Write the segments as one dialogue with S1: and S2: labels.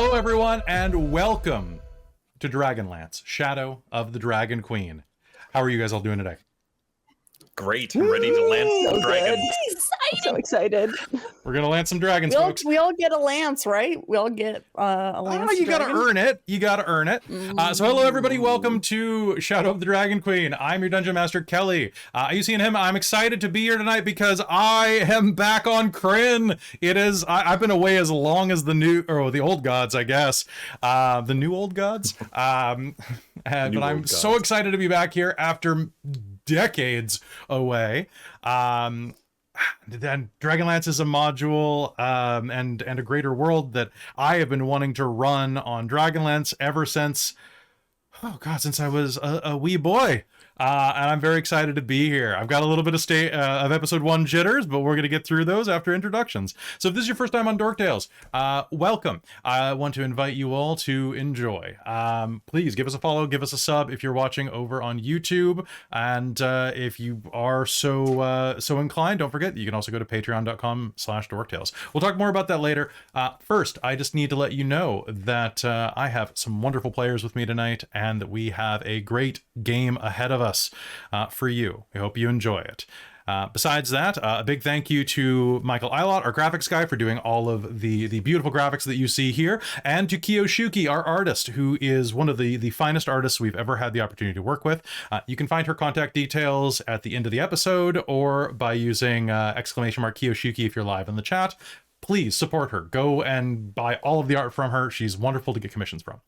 S1: Hello, everyone, and welcome to Dragonlance, Shadow of the Dragon Queen. How are you guys all doing today?
S2: Great. I'm ready to lance some dragons.
S3: So excited.
S1: We're going to lance some dragons, folks.
S3: We all get a lance, right? We all get a lance.
S1: Oh, you got to earn it. You got to earn it. So hello, everybody. Welcome to Shadow of the Dragon Queen. I'm your Dungeon Master, Kelly. You seeing him? I'm excited to be here tonight because I am back on Krynn. It is, I've been away as long as the old gods, I guess. The new old gods. But I'm so excited to be back here after decades away. Then Dragonlance is a module and a greater world that I have been wanting to run on Dragonlance ever since, since I was a wee boy. And I'm very excited to be here. I've got a little bit of episode 1 jitters, but we're going to get through those after introductions. So if this is your first time on Dork Tales, welcome. I want to invite you all to enjoy. Please give us a follow, give us a sub if you're watching over on YouTube. And if you are so inclined, don't forget, you can also go to patreon.com/dorktales. We'll talk more about that later. First, I just need to let you know that I have some wonderful players with me tonight and that we have a great game ahead of us. For you. We hope you enjoy it. Besides that, a big thank you to Michael Eilot, our graphics guy, for doing all of the beautiful graphics that you see here, and to Kiyoshuki, our artist, who is one of the finest artists we've ever had the opportunity to work with. You can find her contact details at the end of the episode or by using !Kiyoshuki if you're live in the chat. Please support her. Go and buy all of the art from her. She's wonderful to get commissions from.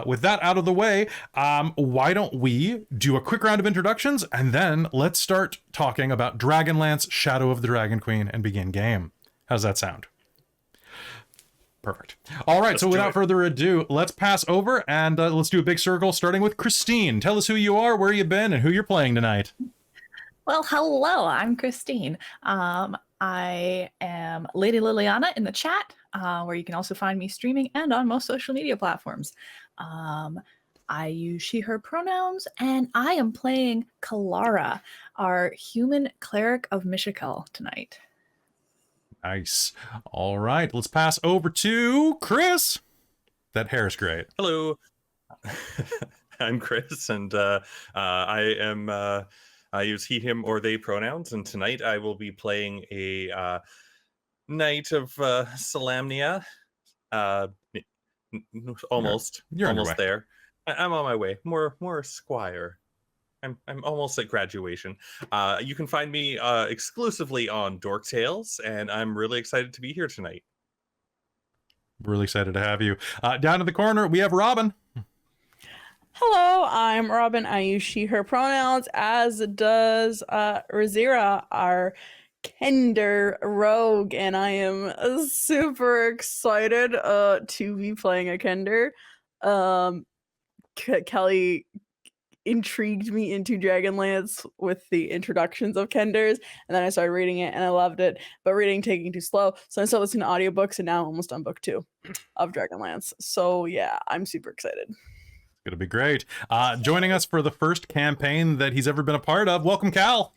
S1: With that out of the way, why don't we do a quick round of introductions and then let's start talking about Dragonlance, Shadow of the Dragon Queen, and begin game. How's that sound? Perfect. All right, so without further ado, let's pass over and let's do a big circle, starting with Christine. Tell us who you are, where you've been, and who you're playing tonight.
S4: Well, hello, I'm Christine. I am Lady Liliana in the chat, where you can also find me streaming and on most social media platforms. I use she, her pronouns, and I am playing Kelara, our human cleric of Mishakal tonight.
S1: Nice. All right, let's pass over to Chris. That hair is great.
S2: Hello. I'm Chris, and I use he, him, or they pronouns, and tonight I will be playing a Knight of Solamnia. Almost.
S1: You're
S2: almost there. I'm on my way. More squire. I'm almost at graduation. You can find me exclusively on Dork Tales, and I'm really excited to be here tonight.
S1: Really excited to have you. Down in the corner, we have Robin.
S3: Hello, I'm Robin. I use she, her pronouns, as does Rizira, our Kender rogue, and I am super excited to be playing a Kender. Kelly intrigued me into Dragonlance with the introductions of Kenders, and then I started reading it and I loved it, but reading taking too slow, so I started listening to audiobooks, and now I'm almost on book 2 of Dragonlance. So yeah, I'm super excited.
S1: Gonna be great. Joining us for the first campaign that he's ever been a part of. Welcome, Cal.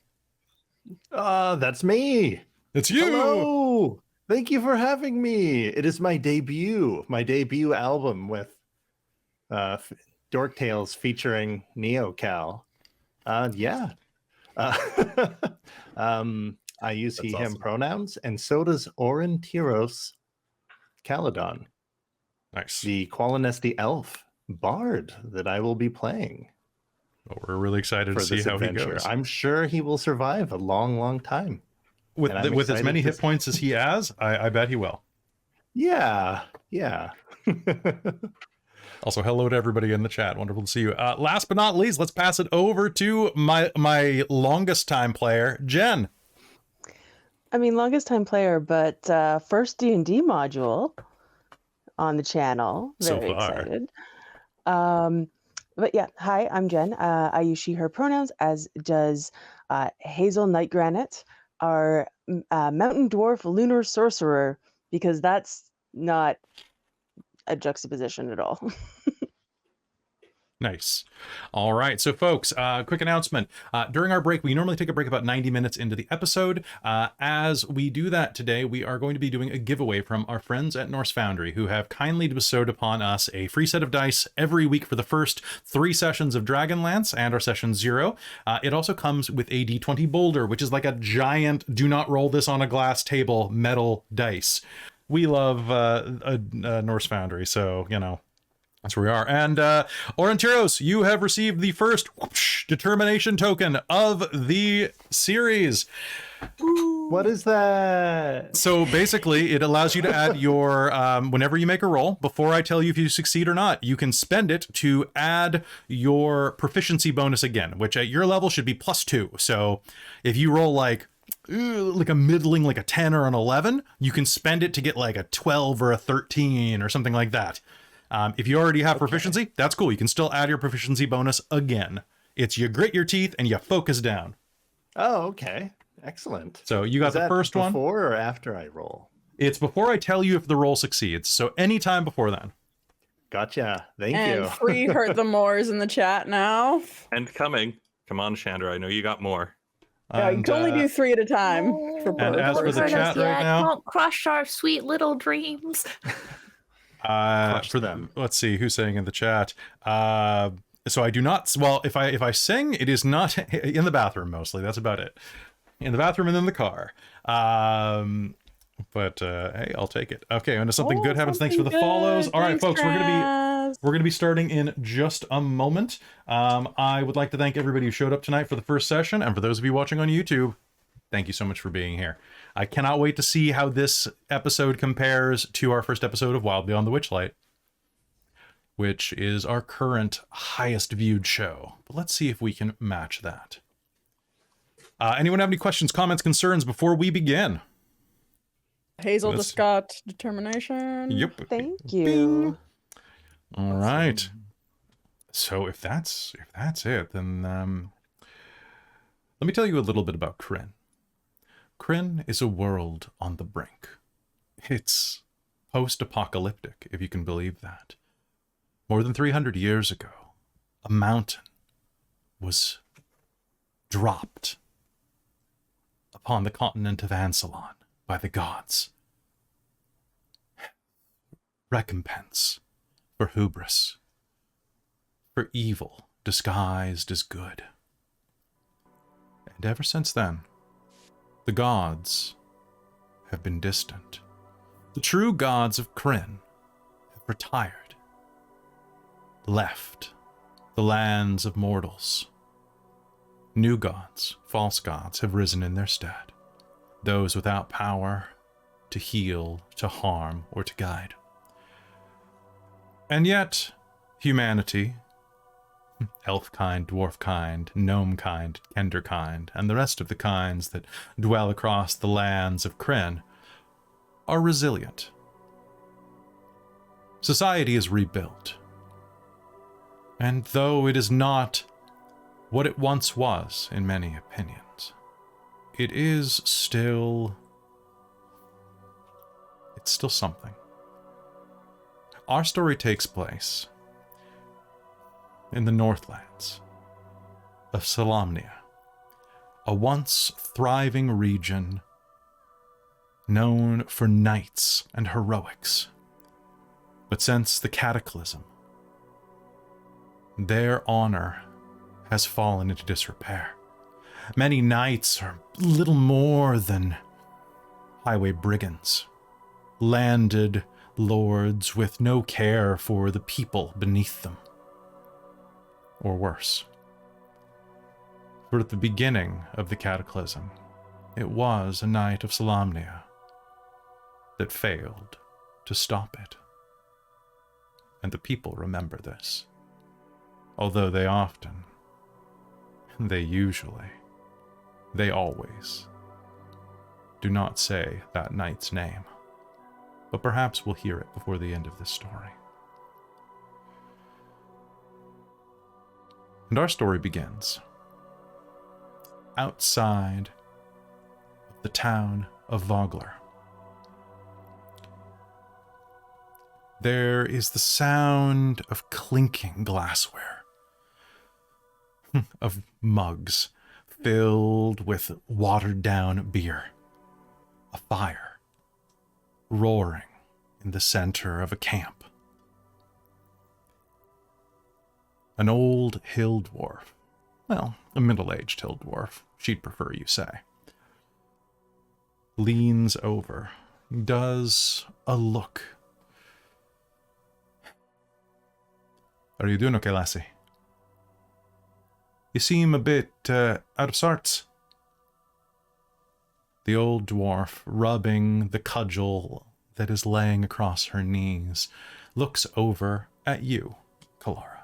S5: That's me.
S1: It's you.
S5: Hello. Thank you for having me. It is my debut album with Dork Tales featuring Neo Cal. I use he, him pronouns, and so does Aurontiros Caladon.
S1: Nice.
S5: The Qualinesti elf bard that I will be playing.
S1: Well, we're really excited to see how he goes.
S5: I'm sure he will survive a long time.
S1: With as many hit points as he has, I bet he will.
S5: Yeah.
S1: Also, hello to everybody in the chat. Wonderful to see you. Last but not least, let's pass it over to my longest time player, Jen.
S6: I mean, longest time player, but first D&D module on the channel. Very excited. But yeah, hi, I'm Jen. I use she, her pronouns, as does Hazeal Nightgranite, our mountain dwarf lunar sorcerer, because that's not a juxtaposition at all.
S1: Nice. All right. So, folks, quick announcement. During our break, we normally take a break about 90 minutes into the episode. As we do that today, we are going to be doing a giveaway from our friends at Norse Foundry, who have kindly bestowed upon us a free set of dice every week for the first 3 sessions of Dragonlance and our session 0. It also comes with a D20 boulder, which is like a giant do not roll this on a glass table metal dice. We love Norse Foundry, so, you know. That's where we are. And Aurontiros, you have received the first determination token of the series.
S5: What is that?
S1: So basically, it allows you to add your, whenever you make a roll, before I tell you if you succeed or not, you can spend it to add your proficiency bonus again, which at your level should be +2. So if you roll like a middling, like a 10 or an 11, you can spend it to get like a 12 or a 13 or something like that. If you already have proficiency, that's cool. You can still add your proficiency bonus again. It's you grit your teeth and you focus down.
S5: Oh, okay. Excellent.
S1: So you got the first one.
S5: Before or after I roll?
S1: It's before I tell you if the roll succeeds. So anytime before then.
S5: Gotcha. Thank
S3: And
S5: you.
S3: free hurt the mores in the chat now.
S2: And coming. Come on, Chandra. I know you got more.
S3: Yeah, you can only do 3 at a time.
S1: And as for the chat right now,
S4: don't crush our sweet little dreams.
S1: for them, let's see who's saying in the chat. So I do not. Well, if I sing, it is not in the bathroom mostly. That's about it. In the bathroom and in the car. But hey, I'll take it. Okay, and if something good happens, thanks for the follows. All right, folks, we're gonna be starting in just a moment. I would like to thank everybody who showed up tonight for the first session, and for those of you watching on YouTube, thank you so much for being here. I cannot wait to see how this episode compares to our first episode of Wild Beyond the Witchlight, which is our current highest viewed show. But let's see if we can match that. Anyone have any questions, comments, concerns before we begin?
S3: Hazeal just got determination.
S1: Yep.
S6: Thank you.
S1: All right. So if that's it, then let me tell you a little bit about Krynn. Krynn is a world on the brink. It's post-apocalyptic, if you can believe that. More than 300 years ago, a mountain was dropped upon the continent of Ansalon by the gods. Recompense for hubris, for evil disguised as good. And ever since then, the gods have been distant. The true gods of Krynn have retired, left the lands of mortals. New gods, false gods, have risen in their stead. Those without power to heal, to harm, or to guide. And yet, humanity, elf kind, dwarf kind, gnome kind, kender kind, and the rest of the kinds that dwell across the lands of Krynn are resilient. Society is rebuilt. And though it is not what it once was in many opinions, it is still... it's still something. Our story takes place in the Northlands of Solamnia, a once thriving region known for knights and heroics. But since the cataclysm, their honor has fallen into disrepair. Many knights are little more than highway brigands, landed lords with no care for the people beneath them. Or worse. For at the beginning of the cataclysm, it was a knight of Solamnia that failed to stop it. And the people remember this. Although they often, they usually, they always do not say that knight's name. But perhaps we'll hear it before the end of this story. And our story begins outside of the town of Vogler. There is the sound of clinking glassware of mugs filled with watered-down beer. A fire roaring in the center of a camp. An old hill dwarf, well, a middle-aged hill dwarf, she'd prefer you say, leans over, does a look. Are you doing okay, lassie? You seem a bit out of sorts. The old dwarf, rubbing the cudgel that is laying across her knees, looks over at you, Kelara.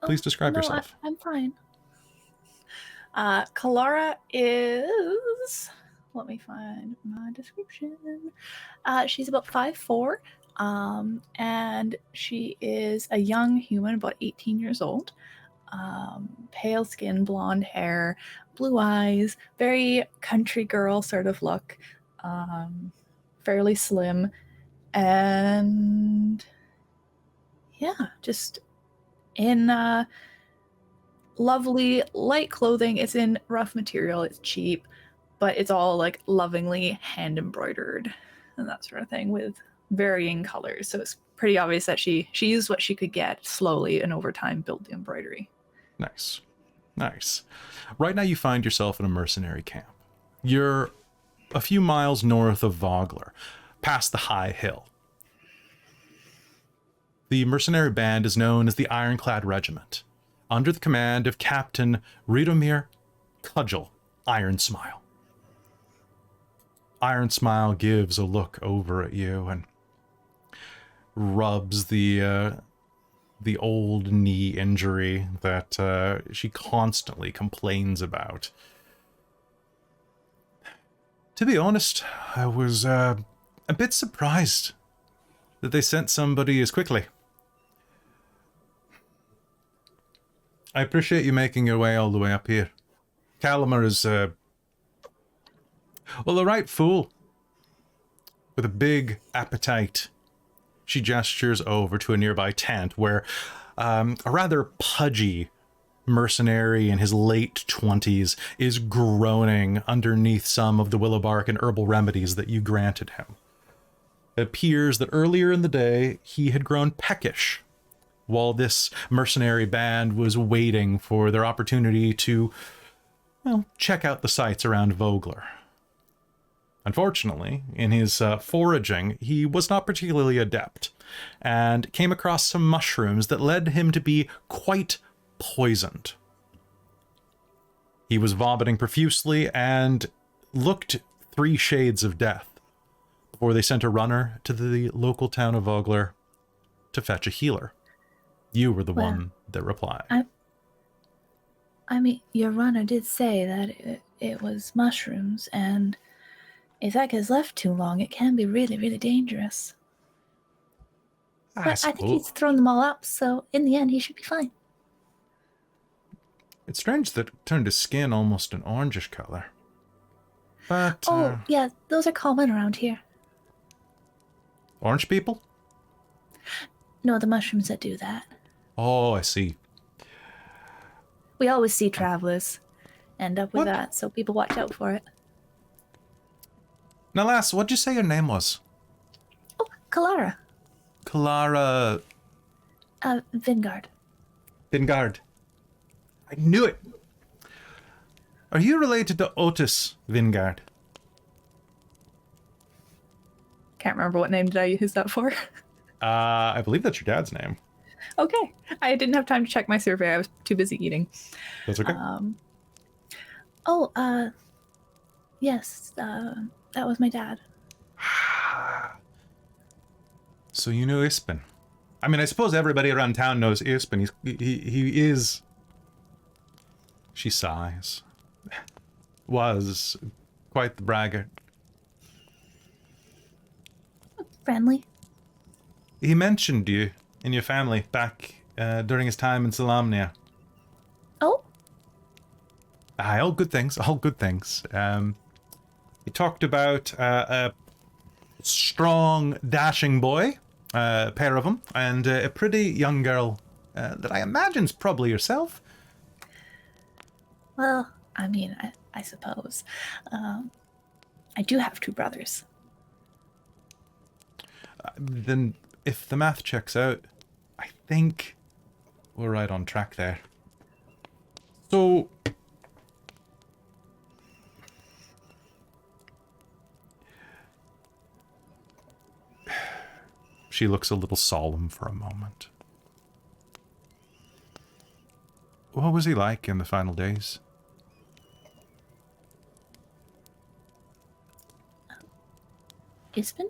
S1: Please describe yourself.
S4: I'm fine. Kelara is... Let me find my description. She's about 5'4", and she is a young human, about 18 years old. Pale skin, blonde hair, blue eyes, very country girl sort of look, fairly slim, and yeah, just in lovely light clothing. It's in rough material, it's cheap, but it's all like lovingly hand embroidered and that sort of thing with varying colors. So it's pretty obvious that she used what she could get slowly and over time built the embroidery.
S1: Nice. Nice. Right now you find yourself in a mercenary camp. You're a few miles north of Vogler, past the high hill. The mercenary band is known as the Ironclad Regiment, under the command of Captain Ridomir Cudgel Ironsmile. Ironsmile gives a look over at you and rubs the old knee injury that she constantly complains about. To be honest, I was a bit surprised that they sent somebody as quickly. I appreciate you making your way all the way up here. Calamer is, well, a right fool. With a big appetite. She gestures over to a nearby tent where a rather pudgy mercenary in his late 20s is groaning underneath some of the willow bark and herbal remedies that you granted him. It appears that earlier in the day he had grown peckish while this mercenary band was waiting for their opportunity to, well, check out the sights around Vogler. Unfortunately, in his foraging, he was not particularly adept, and came across some mushrooms that led him to be quite poisoned. He was vomiting profusely and looked 3 shades of death before they sent a runner to the local town of Vogler to fetch a healer. You were the one that replied.
S7: I mean, your runner did say that it was mushrooms, and if that gets left too long, it can be really, really dangerous. But I think he's thrown them all up, so in the end, he should be fine.
S1: It's strange that it turned his skin almost an orangish color. But,
S7: oh, yeah, those are common around here.
S1: Orange people?
S7: No, the mushrooms that do that.
S1: Oh, I see.
S7: We always see travelers end up with that, so people watch out for it.
S1: Now, lass, what'd you say your name was?
S7: Oh, Kelara.
S1: Kelara...
S7: Vingard.
S1: Vingard. I knew it! Are you related to Otis Vingard?
S4: Can't remember what name did I use that for.
S1: I believe that's your dad's name.
S4: Okay. I didn't have time to check my survey. I was too busy eating.
S1: That's okay.
S7: Yes, that was my dad.
S1: So you knew Ispin. I mean, I suppose everybody around town knows Ispin. He is... She sighs. Was quite the braggart.
S7: Friendly.
S1: He mentioned you and your family back during his time in Solamnia.
S7: Oh?
S1: Aye, all good things, all good things. He talked about a strong, dashing boy, a pair of them, and a pretty young girl that I imagine's probably yourself.
S7: Well, I mean, I suppose. I do have 2 brothers.
S1: Then, if the math checks out, I think we're right on track there. So, she looks a little solemn for a moment. What was he like in the final days?
S7: Isbin?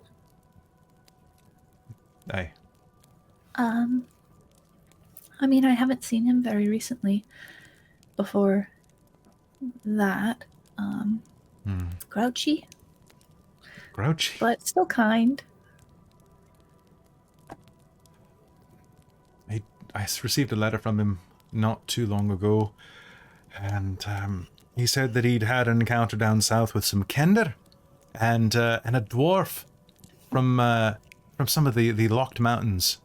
S1: Aye.
S7: I mean, I haven't seen him very recently. Before that, grouchy,
S1: Grouchy.
S7: but still kind.
S1: I received a letter from him not too long ago, and he said that he'd had an encounter down south with some kender and a dwarf from some of the locked mountains.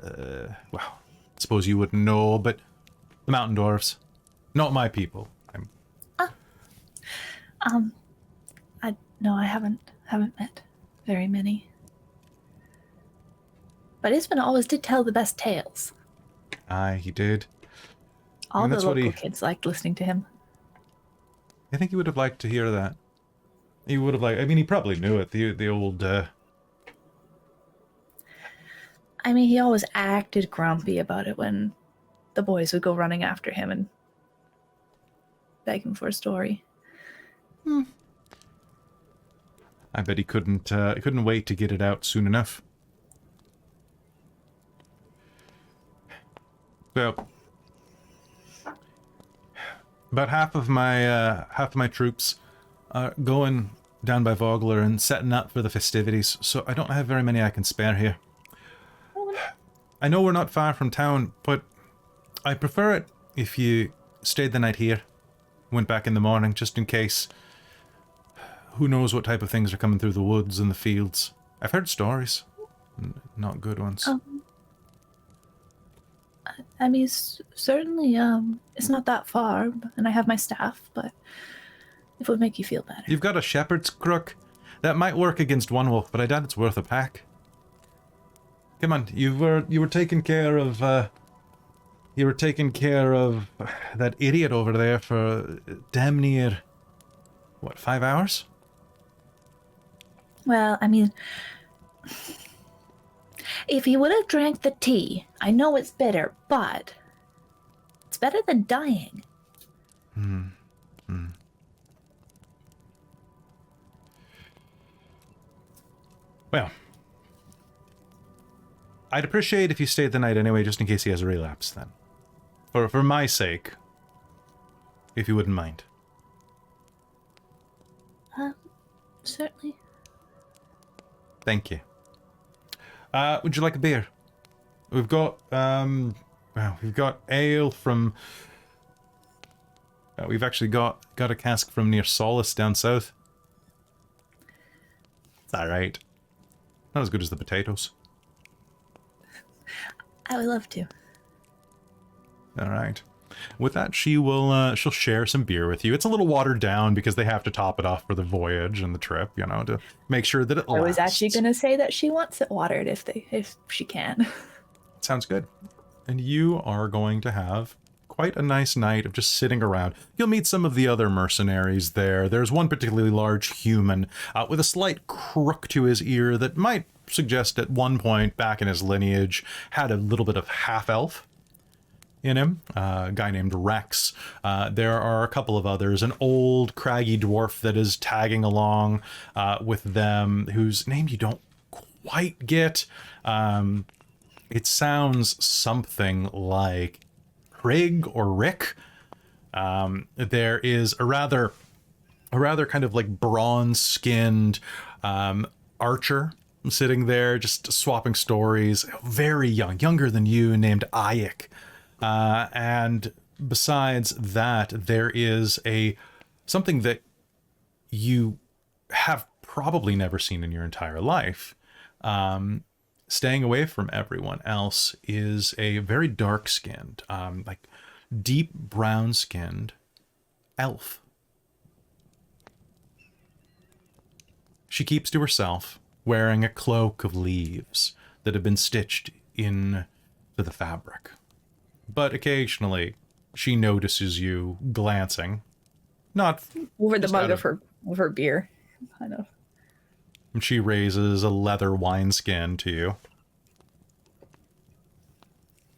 S1: Well, I suppose you wouldn't know, but the mountain dwarves, not my people.
S7: I haven't met very many. But Isbin always did tell the best tales.
S1: Aye, he did.
S7: All
S1: that's
S7: the
S1: what
S7: local kids liked listening to him.
S1: I think he would have liked to hear that. He would have liked. I mean, he probably knew it. The old.
S7: I mean, he always acted grumpy about it when the boys would go running after him and beg him for a story.
S1: I bet he couldn't wait to get it out soon enough. So, about half of my troops are going down by Vogler and setting up for the festivities, so I don't have very many I can spare here. I know we're not far from town, but I prefer it if you stayed the night here, went back in the morning, just in case. Who knows what type of things are coming through the woods and the fields. I've heard stories, not good ones.
S7: I mean, certainly, it's not that far, and I have my staff, but if it would make you feel better.
S1: You've got a shepherd's crook. That might work against one wolf, but I doubt it's worth a pack. Come on, you were taking care of that idiot over there for damn near, what, 5 hours?
S7: Well, I mean, if he would have drank the tea, I know it's bitter, but it's better than dying.
S1: Well, I'd appreciate if you stayed the night anyway, just in case he has a relapse then. For my sake, if you wouldn't mind.
S7: Certainly.
S1: Thank you. Would you like a beer? We've got, we've got ale from... we've actually got a cask from near Solace down south. It's alright. Not as good as the potatoes.
S7: I would love to.
S1: Alright. With that, she'll share some beer with you. It's a little watered down because they have to top it off for the voyage and the trip, you know, to make sure that it lasts.
S7: I was actually going to say that she wants it watered if she can.
S1: Sounds good. And you are going to have quite a nice night of just sitting around. You'll meet some of the other mercenaries there. There's one particularly large human with a slight crook to his ear that might suggest at one point back in his lineage had a little bit of half-elf in him, a guy named Rex. There are a couple of others, an old craggy dwarf that is tagging along with them, whose name you don't quite get. It sounds something like Rig or Rick. There is a rather kind of like bronze-skinned archer sitting there, just swapping stories. Very young, younger than you, named Ayek. And besides that, there is something that you have probably never seen in your entire life. Staying away from everyone else is a very dark-skinned, like deep brown-skinned elf. She keeps to herself, wearing a cloak of leaves that have been stitched into the fabric. But occasionally, she notices you glancing. Not
S4: Over the
S1: just
S4: mug
S1: out
S4: of her beer, kind of.
S1: And she raises a leather wineskin to you.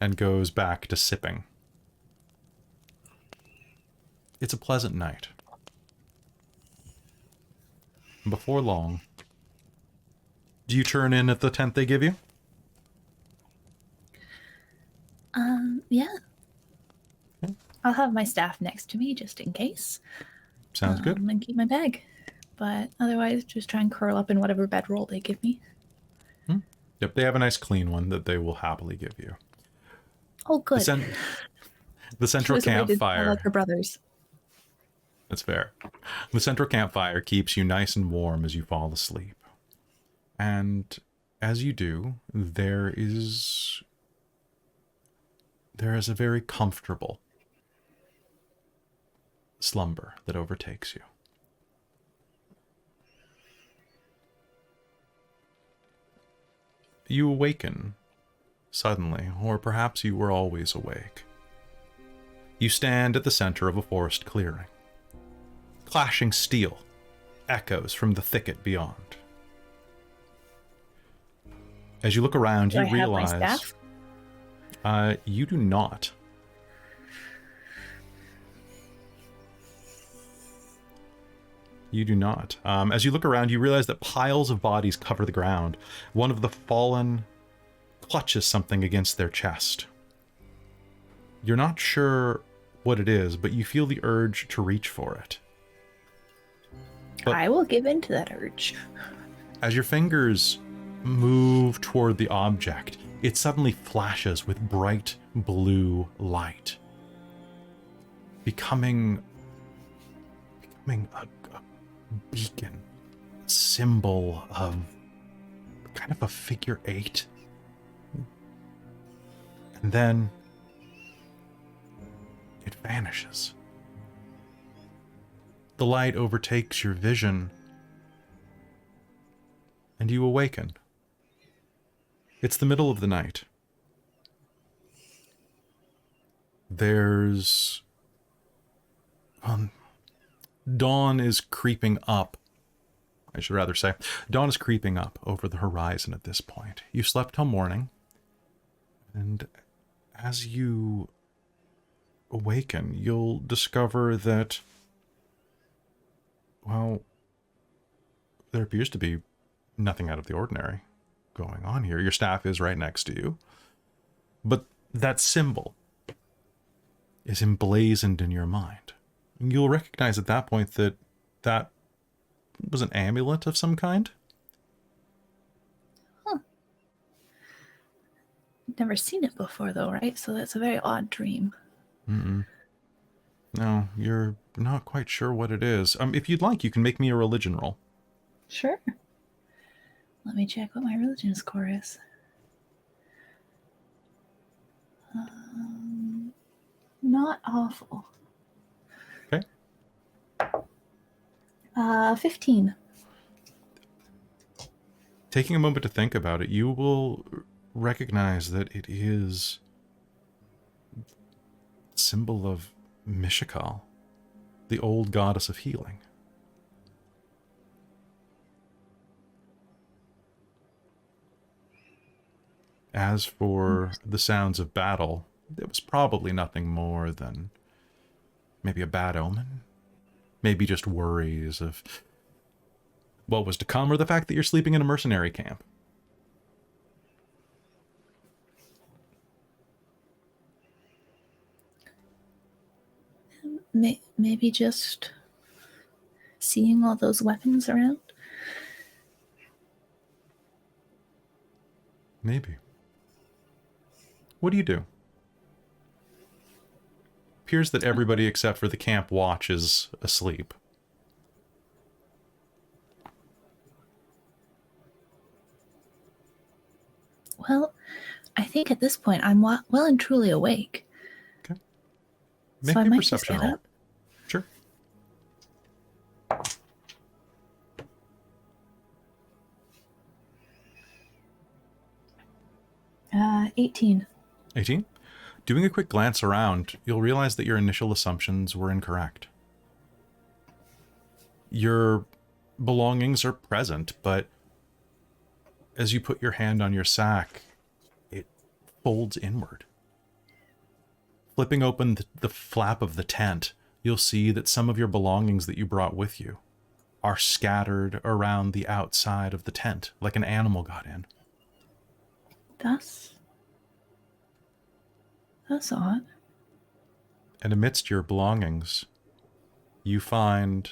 S1: And goes back to sipping. It's a pleasant night. Before long, do you turn in at the tent they give you?
S7: Yeah.
S1: Okay.
S7: I'll have my staff next to me just in case.
S1: Sounds good.
S7: And keep my bag. But otherwise, just try and curl up in whatever bedroll they give me.
S1: Yep, they have a nice clean one that they will happily give you.
S7: Oh, good.
S1: The central campfire.
S7: Like her brothers.
S1: That's fair. The central campfire keeps you nice and warm as you fall asleep. And as you do, there is a very comfortable slumber that overtakes you. You awaken suddenly, or perhaps you were always awake. You stand at the center of a forest clearing. Clashing steel echoes from the thicket beyond. As you look around, you realize...
S7: Have my staff?
S1: You do not. You do not. As you look around, you realize that piles of bodies cover the ground. One of the fallen clutches something against their chest. You're not sure what it is, but you feel the urge to reach for it. But
S7: I will give in to that urge.
S1: as your fingers move toward the object, it suddenly flashes with bright blue light, becoming a beacon, symbol of kind of a figure 8. And then it vanishes. The light overtakes your vision, and you awaken. It's the middle of the night. There's... dawn is creeping up. I should rather say, dawn is creeping up over the horizon at this point. You slept till morning, and as you awaken, you'll discover that, well, there appears to be nothing out of the ordinary going on here. Your staff is right next to you, but that symbol is emblazoned in your mind. You'll recognize at that point that that was an amulet of some kind.
S7: Never seen it before, though, right? So that's a very odd dream.
S1: No, you're not quite sure what it is. If you'd like, you can make me a religion roll.
S7: Sure. Let me check what my religion score is. Not awful.
S1: Okay.
S7: 15.
S1: Taking a moment to think about it, you will recognize that it is a symbol of Mishakal, the old goddess of healing. As for the sounds of battle, it was probably nothing more than maybe a bad omen. Maybe just worries of what was to come, or the fact that you're sleeping in a mercenary camp.
S7: Maybe just seeing all those weapons around.
S1: Maybe. What do you do? Appears that everybody except for the camp watch is asleep.
S7: Well, I think at this point I'm well and truly awake.
S1: Okay. Make
S7: so I
S1: me a
S7: might just
S1: perception
S7: get
S1: roll.
S7: up.
S1: Sure.
S7: 18.
S1: 18. Doing a quick glance around, you'll realize that your initial assumptions were incorrect. Your belongings are present, but as you put your hand on your sack, it folds inward. Flipping open the flap of the tent, you'll see that some of your belongings that you brought with you are scattered around the outside of the tent, like an animal got in.
S7: That's odd.
S1: And amidst your belongings, you find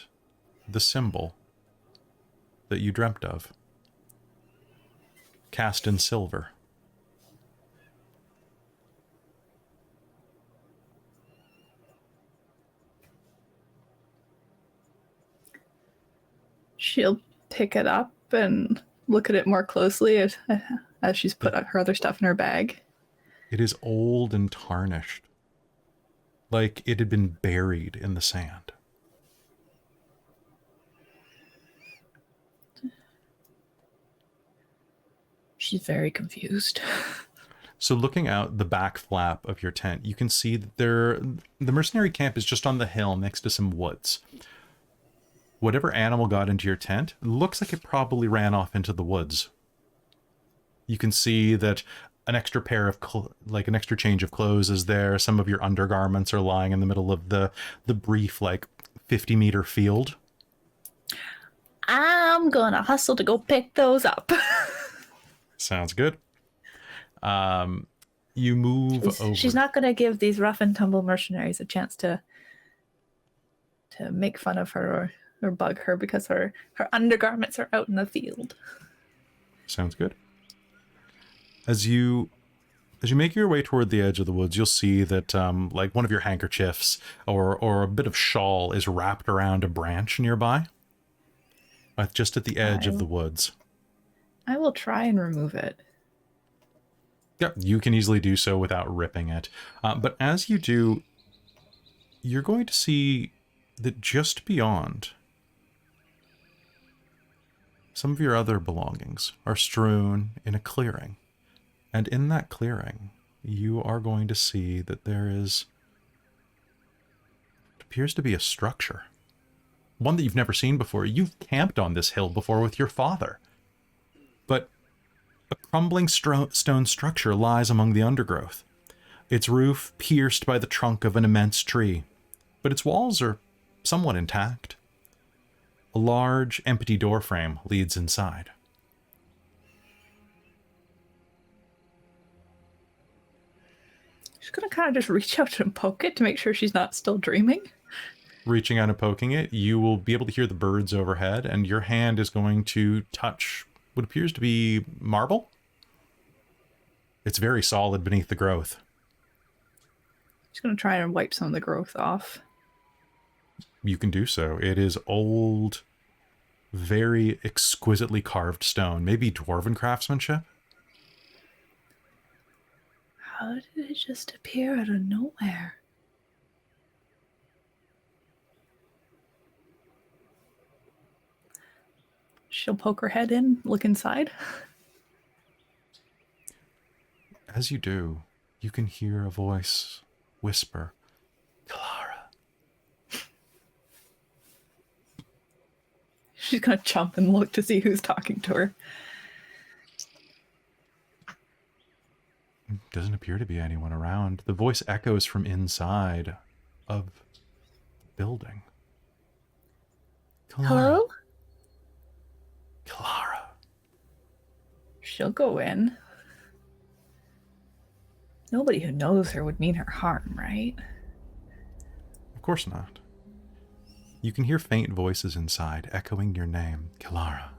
S1: the symbol that you dreamt of, cast in silver.
S4: She'll pick it up and look at it more closely as she's put her other stuff in her bag.
S1: It is old and tarnished, like it had been buried in the sand.
S4: She's very confused.
S1: So looking out the back flap of your tent, you can see that the mercenary camp is just on the hill next to some woods. Whatever animal got into your tent looks like it probably ran off into the woods. You can see that an extra pair of, an extra change of clothes is there. Some of your undergarments are lying in the middle of the brief, 50-meter field.
S7: I'm gonna hustle to go pick those up.
S1: Sounds good. You move over.
S7: She's not gonna give these rough and tumble mercenaries a chance to make fun of her or bug her because her undergarments are out in the field.
S1: Sounds good. As you make your way toward the edge of the woods, you'll see that one of your handkerchiefs or a bit of shawl is wrapped around a branch nearby, just at the edge of the woods.
S4: I will try and remove it.
S1: Yep, you can easily do so without ripping it. But as you do, you're going to see that just beyond, some of your other belongings are strewn in a clearing. And in that clearing, you are going to see that there is, it appears to be a structure. One that you've never seen before. You've camped on this hill before with your father. But a crumbling stone structure lies among the undergrowth, its roof pierced by the trunk of an immense tree, but its walls are somewhat intact. A large, empty doorframe leads inside.
S4: She's gonna kind of just reach out and poke it to make sure she's not still dreaming.
S1: Reaching out and poking it, you will be able to hear the birds overhead, and your hand is going to touch what appears to be marble. It's very solid beneath the growth.
S4: She's gonna try and wipe some of the growth off.
S1: You can do so. It is old, very exquisitely carved stone, maybe dwarven craftsmanship.
S7: How did it just appear out of nowhere?
S4: She'll poke her head in, look inside.
S1: As you do, you can hear a voice whisper, "Kelara."
S4: She's gonna jump and look to see who's talking to her.
S1: Doesn't appear to be anyone around. The voice echoes from inside of the building. Kelara.
S7: Hello?
S1: Kelara.
S4: She'll go in. Nobody who knows her would mean her harm, right?
S1: Of course not. You can hear faint voices inside echoing your name. Kelara.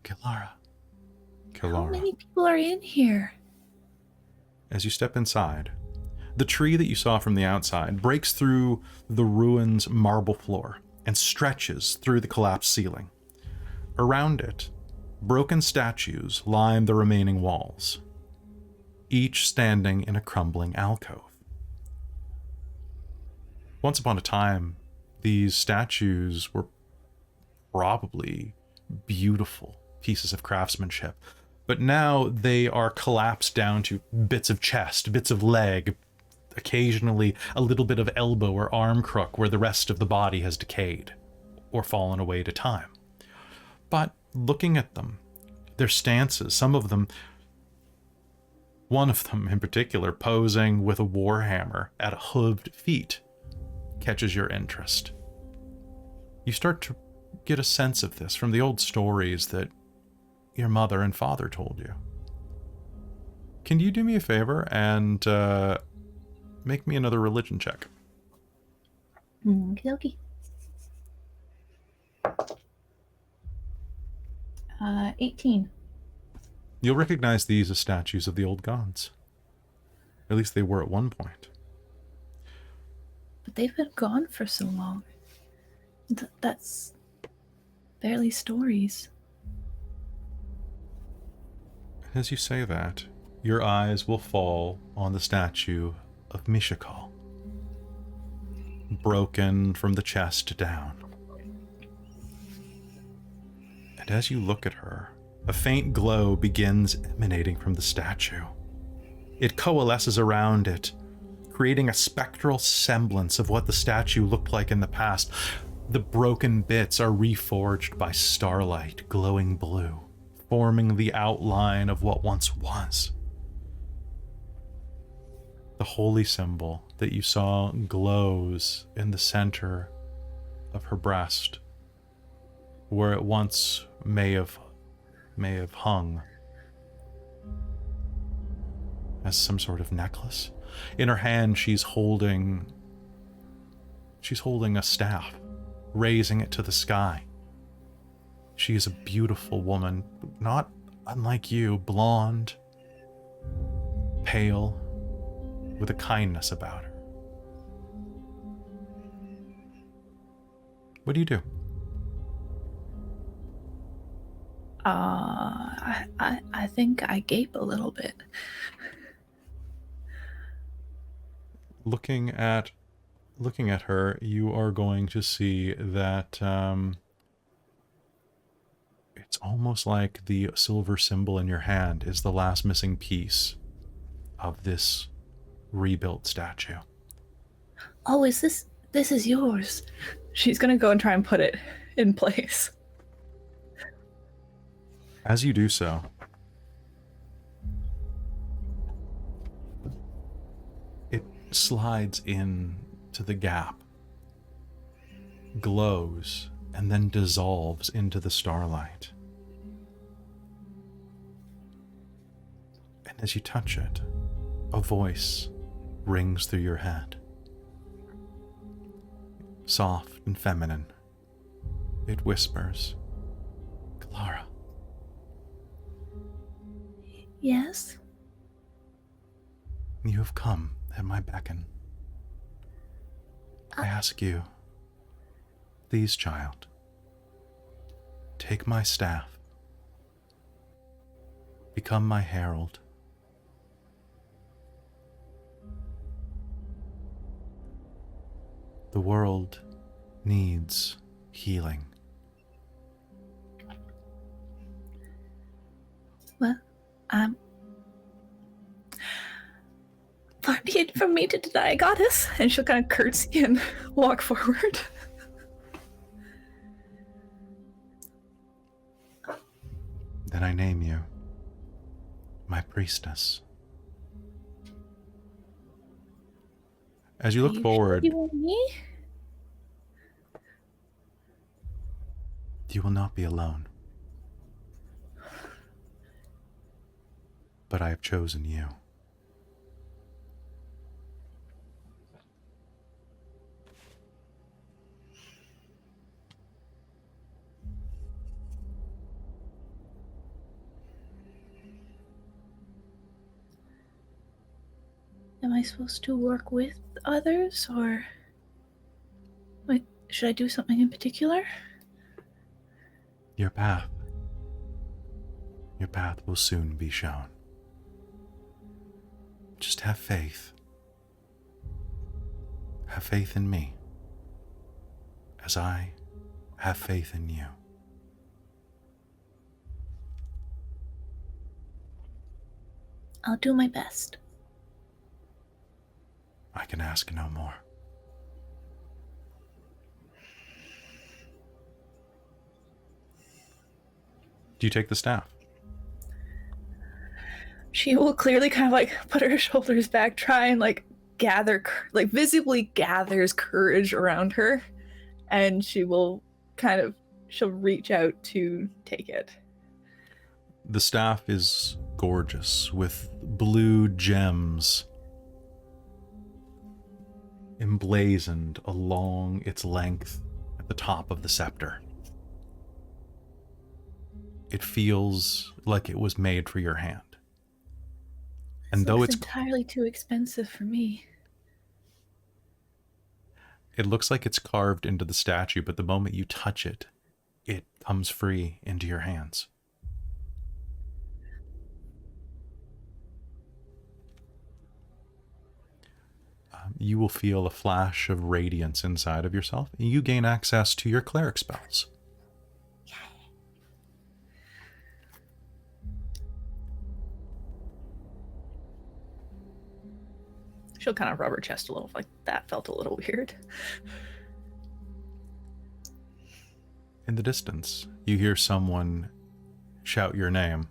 S1: Kelara.
S7: How
S1: Kelara.
S7: many people are in here?
S1: As you step inside, the tree that you saw from the outside breaks through the ruin's marble floor and stretches through the collapsed ceiling. Around it, broken statues line the remaining walls, each standing in a crumbling alcove. Once upon a time, these statues were probably beautiful pieces of craftsmanship, but now they are collapsed down to bits of chest, bits of leg, occasionally a little bit of elbow or arm crook where the rest of the body has decayed or fallen away to time. But looking at them, their stances, some of them, one of them in particular, posing with a warhammer at a hooved feet, catches your interest. You start to get a sense of this from the old stories that your mother and father told you. Can you do me a favor and make me another religion check?
S7: Okie dokie. 18.
S1: You'll recognize these as statues of the old gods. At least they were at one point.
S7: But they've been gone for so long. That's barely stories.
S1: As you say that, your eyes will fall on the statue of Mishakal, broken from the chest down. And as you look at her, a faint glow begins emanating from the statue. It coalesces around it, creating a spectral semblance of what the statue looked like in the past. The broken bits are reforged by starlight, glowing blue, forming the outline of what once was. The holy symbol that you saw glows in the center of her breast, where it once may have hung as some sort of necklace. In her hand, she's holding a staff, raising it to the sky. She is a beautiful woman, not unlike you, blonde, pale, with a kindness about her. What do you do?
S7: I think I gape a little bit.
S1: Looking at her, you are going to see that it's almost like the silver symbol in your hand is the last missing piece of this rebuilt statue.
S7: Oh, this is yours.
S4: She's gonna go and try and put it in place.
S1: As you do so, it slides in to the gap, glows, and then dissolves into the starlight. And as you touch it, a voice rings through your head. Soft and feminine, it whispers, "Kelara."
S7: Yes?
S1: You have come at my beckon. I ask you, please, child, take my staff, become my herald. The world needs healing.
S7: Well, far be it from me to deny a goddess.
S4: And she'll kind of curtsy and walk forward.
S1: Then I name you my priestess. As you look forward,
S7: You and me?
S1: you will not be alone. But I have chosen you.
S7: Am I supposed to work with others, or... Wait, should I do something in particular?
S1: Your path will soon be shown. Just have faith. Have faith in me. as I have faith in you.
S7: I'll do my best.
S1: I can ask no more. Do you take the staff?
S4: She will clearly kind of like put her shoulders back, try and like gather, like visibly gathers courage around her, and she will she'll reach out to take it.
S1: The staff is gorgeous with blue gems emblazoned along its length at the top of the scepter. It feels like it was made for your hand. And
S4: This
S1: though
S4: looks
S1: it's
S4: entirely too expensive for me.
S1: it looks like it's carved into the statue, but the moment you touch it, it comes free into your hands. You will feel a flash of radiance inside of yourself, and you gain access to your cleric spells.
S4: She'll kind of rub her chest a little, like that felt a little weird.
S1: In the distance, you hear someone shout your name.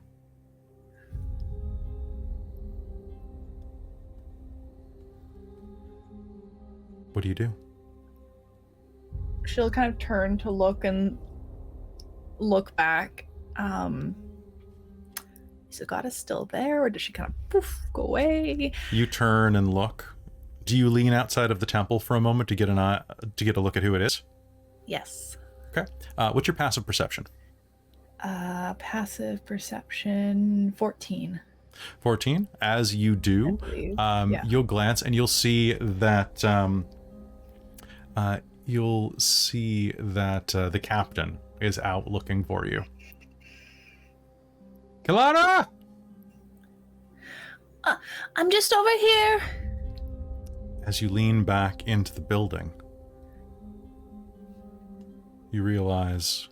S1: What do you do?
S4: She'll kind of turn to look back. Is the goddess still there, or does she kind of poof, go away?
S1: You turn and look. Do you lean outside of the temple for a moment to get a look at who it is?
S4: Yes.
S1: Okay. What's your passive perception?
S4: Passive perception 14.
S1: 14. As you do,
S4: I believe. Yeah.
S1: you'll glance and you'll see that the captain is out looking for you. Kelara!
S7: I'm just over here.
S1: As you lean back into the building, you realize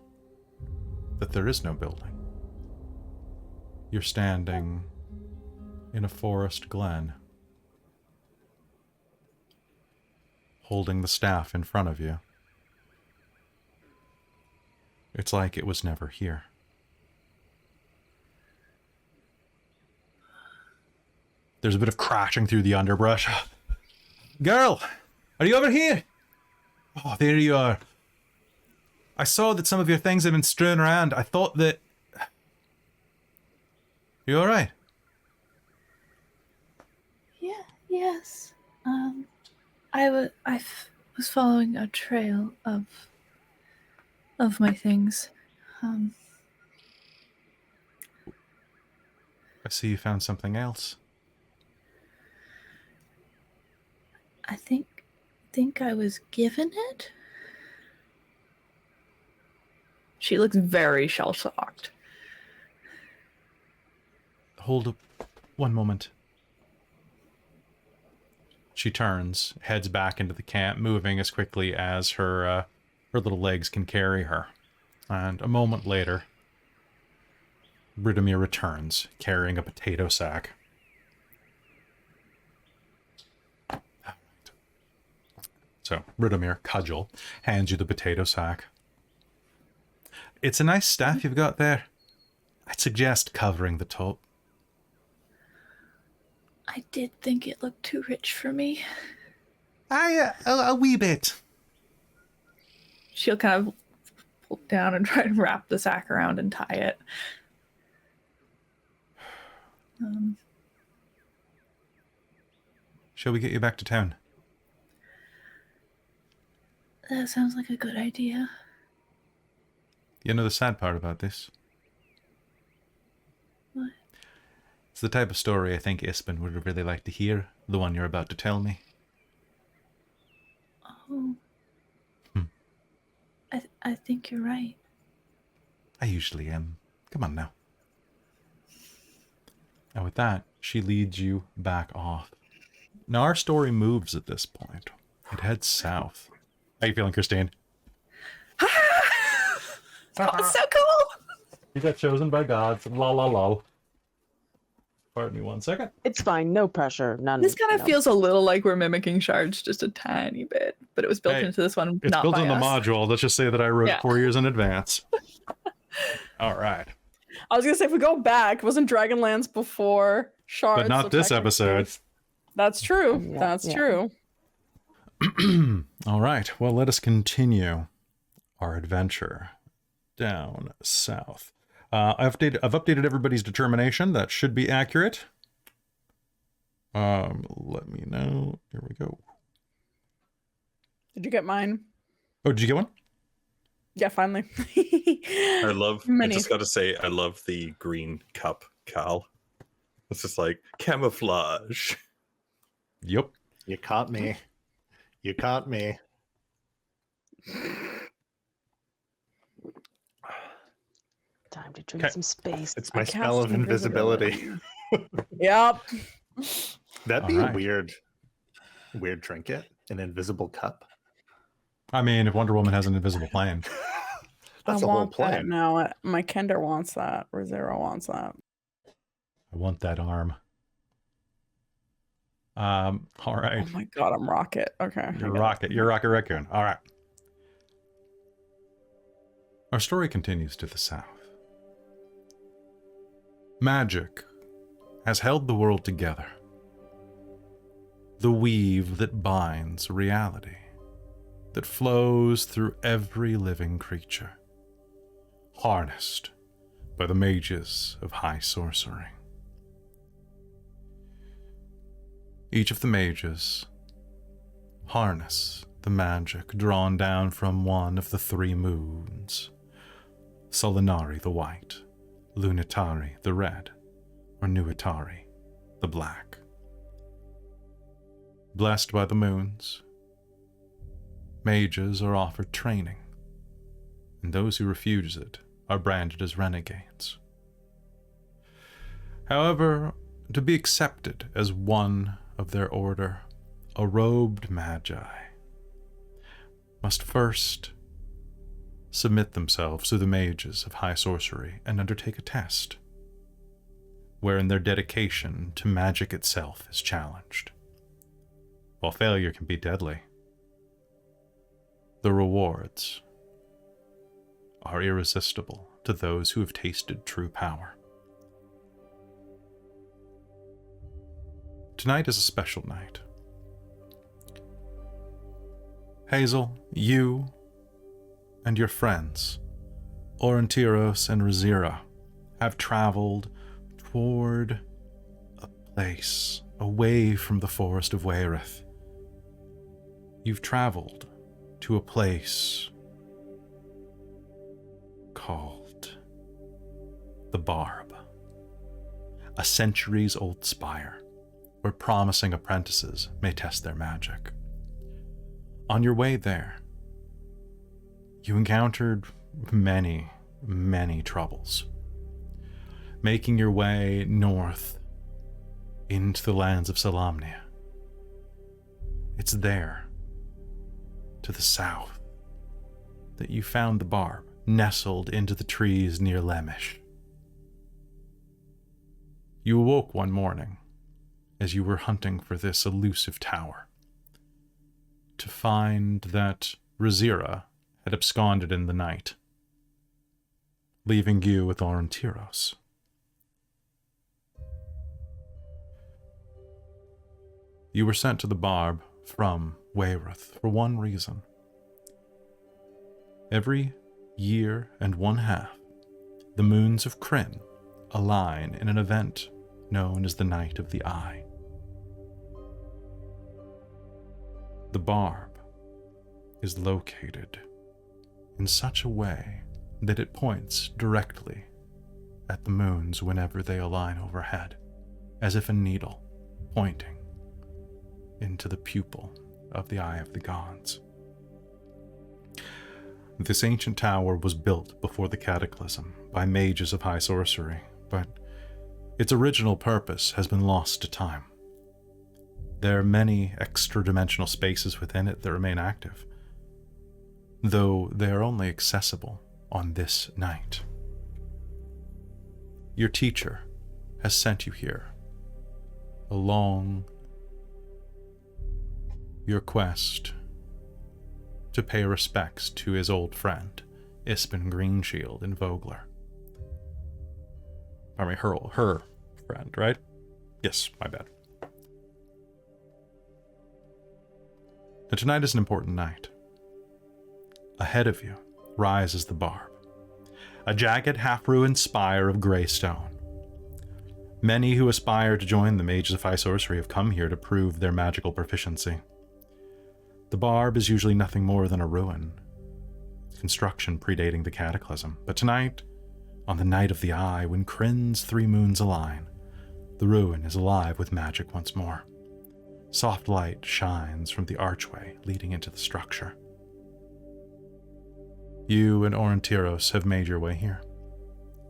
S1: that there is no building. You're standing in a forest glen, holding the staff in front of you. It's like it was never here. There's a bit of crashing through the underbrush. Girl, are you over here? Oh, there you are. I saw that some of your things have been strewn around. I thought that... You all right?
S7: Yeah, yes. I was following a trail of my things.
S1: I see you found something else.
S7: I think I was given it.
S4: She looks very shell-shocked.
S1: Hold up one moment. She turns, heads back into the camp, moving as quickly as her little legs can carry her. And a moment later, Bridomir returns, carrying a potato sack. So, Bridomir, cudgel, hands you the potato sack. It's a nice staff you've got there. I'd suggest covering the top.
S7: I did think it looked too rich for me.
S1: A wee bit.
S4: She'll kind of pull down and try to wrap the sack around and tie it.
S1: Shall we get you back to town?
S7: That sounds like a good idea.
S1: You know the sad part about this?
S7: What?
S1: It's the type of story I think Ispen would really like to hear, the one you're about to tell me.
S7: Oh. I think you're right.
S1: I usually am. Come on now. And with that, she leads you back off. Now our story moves at this point. It heads south. How you feeling, Christine?
S4: That was so cool.
S1: You got chosen by gods. La la la. Pardon me 1 second.
S6: It's fine. No pressure. None.
S4: This kind of
S6: no.
S4: feels a little like we're mimicking shards just a tiny bit, but it was built
S1: Hey,
S4: into this one.
S1: It's
S4: not
S1: built
S4: by
S1: in the
S4: us.
S1: module. Let's just say that I wrote
S4: Yeah.
S1: it 4 years in advance. All right.
S3: I was gonna say if we go back, wasn't Dragonlance before Shards?
S1: But not
S3: so
S1: this
S3: technically-
S1: episode.
S3: That's true.
S6: Yeah,
S3: That's
S6: yeah.
S3: true.
S1: All right. Well, let us continue our adventure down south. I've updated everybody's determination. That should be accurate. Let me know. Here we go.
S3: Did you get mine?
S1: Oh, did you get one?
S3: Yeah, finally.
S2: I
S3: Many.
S2: just got to say, I love the green cup, Cal. It's just like camouflage.
S1: Yep.
S5: You caught me. You caught me.
S6: Time to drink
S1: Okay.
S6: some space.
S5: It's my
S3: I
S5: spell
S3: cast
S5: of invisibility.
S3: Yep.
S5: That'd be
S1: All right.
S5: a weird trinket. An invisible cup.
S1: I mean, if Wonder Woman has an invisible plane.
S5: That's
S3: I
S5: the whole
S3: want that
S5: plan.
S3: now. My Kender wants that. Rizira wants that.
S1: I want that arm. All right.
S3: Oh my god, I'm Rocket. Okay.
S1: You're Rocket. You're Rocket Raccoon. All right. Our story continues to the south. Magic has held the world together. The weave that binds reality, that flows through every living creature, harnessed by the mages of high sorcery. Each of the mages harness the magic drawn down from one of the three moons, Solinari the white, Lunitari the red, or Nuitari the black. Blessed by the moons, mages are offered training, and those who refuse it are branded as renegades. However, to be accepted as one of their order, a robed magi must first submit themselves to the mages of high sorcery and undertake a test, wherein their dedication to magic itself is challenged. While failure can be deadly, the rewards are irresistible to those who have tasted true power. Tonight is a special night. Hazeal, you and your friends, Aurontiros and Rizira, have traveled toward a place away from the forest of Wayreth. You've traveled to a place called the Barb, a centuries-old spire where promising apprentices may test their magic. On your way there, you encountered many, many troubles. Making your way north into the lands of Solamnia. It's there, to the south, that you found the Barb, nestled into the trees near Lemish. You awoke one morning as you were hunting for this elusive tower, to find that Rizira had absconded in the night, leaving you with Aurontiros. You were sent to the Barb from Wayreth for one reason. Every year and one half, the moons of Krynn align in an event known as the Night of the Eye. The Barb is located in such a way that it points directly at the moons whenever they align overhead, as if a needle pointing into the pupil of the Eye of the Gods. This ancient tower was built before the Cataclysm by mages of high sorcery, but its original purpose has been lost to time. There are many extra-dimensional spaces within it that remain active, though they are only accessible on this night. Your teacher has sent you here along your quest to pay respects to his old friend, Ispin Greenshield in Vogler. I mean, her friend, right? Yes, my bad. And tonight is an important night. Ahead of you rises the Barb, a jagged, half-ruined spire of gray stone. Many who aspire to join the Mages of High Sorcery have come here to prove their magical proficiency. The Barb is usually nothing more than a ruin, construction predating the Cataclysm, but tonight, on the night of the Eye, when Krynn's 3 moons align, the ruin is alive with magic once more. Soft light shines from the archway leading into the structure. You and Aurontiros have made your way here.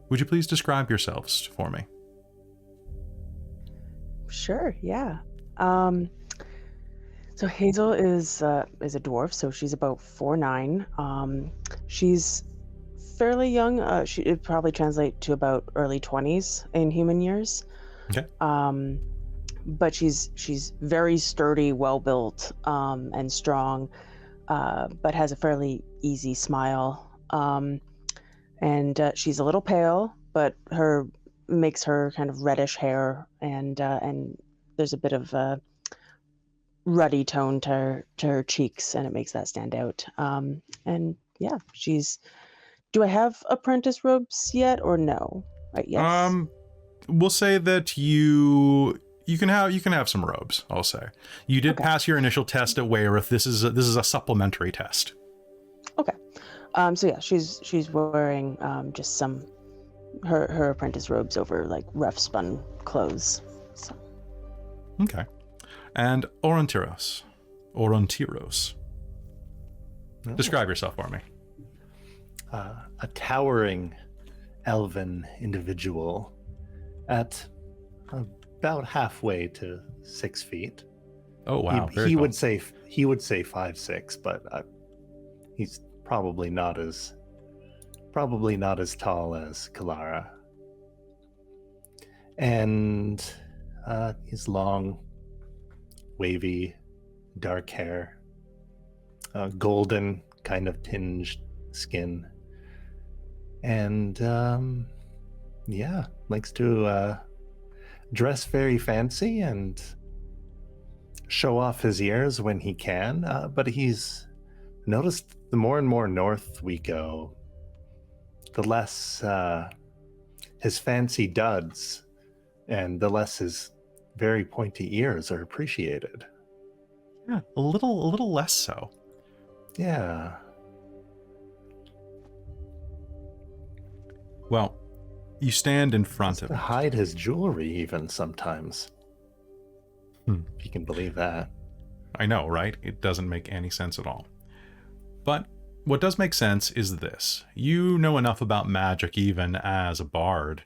S1: Would you please describe yourselves for me?
S6: Sure, yeah. So Hazeal is a dwarf, so she's about 4'9". She's fairly young. It'd probably translate to about early 20s in human years.
S1: Okay.
S6: But she's very sturdy, well built, and strong, but has a fairly easy smile. And she's a little pale, but makes her kind of reddish hair, and there's a bit of a ruddy tone to her cheeks, and it makes that stand out. And yeah, do I have apprentice robes yet, or no? Yes.
S1: We'll say that you can have some robes. I'll say you did pass your initial test at Wayreth. This is a supplementary test.
S6: Okay. So yeah, she's wearing just her apprentice robes over like rough spun clothes. So.
S1: Okay. And Aurontiros. Describe yourself for me.
S5: A towering elven individual at about halfway to 6 feet.
S1: Oh wow!
S5: He would say 5'6", but he's probably not as tall as Kelara. And his long, wavy, dark hair, golden kind of tinged skin, and likes to dress very fancy and show off his ears when he can. But he's noticed the more and more north we go, the less his fancy duds and the less his very pointy ears are appreciated.
S1: Yeah, a little less so.
S5: Yeah.
S1: Well, you stand in front of
S5: to
S1: it.
S5: hide his jewelry even sometimes. If you can believe that.
S1: I know, right? It doesn't make any sense at all. But what does make sense is this. You know enough about magic even as a bard.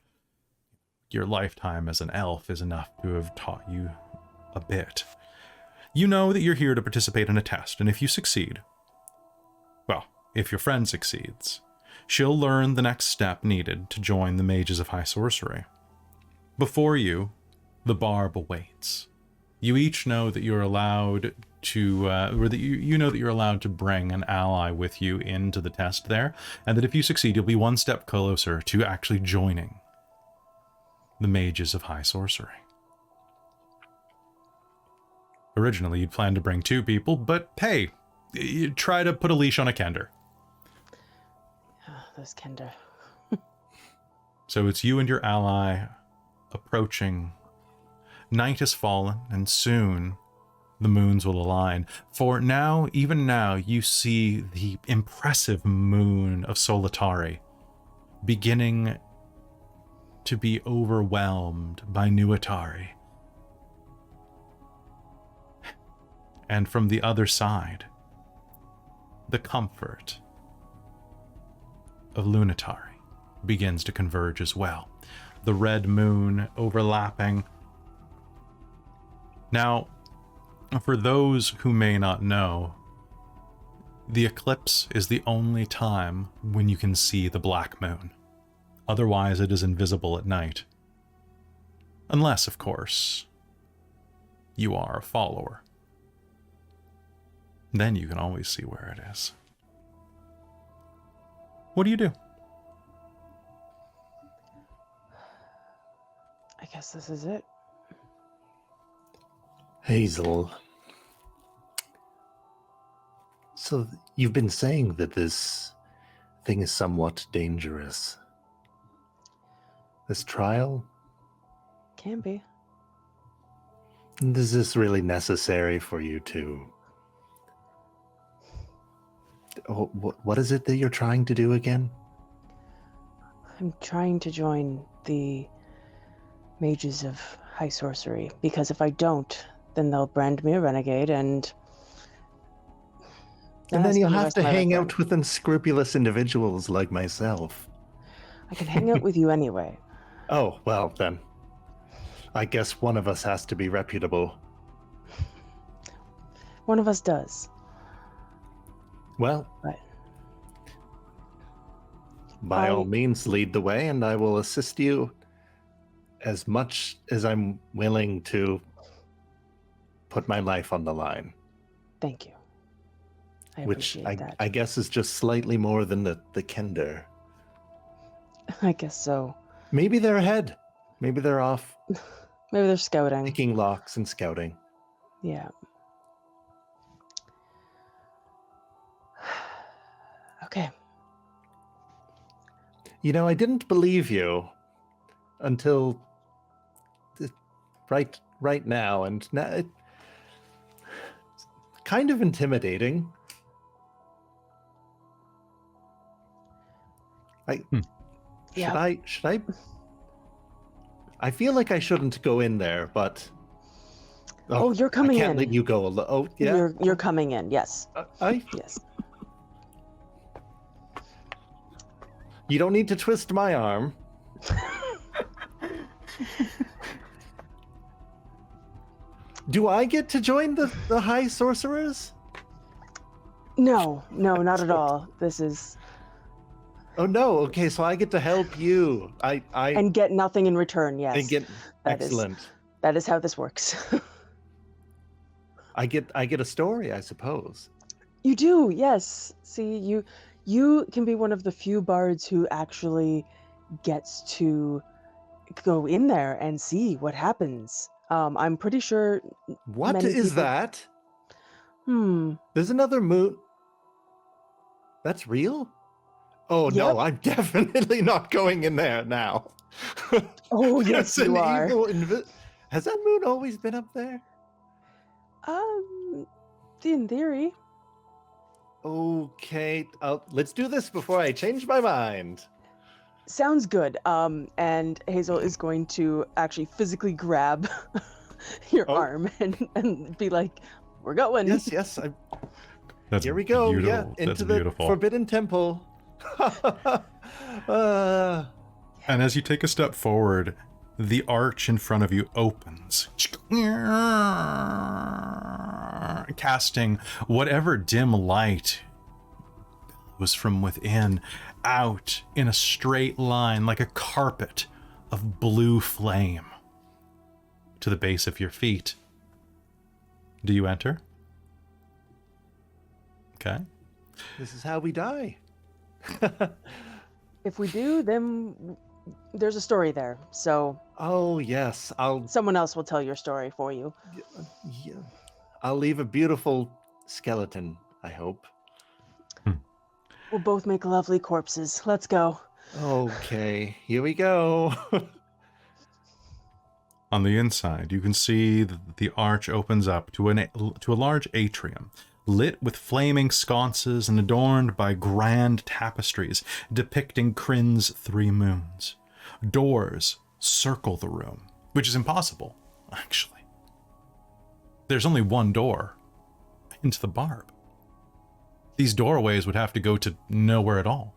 S1: Your lifetime as an elf is enough to have taught you a bit. You know that you're here to participate in a test, and if you succeed, well, if your friend succeeds, she'll learn the next step needed to join the Mages of High Sorcery. Before you, the Barb awaits. You each know that you're allowed to, or that you know that you're allowed to bring an ally with you into the test there, and that if you succeed, you'll be one step closer to actually joining the Mages of High Sorcery. Originally, you'd planned to bring 2 people, but hey, you try to put a leash on a Kender.
S6: Those Kender.
S1: So it's you and your ally approaching. Night has fallen, and soon the moons will align. For now, even now, you see the impressive moon of Solitari beginning to be overwhelmed by Nuitari. And from the other side, the comfort of Lunitari begins to converge as well. The red moon overlapping. Now, for those who may not know, The eclipse is the only time when you can see the black moon. Otherwise, it is invisible at night. Unless, of course, you are a follower. Then you can always see where it is. What do you do?
S6: I guess this is it.
S5: Hazeal. So you've been saying that this thing is somewhat dangerous. This trial?
S6: Can be.
S5: Is this really necessary for you to... Oh, what is it that you're trying to do again?
S6: I'm trying to join the mages of high sorcery, because if I don't, then they'll brand me a renegade, and
S5: then you'll have to hang
S6: out
S5: out with unscrupulous individuals like myself.
S6: I can hang out with you anyway.
S5: Oh, well then. I guess one of us has to be reputable.
S6: One of us does.
S5: Well,
S6: Right.
S5: By all means, lead the way, and I will assist you as much as I'm willing to put my life on the line.
S6: Thank you. I
S5: Which
S6: appreciate that.
S5: I guess is just slightly more than the Kender.
S6: I guess so.
S5: Maybe they're ahead. Maybe they're off
S6: Maybe they're scouting.
S5: picking locks and scouting.
S6: Yeah. Okay.
S5: You know, I didn't believe you until right now, and now it's kind of intimidating.
S6: Yeah.
S5: Should I? I feel like I shouldn't go in there, but
S6: Oh, you're coming
S5: I can't
S6: in.
S5: let you go alone. Oh, yeah.
S6: You're coming in. Yes. Yes.
S5: You don't need to twist my arm. Do I get to join the high sorcerers?
S6: No, not at all. This is
S5: Oh no. Okay, so I get to help you. I
S6: and get nothing in return. Yes.
S5: get
S6: that is-
S5: excellent.
S6: That is how this works.
S5: I get a story, I suppose.
S6: You do, yes. See, you can be one of the few bards who actually gets to go in there and see what happens. I'm pretty sure.
S5: What
S6: many
S5: is
S6: people-
S5: that?
S6: Hmm.
S5: There's another moon. That's real? Oh no,
S6: Yep.
S5: I'm definitely not going in there now.
S6: Oh yes,
S5: That's an
S6: you are.
S5: evil Has that moon always been up there?
S6: In theory.
S5: Okay, let's do this before I change my mind.
S6: Sounds good. And Hazeal is going to actually physically grab your
S5: Oh.
S6: arm and be like, "We're going."
S5: Yes.
S1: That's
S5: Here we go.
S1: beautiful.
S5: Yeah, into
S1: That's
S5: the
S1: beautiful.
S5: Forbidden Temple.
S1: And as you take a step forward, the arch in front of you opens, casting whatever dim light was from within out in a straight line like a carpet of blue flame to the base of your feet. Do you enter? Okay.
S5: This is how we die.
S6: If we do, then there's a story there. So
S5: Oh yes,
S6: someone else will tell your story for you.
S5: yeah, I'll leave a beautiful skeleton, I hope.
S6: We'll both make lovely corpses. Let's go.
S5: Okay, here we go.
S1: On the inside, you can see that the arch opens up to a large atrium, lit with flaming sconces and adorned by grand tapestries depicting Krynn's 3 moons. Doors circle the room, which is impossible, actually. There's only one door into the barb. These doorways would have to go to nowhere at all.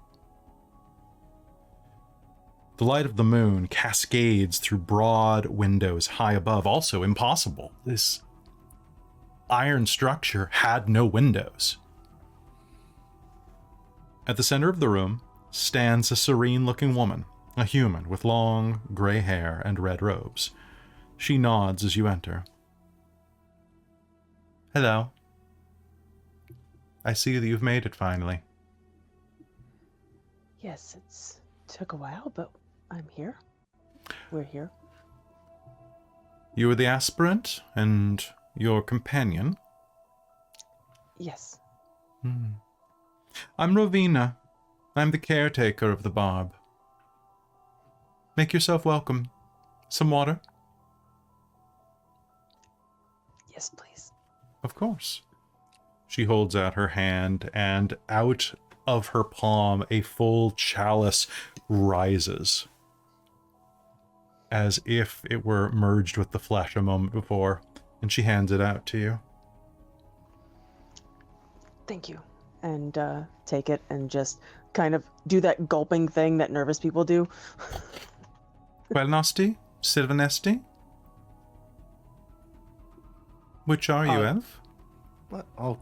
S1: The light of the moon cascades through broad windows high above, also impossible. This iron structure had no windows. At the center of the room stands a serene-looking woman, a human with long, gray hair and red robes. She nods as you enter. Hello. I see that you've made it finally.
S6: Yes, it's took a while, but I'm here. We're here.
S1: You are the aspirant and your companion?
S6: Yes.
S1: I'm Rovina. I'm the caretaker of the barb. Make yourself welcome. Some water?
S6: Yes, please.
S1: Of course. She holds out her hand, and out of her palm, a full chalice rises, as if it were merged with the flesh a moment before, and she hands it out to you.
S6: Thank you. And take it and just kind of do that gulping thing that nervous people do.
S1: Quelnosti? Sylvanesti? Which are you, Elf?
S5: What? Oh,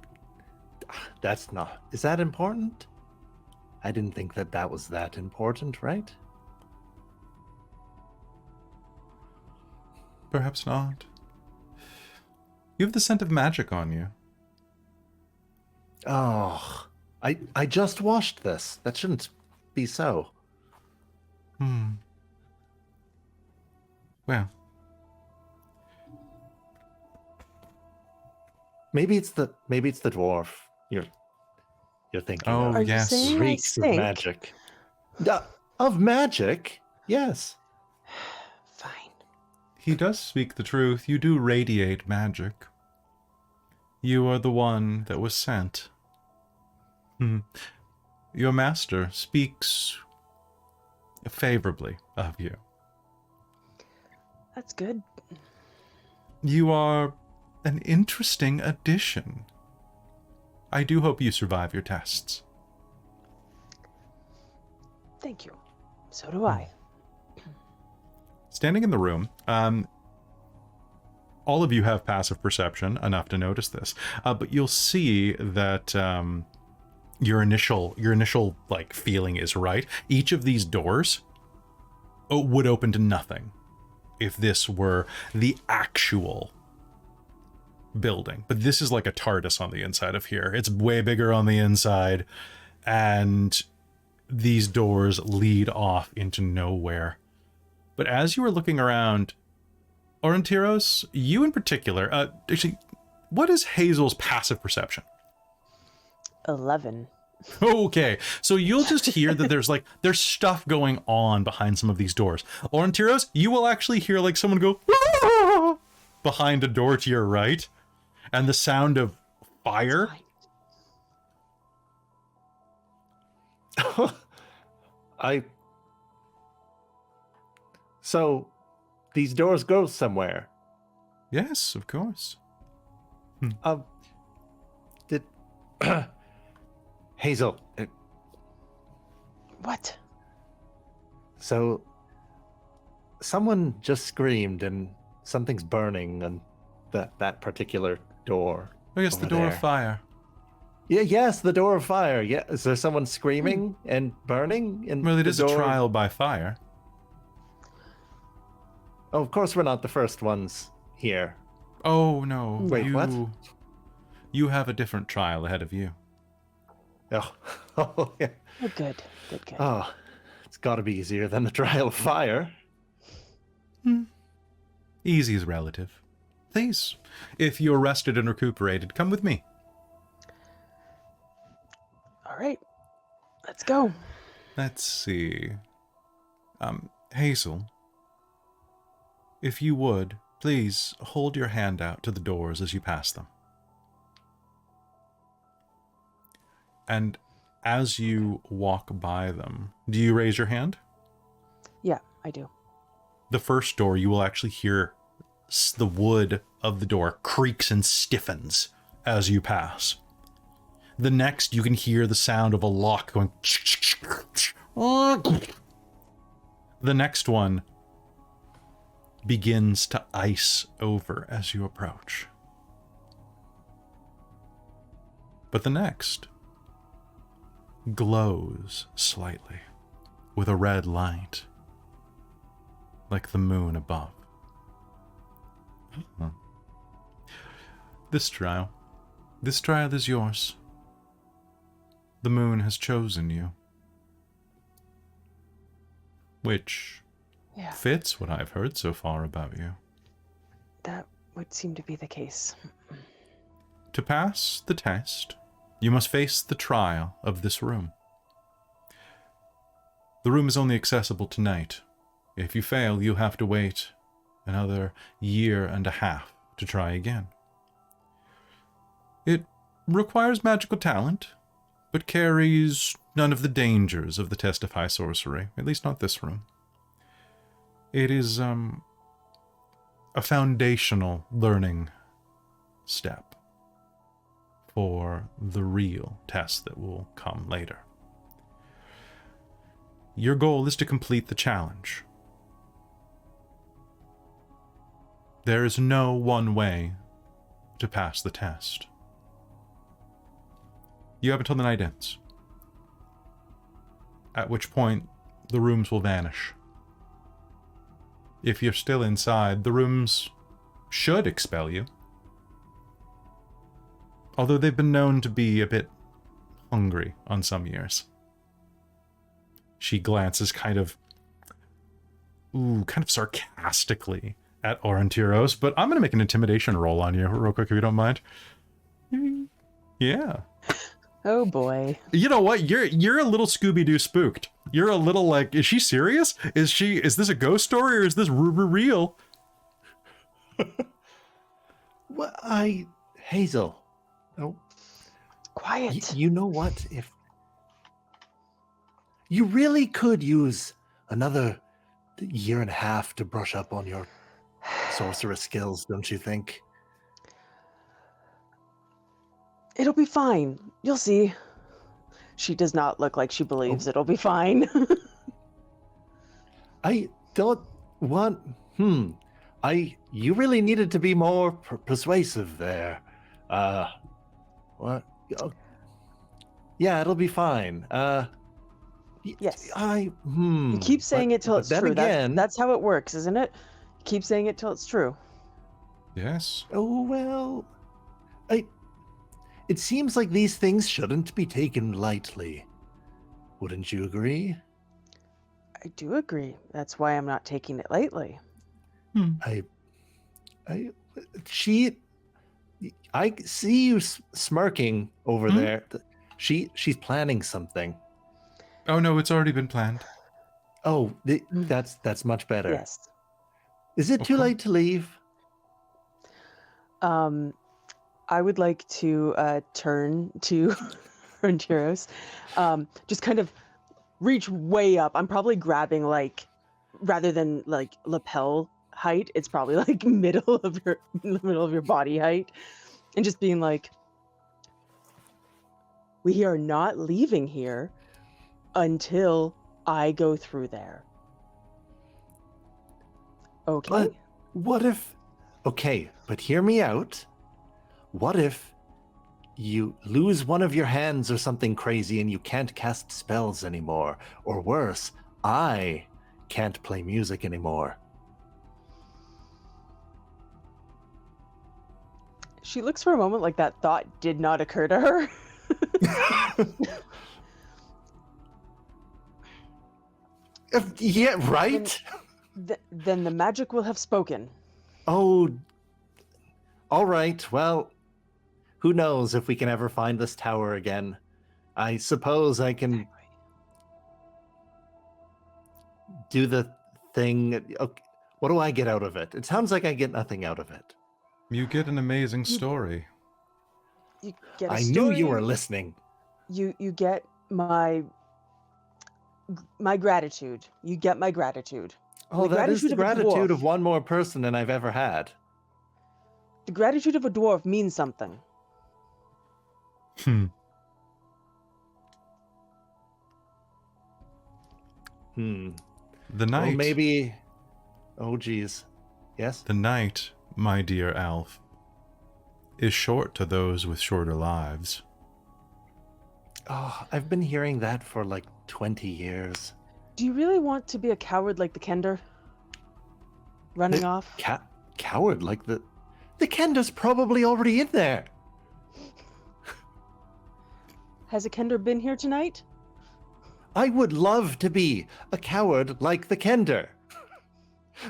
S5: that's not... Is that important? I didn't think that that was that important, right?
S1: Perhaps not. You have the scent of magic on you.
S5: Oh, I just washed this. That shouldn't be so.
S1: Well.
S5: Maybe it's the dwarf you're thinking
S1: Oh,
S5: of.
S6: Are you
S1: yes.
S6: saying I
S5: Reeks of
S6: stink?
S5: magic. Of magic? Yes.
S6: Fine.
S1: He does speak the truth. You do radiate magic. You are the one that was sent. Your master speaks favorably of you.
S6: That's good.
S1: You are an interesting addition. I do hope you survive your tests.
S6: Thank you. So do I.
S1: Standing in the room, all of you have passive perception enough to notice this, but you'll see that your initial like feeling is right. Each of these doors would open to nothing if this were the actual building, but this is like a TARDIS on the inside of here. It's way bigger on the inside, and these doors lead off into nowhere. But as you are looking around, Aurontiros, you in particular, actually, what is Hazel's passive perception?
S6: 11.
S1: Okay, so you'll just hear that there's stuff going on behind some of these doors. Aurontiros, you will actually hear like someone go behind a door to your right, and the sound of fire.
S5: So these doors go somewhere.
S1: Yes, of course.
S5: Did Hazel?
S6: What?
S5: So someone just screamed and something's burning on that particular door.
S1: Oh yes, the
S5: over
S1: door of
S5: there.
S1: fire.
S5: Yeah, yes, the door of fire. Yeah, is there someone screaming and burning in
S1: Well, it
S5: the
S1: is a
S5: door?
S1: trial by fire.
S5: Oh, of course we're not the first ones here.
S1: Oh no.
S5: Wait, what?
S1: You have a different trial ahead of you.
S5: Oh, oh yeah.
S6: Oh, good. Good, good.
S5: Oh, it's got to be easier than the trial of fire.
S1: Easy is relative. Please, if you're rested and recuperated, come with me.
S6: All right. Let's go.
S1: Let's see. Hazel, if you would, please hold your hand out to the doors as you pass them. And as you walk by them, do you raise your hand?
S6: Yeah, I do.
S1: The first door, you will actually hear the wood of the door creaks and stiffens as you pass. The next, you can hear the sound of a lock going. The next one begins to ice over as you approach. But the next, glows slightly with a red light, like the moon above. This trial is yours. The moon has chosen you. Which fits what I've heard so far about you.
S6: That would seem to be the case.
S1: To pass the test, you must face the trial of this room. The room is only accessible tonight. If you fail, you have to wait another 1.5 years to try again. It requires magical talent, but carries none of the dangers of the test of high sorcery, at least not this room. It is a foundational learning step for the real test that will come later. Your goal is to complete the challenge. There is no one way to pass the test. You have until the night ends, at which point the rooms will vanish. If you're still inside, the rooms should expel you, although they've been known to be a bit hungry on some years. She glances kind of sarcastically at Aurontiros, but I'm going to make an intimidation roll on you real quick if you don't mind. Yeah.
S6: Oh boy.
S1: You know what? You're a little Scooby-Doo spooked. You're a little like, is she serious? Is this a ghost story or is this real?
S5: Well, Hazeal. Oh.
S6: Quiet.
S5: You know what? If you really could use another 1.5 years to brush up on your sorceress skills, don't you think?
S6: It'll be fine. You'll see. She does not look like she believes it'll be fine.
S5: I don't want... You really needed to be more persuasive there. What? Oh, yeah, it'll be fine.
S6: Yes.
S5: You
S6: keep saying it till it's true.
S5: Again,
S6: that's how it works, isn't it? You keep saying it till it's true.
S1: Yes.
S5: Oh, well... It seems like these things shouldn't be taken lightly. Wouldn't you agree?
S6: I do agree. That's why I'm not taking it lightly.
S5: I see you smirking over there. She's planning something.
S1: Oh no, it's already been planned.
S5: Oh, that's much better.
S6: Yes.
S5: Is it too late to leave?
S6: I would like to turn to Aurontiros, just kind of reach way up. I'm probably grabbing rather than lapel height, it's probably middle of your body height, and just being like, we are not leaving here until I go through there. Okay.
S5: But what if? Okay, but hear me out. What if you lose one of your hands or something crazy and you can't cast spells anymore? Or worse, I can't play music anymore.
S6: She looks for a moment like that thought did not occur to her.
S5: Yeah, right?
S6: Then the magic will have spoken.
S5: Oh, all right. Well, who knows if we can ever find this tower again. I suppose I can do the thing. Okay, what do I get out of it? It sounds like I get nothing out of it.
S1: You get an amazing story.
S6: You get a
S5: I
S6: story,
S5: knew you were listening.
S6: You get my gratitude. You get my gratitude.
S5: Oh, that is the
S6: of a
S5: gratitude
S6: dwarf.
S5: of one more person than I've ever had.
S6: The gratitude of a dwarf means something.
S1: The night.
S5: Well, maybe. Oh, geez. Yes?
S1: The night, my dear elf, is short to those with shorter lives.
S5: Oh, I've been hearing that for like 20 years.
S6: Do you really want to be a coward like the Kender? Running off?
S5: Coward like the Kender's probably already in there.
S6: Has a Kender been here tonight?
S5: I would love to be a coward like the Kender.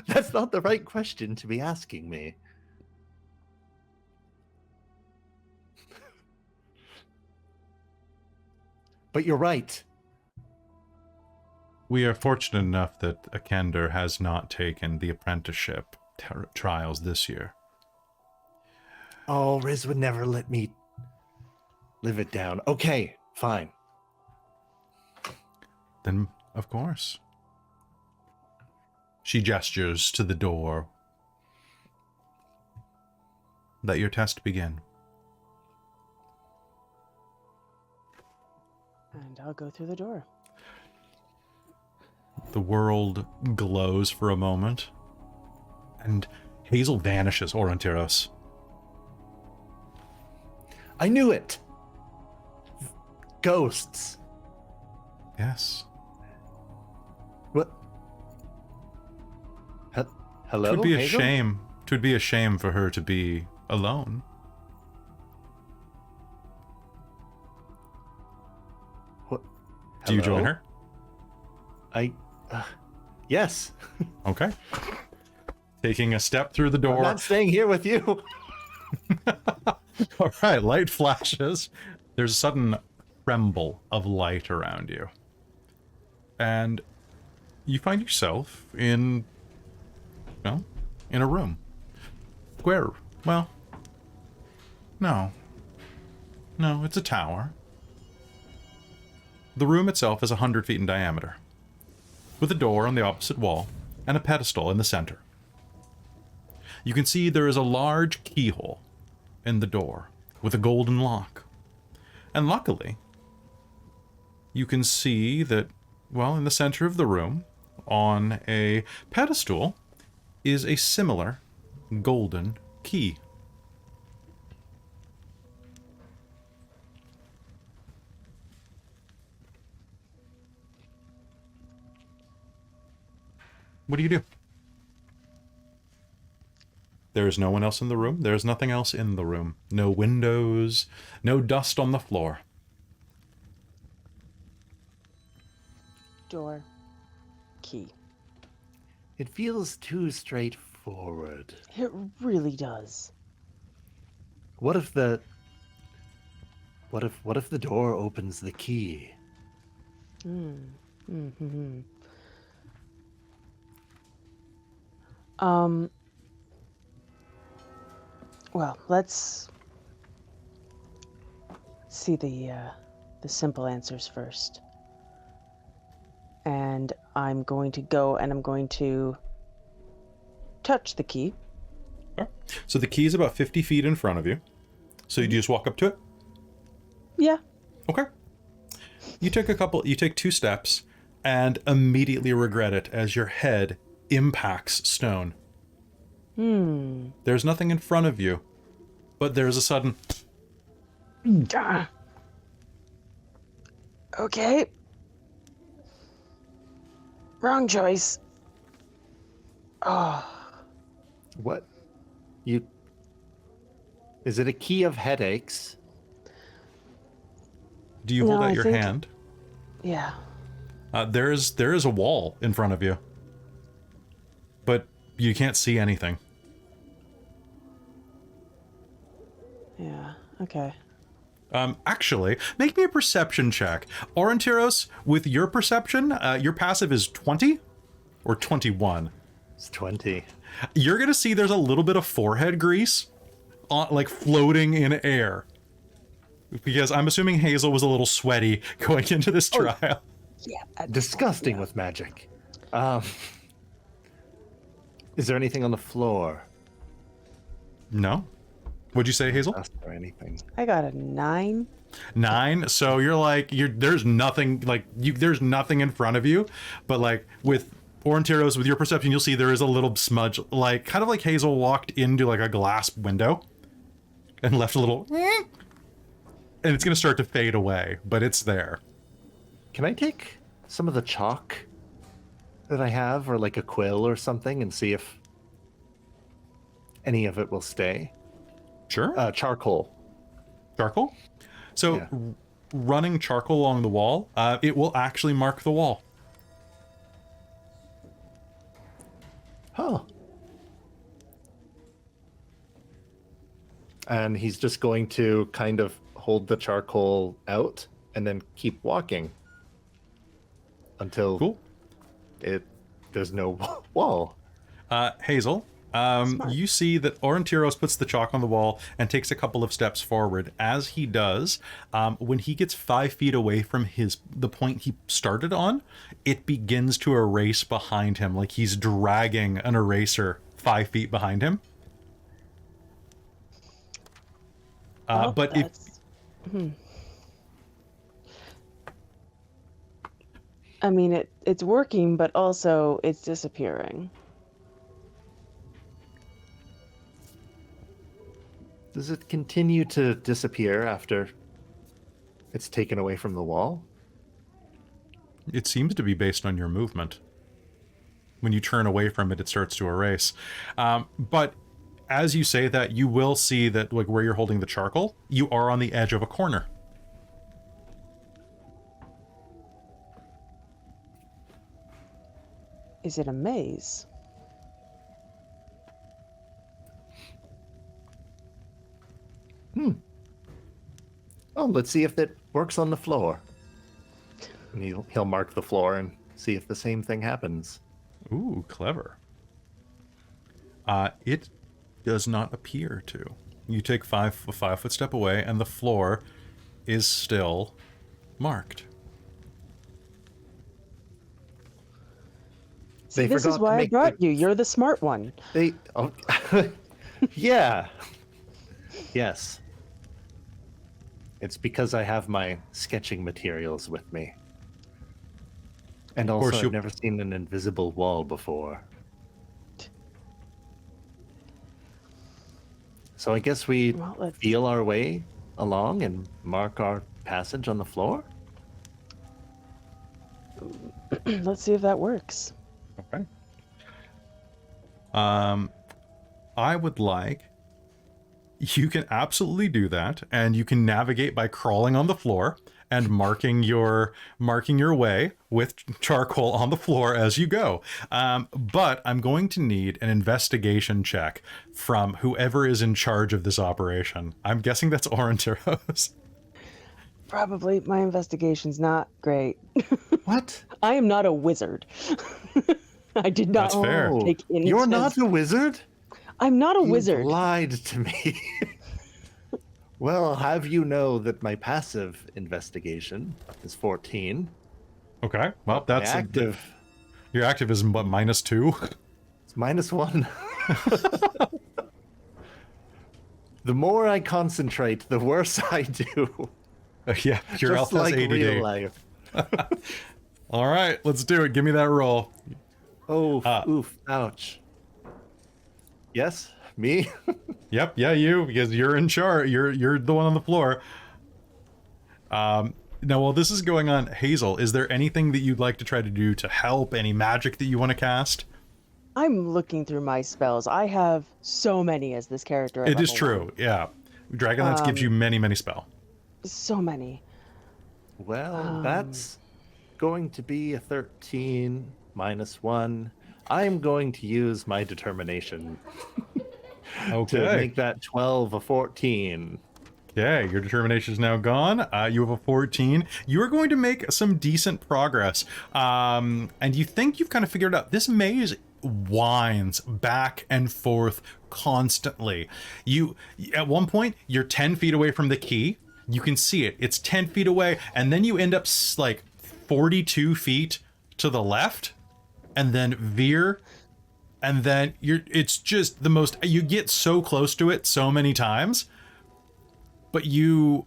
S5: That's not the right question to be asking me. But you're right.
S1: We are fortunate enough that Akender has not taken the apprenticeship trials this year.
S5: Oh, Riz would never let me live it down. Okay, fine.
S1: Then, of course. She gestures to the door. Let your test begin.
S6: And I'll go through the door.
S1: The world glows for a moment, and Hazeal vanishes, Aurontiros.
S5: I knew it! Ghosts.
S1: Yes.
S5: What? Hello?
S1: Twould be a
S5: Hazeal?
S1: shame. Twould be a shame for her to be alone.
S5: What?
S1: Do you join
S5: Hello?
S1: her?
S5: Yes.
S1: Okay. Taking a step through the
S5: I'm
S1: door.
S5: not staying here with you.
S1: All right, light flashes. There's a sudden tremble of light around you. And you find yourself in, well, in a room. Square. Well, no. No, it's a tower. The room itself is 100 feet in diameter, with a door on the opposite wall and a pedestal in the center. You can see there is a large keyhole in the door with a golden lock. And luckily, you can see that, well, in the center of the room, on a pedestal, is a similar golden key. What do you do? There is no one else in the room. There is nothing else in the room. No windows, no dust on the floor.
S6: Door. Key.
S5: It feels too straightforward.
S6: It really does.
S5: What if the door opens the key?
S6: Well, let's see the simple answers first. And I'm going to go and I'm going to touch the key.
S1: So the key is about 50 feet in front of you. So you just walk up to it?
S6: Yeah.
S1: Okay. You take 2 steps and immediately regret it as your head impacts stone. There's nothing in front of you, but there's a sudden...
S6: Okay. Wrong choice. Oh.
S5: What? Is it a key of headaches?
S1: Do you hold
S6: No,
S1: out
S6: I
S1: your
S6: think-
S1: hand?
S6: Yeah.
S1: There is a wall in front of you, but you can't see anything.
S6: Yeah. Okay.
S1: Actually, make me a perception check. Aurontiros, with your perception, your passive is 20 or 21.
S5: It's 20.
S1: You're gonna see there's a little bit of forehead grease, like floating in air. Because I'm assuming Hazeal was a little sweaty going into this trial.
S6: Yeah.
S5: Disgusting with magic. Is there anything on the floor?
S1: No? What'd you say, Hazeal?
S5: Dust or anything?
S6: I got a 9.
S1: 9. So there's nothing there's nothing in front of you, but like with Aurontiros, with your perception, you'll see there is a little smudge, like kind of like Hazeal walked into like a glass window and left a little and it's going to start to fade away, but it's there.
S5: Can I take some of the chalk that I have, or like a quill or something, and see if any of it will stay?
S1: Sure.
S5: Charcoal.
S1: Charcoal? So
S5: Yeah.
S1: running charcoal along the wall, it will actually mark the wall.
S5: Huh. And he's just going to kind of hold the charcoal out and then keep walking until
S1: Cool.
S5: there's no wall.
S1: Hazeal,
S6: Smart.
S1: you see that Aurontiros puts the chalk on the wall and takes a couple of steps forward. As he does, when he gets 5 feet away from the point he started on, it begins to erase behind him, like he's dragging an eraser 5 feet behind him.
S6: Well,
S1: But if
S6: that's- I mean, it's working, but also it's disappearing.
S5: Does it continue to disappear after it's taken away from the wall?
S1: it seems to be based on your movement. When you turn away from it, it starts to erase. But as you say that, you will see that, like, where you're holding the charcoal, you are on the edge of a corner.
S6: Is it a maze?
S5: Oh, let's see if that works on the floor. And he'll mark the floor and see if the same thing happens.
S1: Ooh, clever. It does not appear to. You take a 5-foot step away, and the floor is still marked.
S6: See,
S5: They
S6: this
S5: forgot
S6: is
S5: to
S6: why I
S5: make
S6: brought
S5: the-
S6: you. You're the smart one.
S5: Oh, yeah. Yes. It's because I have my sketching materials with me. And
S1: course
S5: also,
S1: you-
S5: I've never seen an invisible wall before. So I guess we
S6: Well, let's-
S5: feel our way along and mark our passage on the floor?
S6: Let's see if that works.
S1: Okay. I would like... You can absolutely do that, and you can navigate by crawling on the floor and marking your way with charcoal on the floor as you go. But I'm going to need an investigation check from whoever is in charge of this operation. I'm guessing that's Aurontiros.
S6: Probably my investigation's not great.
S5: What?
S6: I am not a wizard. I did not
S1: That's fair.
S6: take any
S5: You're
S6: chance-
S5: not a wizard?
S6: I'm not a
S5: You
S6: wizard.
S5: lied to me. Well, have you know that my passive investigation is 14.
S1: Okay, well,
S5: My
S1: that's...
S5: active.
S1: Your active is, what, -2?
S5: It's -1. The more I concentrate, the worse I do.
S1: Yeah, your
S5: Just
S1: elf has
S5: like
S1: ADD.
S5: real life.
S1: All right, let's do it. Give me that roll.
S5: Oh, oof, ouch. Yes, me?
S1: Yep, yeah, you, because you're in charge. You're the one on the floor. Now, while this is going on, Hazeal, is there anything that you'd like to try to do to help? Any magic that you want to cast?
S6: I'm looking through my spells. I have so many as this character. at
S1: It is
S6: level
S1: true,
S6: one.
S1: yeah. Dragonlance gives you many spell.
S6: So many.
S5: Well, that's going to be a 13 -1. I'm going to use my determination to
S1: Okay.
S5: make that 12 a 14.
S1: Okay, your determination is now gone. You have a 14. You are going to make some decent progress. And you think you've kind of figured out this maze winds back and forth constantly. At one point, you're 10 feet away from the key. You can see it. It's 10 feet away. And then you end up like 42 feet to the left and then veer. And then it's just the most, you get so close to it so many times. But you've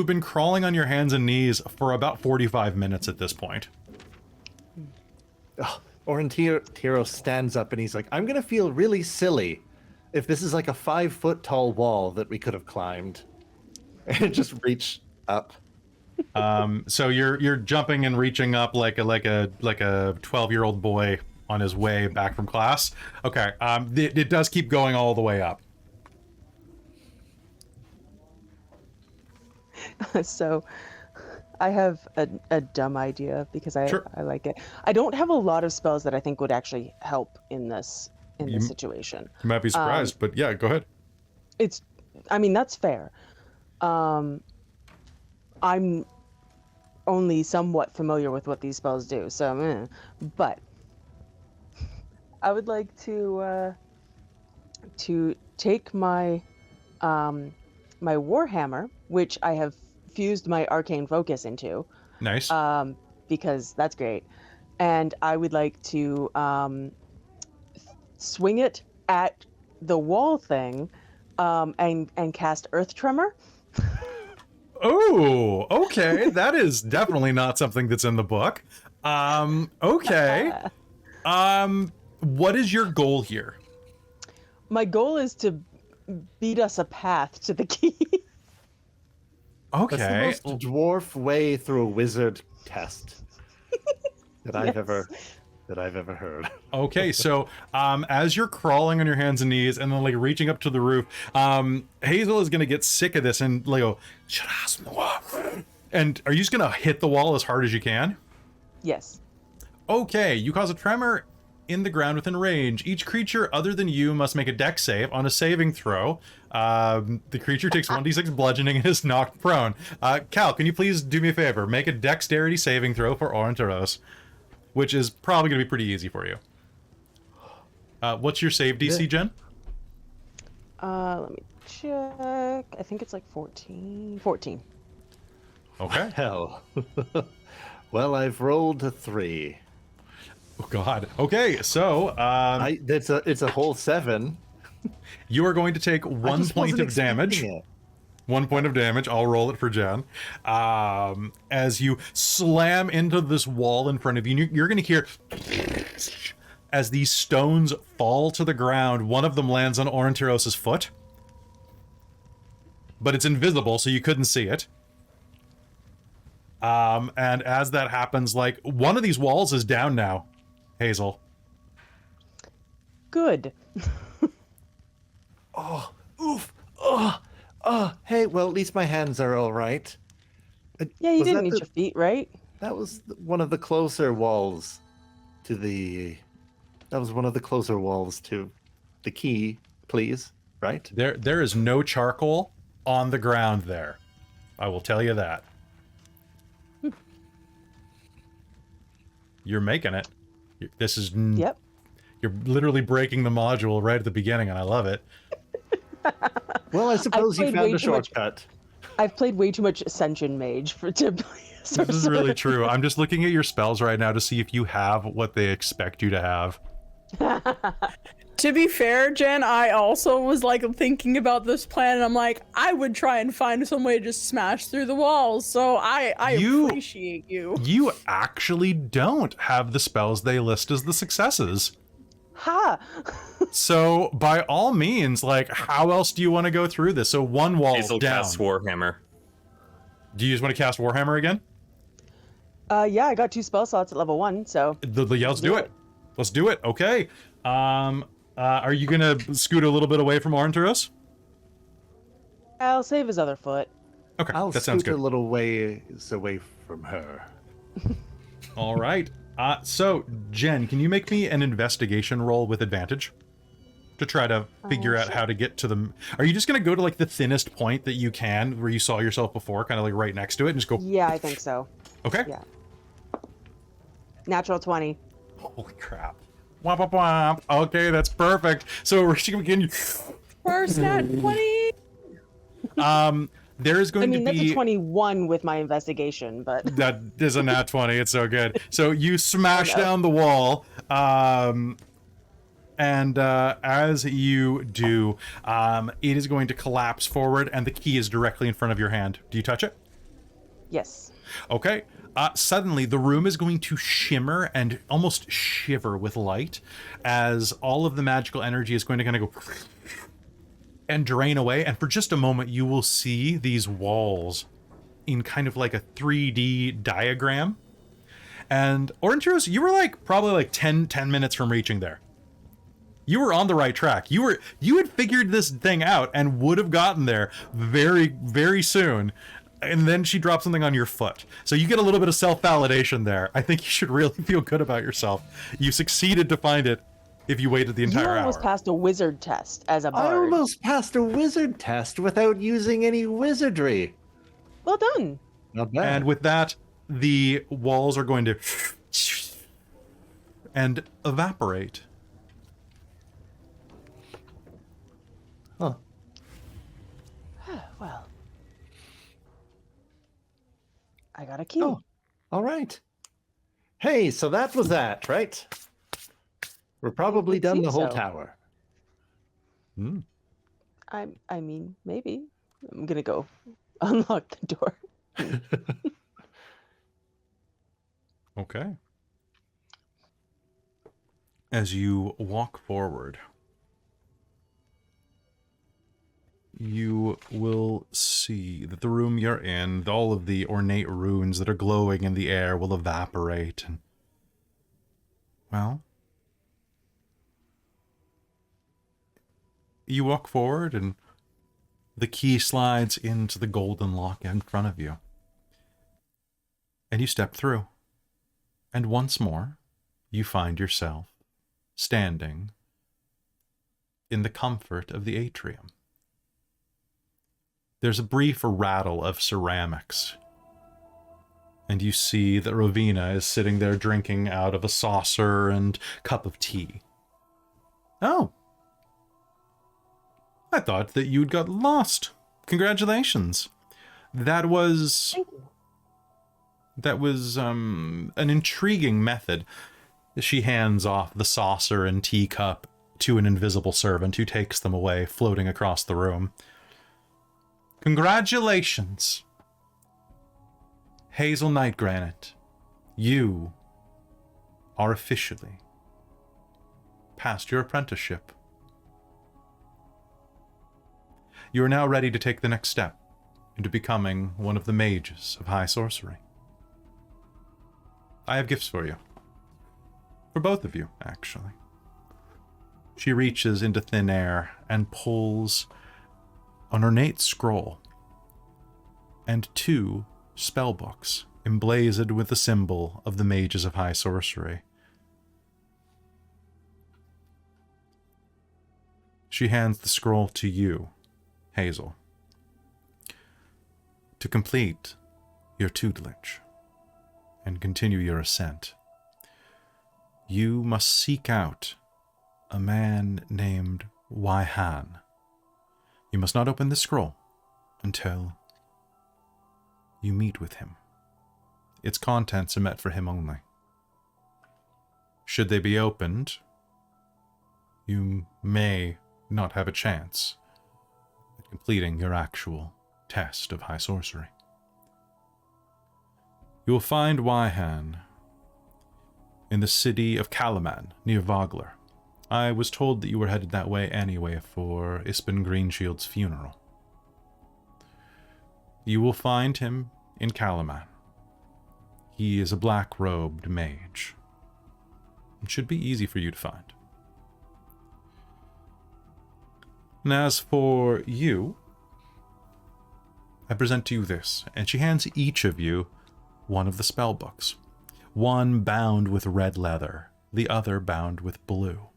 S1: been crawling on your hands and knees for about 45 minutes at this point.
S5: Aurontiros stands up and he's like, I'm going to feel really silly if this is like a 5-foot tall wall that we could have climbed. and just reach up.
S1: So you're jumping and reaching up like a 12-year-old boy on his way back from class. Okay. It does keep going all the way up.
S6: So I have a dumb idea because I
S1: Sure.
S6: I like it. I don't have a lot of spells that I think would actually help in this situation.
S1: You might be surprised, but yeah, go ahead.
S6: I mean, that's fair. I'm only somewhat familiar with what these spells do, so but I would like to take my my warhammer, which I have fused my arcane focus into,
S1: Nice.
S6: because that's great, and I would like to swing it at the wall thing, and cast Earth Tremor.
S1: Oh, okay. That is definitely not something that's in the book. Okay. What is your goal here?
S6: My goal is to beat us a path to the key.
S1: Okay.
S5: That's the most dwarf way through a wizard test that I've ever heard.
S1: Okay, so as you're crawling on your hands and knees and then like reaching up to the roof, Hazeal is gonna get sick of this and like go, and are you just gonna hit the wall as hard as you can?
S6: Yes.
S1: Okay, you cause a tremor in the ground within range. Each creature other than you must make a dex save. On a saving throw, the creature takes 1d6 bludgeoning and is knocked prone. Cal, can you please do me a favor? Make a dexterity saving throw for Aurontiros, which is probably going to be pretty easy for you. What's your save DC, Jen?
S6: Let me check. I think it's like 14. 14.
S1: Okay.
S5: Hell. Well, I've rolled a 3.
S1: Oh, God. Okay, so
S5: It's a whole 7.
S1: you are going to take
S5: I
S1: 1
S5: just
S1: point
S5: wasn't
S1: of damage.
S5: expecting it.
S1: 1 point of damage. I'll roll it for Jen. As you slam into this wall in front of you, you're going to hear as these stones fall to the ground. One of them lands on Aurontiros' foot, but it's invisible, so you couldn't see it. And as that happens, like one of these walls is down now, Hazeal.
S6: Good.
S5: Oh, oof. Oh, hey, well, at least my hands are all right.
S6: Yeah, you
S5: Was
S6: didn't
S5: that
S6: need
S5: the-
S6: your feet, right?
S5: That was one of the closer walls to the... That was one of the closer walls to the key, please, right?
S1: There is no charcoal on the ground there. I will tell you that. You're making it. This is...
S6: Yep.
S1: You're literally breaking the module right at the beginning, and I love it.
S5: Well, I suppose you
S6: played
S5: found
S6: way
S5: a
S6: too much-
S5: shortcut.
S6: I've played way too much Ascension Mage to play a
S1: This is really
S6: sorcerer.
S1: true. I'm just looking at your spells right now to see if you have what they expect you to have.
S3: To be fair, Jen, I also was like thinking about this plan, and I'm like, I would try and find some way to just smash through the walls. So I
S1: You-
S3: appreciate you.
S1: You actually don't have the spells they list as the successes.
S6: Ha!
S1: So by all means, like, how else do you want to go through this? So one wall
S2: Hazel
S1: down.
S2: casts Warhammer.
S1: Do you just want to cast Warhammer again?
S6: Yeah, I got 2 spell slots at level 1, so
S1: Yeah, let's do it. Let's do it. Okay. Are you gonna scoot a little bit away from Aurontiros?
S6: I'll save his other foot.
S1: Okay,
S5: I'll
S1: that sounds
S5: scoot a
S1: good.
S5: little ways away from her.
S1: All right. So Jen, can you make me an investigation roll with advantage to try to figure out
S6: sure.
S1: how to get to them? Are you just gonna go to like the thinnest point that you can, where you saw yourself before, kind of like right next to it, and just go?
S6: Yeah, I think so.
S1: Okay.
S6: Yeah. Natural 20.
S1: Holy crap. Womp womp womp. Okay, that's perfect. So we're just gonna begin.
S3: First nat 20.
S1: There is going
S6: I mean,
S1: to
S6: that's
S1: be
S6: a 21 with my investigation, but
S1: that is a nat 20. It's so good. So you smash
S6: I know.
S1: down the wall, and as you do, it is going to collapse forward, and the key is directly in front of your hand. Do you touch it?
S6: yes.
S1: Okay. Suddenly, the room is going to shimmer and almost shiver with light, as all of the magical energy is going to kind of go and drain away, and for just a moment you will see these walls in kind of like a 3D diagram. And Aurontiros, you were like probably like 10 minutes from reaching there. You were on the right track. You had figured this thing out and would have gotten there very, very soon. And then she dropped something on your foot. So you get a little bit of self-validation there. I think you should really feel good about yourself. You succeeded to find it if you waited the entire hour.
S6: You almost passed a wizard test as a bard.
S5: I almost passed a wizard test without using any wizardry.
S6: Well done.
S5: Not bad.
S1: And with that, the walls are going to and evaporate.
S5: Huh.
S6: Well, I got a key.
S5: Oh, all right. Hey, so that was that, right? We're probably
S6: would
S5: done
S6: seem
S5: the whole
S6: so.
S5: tower.
S1: Hmm.
S6: I mean, maybe. I'm gonna go unlock the door.
S1: Okay. As you walk forward, you will see that the room you're in, all of the ornate runes that are glowing in the air will evaporate. And, well, you walk forward and the key slides into the golden lock in front of you. And you step through. And once more, you find yourself standing in the comfort of the atrium. There's a brief rattle of ceramics, and you see that Rovina is sitting there drinking out of a saucer and cup of tea. Oh. I thought that you'd got lost. Congratulations. That was...
S6: Thank you.
S1: That was an intriguing method. She hands off the saucer and teacup to an invisible servant who takes them away, floating across the room. Congratulations. Hazeal Nightgranite, you are officially past your apprenticeship. You are now ready to take the next step into becoming one of the mages of high sorcery. I have gifts for you. For both of you, actually. She reaches into thin air and pulls an ornate scroll and 2 spell books emblazoned with the symbol of the mages of high sorcery. She hands the scroll to you, Hazeal, to complete your tutelage and continue your ascent. You must seek out a man named Waihan. You must not open the scroll until you meet with him. Its contents are meant for him only. Should they be opened, you may not have a chance at completing your actual test of high sorcery. You will find Waihan in the city of Kalaman, near Vogler. I was told that you were headed that way anyway for Ispen Greenshield's funeral. You will find him in Kalaman. He is a black-robed mage. It should be easy for you to find. And as for you, I present to you this, and she hands each of you one of the spell books. One bound with red leather, the other bound with blue.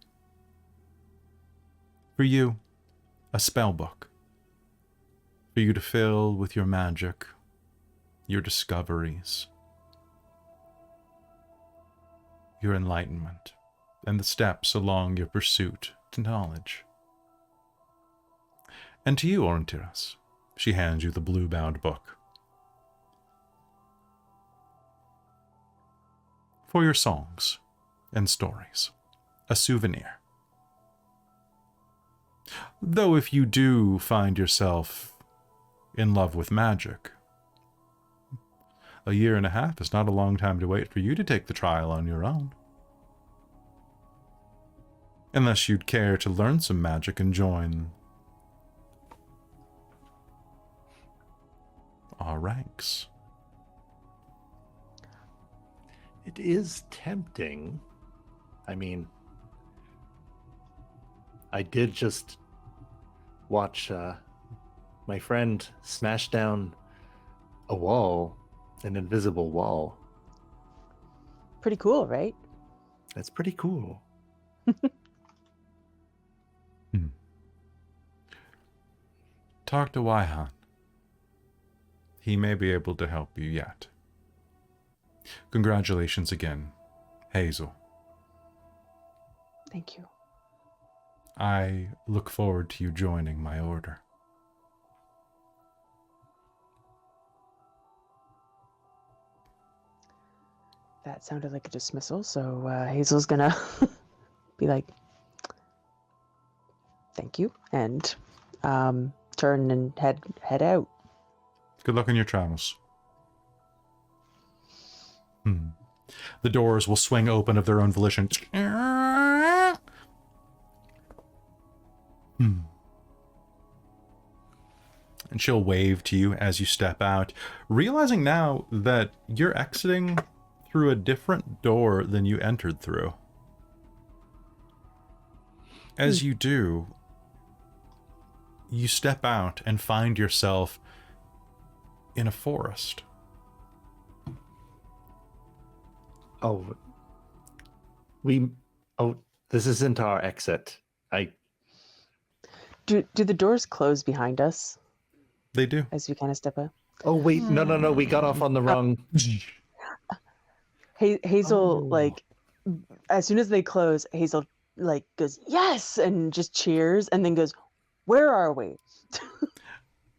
S1: For you, a spell book. For you to fill with your magic, your discoveries, your enlightenment, and the steps along your pursuit to knowledge. And to you, Aurontiros, she hands you the blue-bound book. For your songs and stories, a souvenir. Though if you do find yourself in love with magic, a 1.5 years is not a long time to wait for you to take the trial on your own. Unless you'd care to learn some magic and join our ranks.
S5: It is tempting. I mean, I did just watch my friend smash down a wall, an invisible wall.
S6: Pretty cool, right?
S5: That's pretty cool.
S1: Talk to Waihan. He may be able to help you yet. Congratulations again, Hazeal.
S6: Thank you.
S1: I look forward to you joining my order.
S6: That sounded like a dismissal, so Hazel's gonna be like, thank you, and turn and head out.
S1: Good luck in your travels. The doors will swing open of their own volition. And she'll wave to you as you step out, realizing now that you're exiting through a different door than you entered through. As you do, you step out and find yourself in a forest.
S5: This isn't our exit.
S6: Do the doors close behind us
S1: They do.
S6: as we kind of step out?
S5: Oh wait, no, we got off on the wrong.
S6: Hazel,
S5: Oh.
S6: like, as soon as they close, Hazel, like, goes, yes, and just cheers, and then goes, where are we?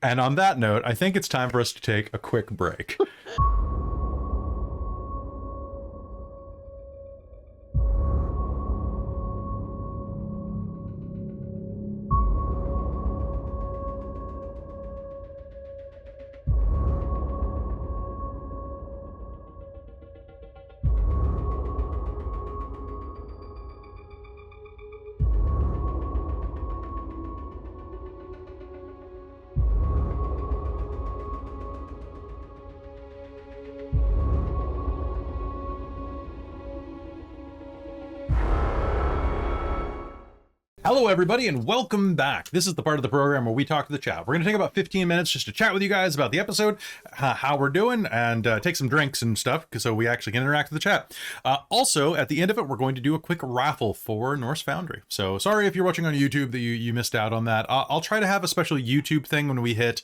S1: And on that note, I think it's time for us to take a quick break. Hello, everybody, and welcome back. This is the part of the program where we talk to the chat. We're going to take about 15 minutes just to chat with you guys about the episode, how we're doing, and take some drinks and stuff, so we actually can interact with the chat. Also, at the end of it, we're going to do a quick raffle for Norse Foundry. So sorry if you're watching on YouTube that you missed out on that. I'll try to have a special YouTube thing when we hit,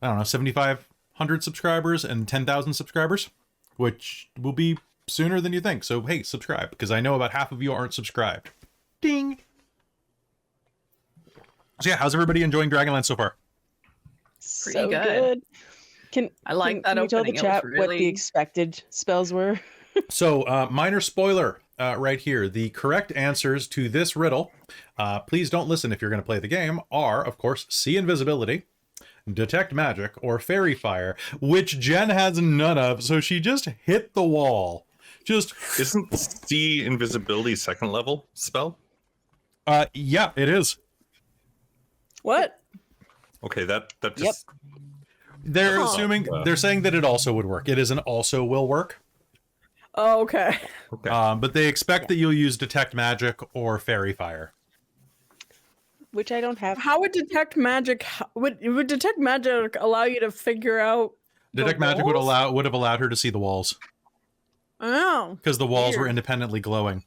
S1: I don't know, 7,500 subscribers and 10,000 subscribers, which will be sooner than you think. So, hey, subscribe, because I know about half of you aren't subscribed. Ding! So yeah, how's everybody enjoying Dragonlance so far?
S4: Pretty
S6: So
S4: good.
S6: Can
S4: I like that
S6: Can we tell the
S4: opening. It was
S6: chat what the
S4: really-
S6: expected spells were?
S1: So, minor spoiler right here. The correct answers to this riddle, please don't listen if you're going to play the game, are, of course, See Invisibility, Detect Magic, or Fairy Fire, which Jen has none of, so she just hit the wall. Just,
S2: Isn't See Invisibility second level spell?
S1: yeah, it is.
S3: What?
S2: Okay, that just
S1: They're
S3: Oh.
S1: assuming, they're saying that it also would work. It is an also will work.
S3: Oh, okay.
S2: okay.
S1: But they expect that you'll use Detect Magic or Fairy Fire.
S6: Which I don't have.
S3: How would detect magic? Would detect magic allow you to figure out? the
S1: Detect Magic would
S3: walls?
S1: have allowed her to see the walls,
S3: Oh.
S1: because the walls were
S3: Weird.
S1: independently glowing.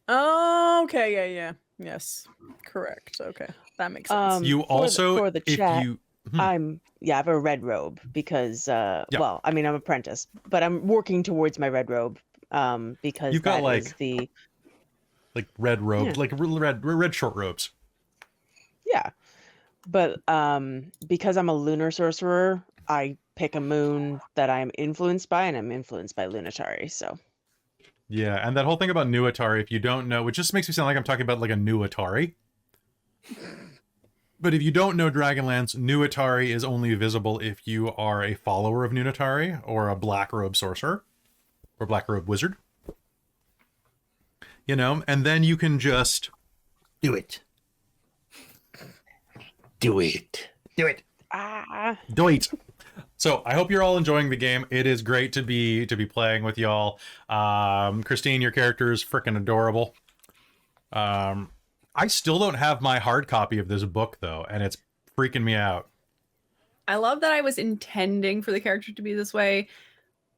S3: Oh, okay. Yeah. Yes. Correct. Okay. That makes sense.
S1: You also,
S6: for the
S1: if
S6: chat,
S1: you,
S6: I have a red robe because well, I mean, I'm apprentice, but I'm working towards my red robe because
S1: You've got,
S6: that is
S1: like-
S6: the
S1: like red robes,
S6: Yeah.
S1: like red short robes.
S6: yeah. But because I'm a lunar sorcerer, I pick a moon that I'm influenced by, and I'm influenced by Lunatari. So
S1: Yeah, and that whole thing about new Atari, if you don't know, it just makes me sound like I'm talking about like a new Atari. But if you don't know Dragonlance, new Atari is only visible if you are a follower of Nunatari or a black robe sorcerer or black robe wizard. You know, and then you can just
S5: Do it. Do it. Do it.
S1: Do it. So I hope you're all enjoying the game. It is great to be playing with y'all. Christine, your character is freaking adorable. I still don't have my hard copy of this book though, and it's freaking me out.
S3: I love that I was intending for the character to be this way,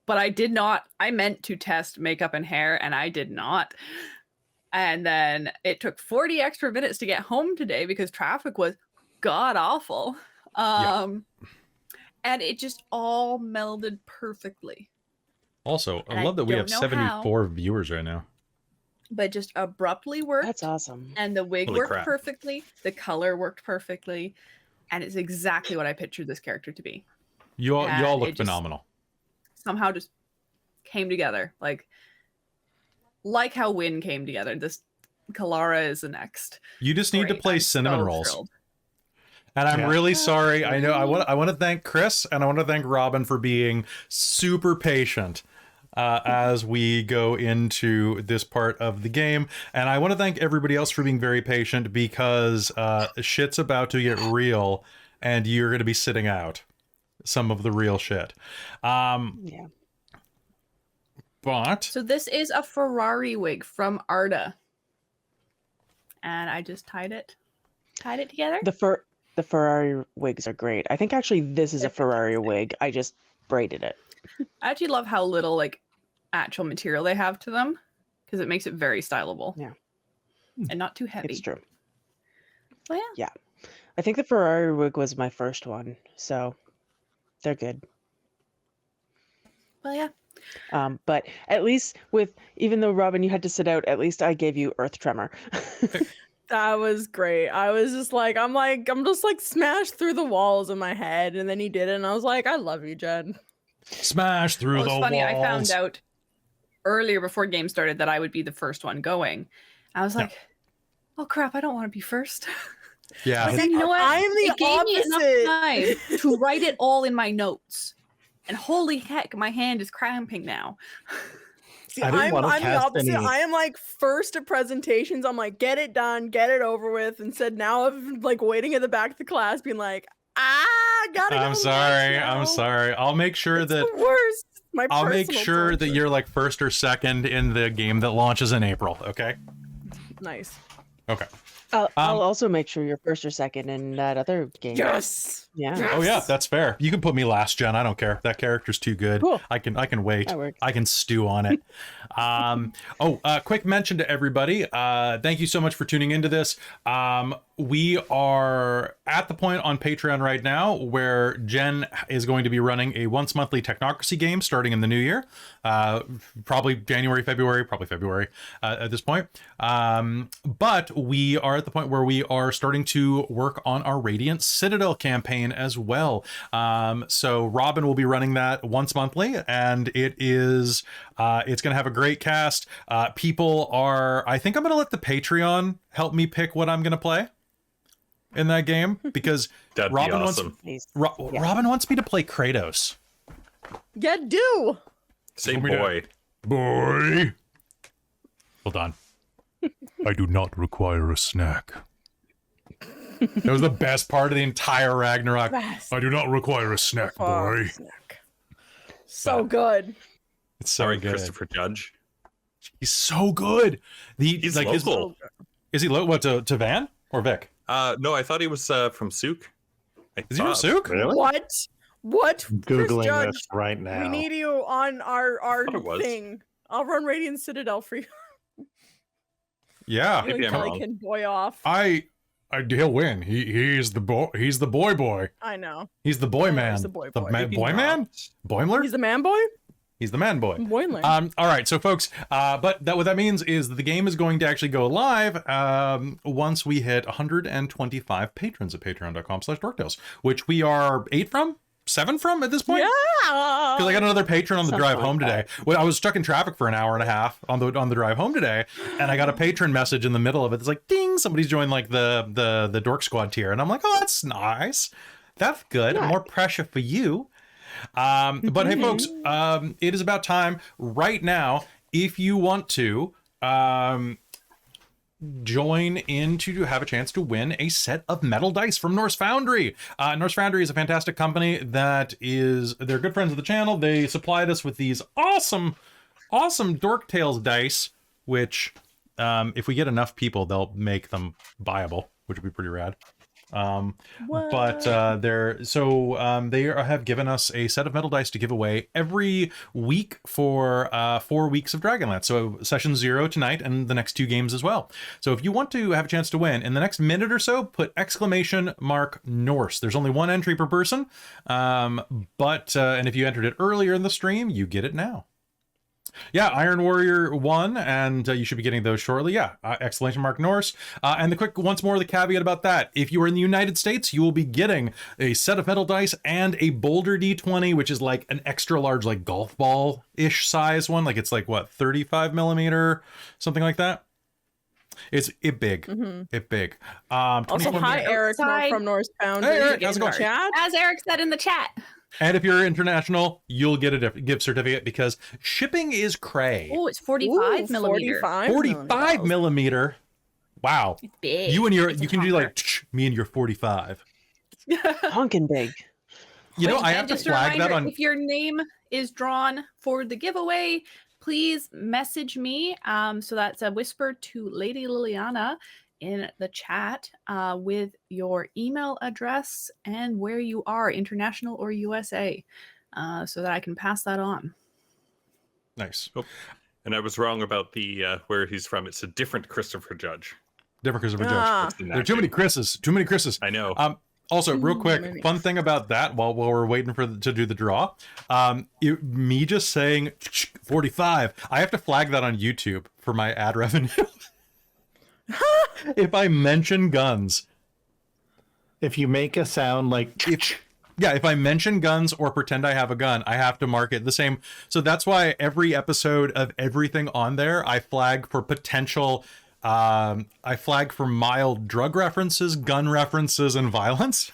S3: but I did not. I meant to test makeup and hair, and I did not. And then it took 40 extra minutes to get home today because traffic was god awful. And it just all melded perfectly.
S1: Also,
S3: And
S1: I love that we have
S3: don't know
S1: 74 viewers right now.
S3: But just abruptly worked.
S6: That's awesome.
S3: And the wig
S2: Holy
S3: worked
S2: crap.
S3: perfectly. The color worked perfectly. And it's exactly what I pictured this character to be.
S1: You all
S3: And
S1: look
S3: it just
S1: phenomenal.
S3: somehow just came together. Like how Wynn came together. This Kelara is the next.
S1: You just need to
S3: Great.
S1: play
S3: I'm
S1: cinnamon
S3: so
S1: rolls.
S3: thrilled.
S1: And I'm
S5: Yeah.
S1: really sorry. I know I want to thank Chris and I want to thank Robin for being super patient as we go into this part of the game. And I want to thank everybody else for being very patient because shit's about to get real and you're going to be sitting out some of the real shit.
S6: Yeah.
S1: But
S3: So this is a Ferrari wig from Arda. And I just tied it together.
S6: The Ferrari wigs are great. I think actually this is a
S3: They're
S6: Ferrari
S3: fantastic.
S6: wig. I just braided it.
S3: I actually love how little actual material they have to them because it makes it very stylable.
S6: Yeah.
S3: And not too heavy.
S6: It's true.
S3: Well, yeah.
S6: I think the Ferrari wig was my first one, so they're good.
S3: Well, yeah.
S6: But at least even though Robin, you had to sit out, at least I gave you Earth Tremor.
S3: That was great. I was just I'm just smashed through the walls in my head. And then he did it. And I was like, I love you, Jen.
S1: smash through
S3: Well,
S1: the
S3: it's funny.
S1: walls.
S3: I found out earlier before game started that I would be the first one going. I was like, oh crap, I don't want to be first.
S1: Yeah.
S3: But then you know what?
S8: I am the
S3: It gave me enough
S8: opposite.
S3: time to write it all in my notes. And holy heck, my hand is cramping now.
S8: See,
S5: I didn't wanna
S8: I'm the
S5: cast
S8: opposite.
S5: any-
S8: I am first at presentations. I'm get it done, get it over with. Instead, now I'm waiting at the back of the class, being gotta go.
S1: I'm sorry. I'm sorry. I'll make sure
S8: It's
S1: that
S8: the worst. My
S1: I'll make
S8: personal
S1: sure that
S8: torture.
S1: you're first or second in the game that launches in April. Okay.
S8: nice.
S1: Okay.
S6: I'll also make sure you're first or second in that other game.
S8: Yes.
S6: Yeah.
S1: Oh yeah, that's fair. You can put me last, Jen. I don't care. That character's too good.
S6: Cool.
S1: I can wait.
S6: That works.
S1: I can stew on it. Quick mention to everybody. Thank you so much for tuning into this. We are at the point on Patreon right now where Jen is going to be running a once monthly technocracy game starting in the new year. Probably January, February, probably February at this point. But we are at the point where we are starting to work on our Radiant Citadel campaign as well. So Robin will be running that once monthly, and it's going to have a great cast. I think I'm going to let the Patreon help me pick what I'm going to play in that game because
S2: That'd
S1: Robin
S2: be awesome.
S6: Please.
S1: Yeah. Robin wants me to play Kratos.
S8: Yeah, do.
S2: Say
S1: Want me to-
S2: boy.
S1: Boy. Hold on. I do not require a snack. That was the best part of the entire Ragnarok.
S8: Best.
S1: I do not require a snack, boy.
S8: So good.
S1: It's so
S2: Sorry,
S1: good.
S2: Christopher Judge.
S1: He's so good.
S2: He's local.
S1: Is he what to Van or Vic?
S2: No, I thought he was from Souk.
S1: Is he from Souk?
S5: Really?
S8: What? What? Chris
S5: Googling
S8: Judge,
S5: this right now.
S8: we need you on our
S2: thought it was.
S8: thing. I'll run Radiant Citadel for you.
S1: Yeah.
S2: Maybe
S8: You
S2: I'm
S8: and Kelly
S2: wrong.
S8: can boy off.
S1: He'll win. He's the boy. He's the boy.
S8: I know.
S1: He's the boy
S8: I know,
S1: man.
S8: he's the boy
S1: The
S8: boy.
S1: man,
S2: Maybe
S1: boy
S2: not.
S1: man. Boimler.
S8: He's the man boy?
S1: He's the man boy.
S8: Boiling.
S1: All right, so folks, but what that means is that the game is going to actually go live once we hit 125 patrons at patreon.com/dorktales, which we are 7 from at this point.
S8: yeah.
S1: Because I got another patron on the
S6: Something
S1: drive
S6: like
S1: home today. Well, I was stuck in traffic for an hour and a half on the drive home today, and I got a patron message in the middle of it. It's ding, somebody's joined the Dork Squad tier, and I'm like, oh, that's nice. That's good.
S6: Yeah.
S1: More pressure for you. But hey, folks, it is about time right now. If you want to join in to have a chance to win a set of metal dice from Norse Foundry. Norse Foundry is a fantastic company they're good friends of the channel. They supplied us with these awesome Dork Tales dice, which if we get enough people, they'll make them buyable, which would be pretty rad. They have given us a set of metal dice to give away every week for 4 weeks of Dragonlance. So session 0 tonight and the next 2 games as well. So if you want to have a chance to win in the next minute or so, put !Norse. There's only 1 entry per person. And if you entered it earlier in the stream, you get it now. Yeah, Iron Warrior 1, and you should be getting those shortly. Yeah, !Norse. And once more, the caveat about that. If you are in the United States, you will be getting a set of metal dice and a Boulder D20, which is like an extra large, like golf ball-ish size one. Like it's like, what, 35 millimeter, something like that? It's big.
S3: Mm-hmm.
S1: It big.
S3: Also, hi, Eric from Norse Foundry.
S1: Hey, Eric, how's it going?
S3: Chat.
S4: As Eric said in the chat.
S1: And if you're international, you'll get a gift certificate because shipping is cray.
S4: Oh, it's 45 millimeter.
S1: 45 millimeter. Wow.
S4: It's big.
S1: You can do like me and your 45.
S6: Honking big.
S1: You know, I have to flag that on.
S4: If your name is drawn for the giveaway, please message me. So that's a whisper to Lady Liliana in the chat with your email address and where you are, international or USA, so that I can pass that on.
S1: Nice.
S2: Oh, and I was wrong about the where he's from. It's a different Christopher Judge.
S1: Different Christopher Judge. There are too many Chris's. Too many Chris's.
S2: I know.
S1: Also, real quick, fun thing about that while we're waiting to do the draw, me just saying 45, I have to flag that on YouTube for my ad revenue. If I mention guns,
S5: if you make a sound like
S1: if I mention guns or pretend I have a gun, I have to mark it the same. So that's why every episode of everything on there, I flag for potential, I flag for mild drug references, gun references, and violence.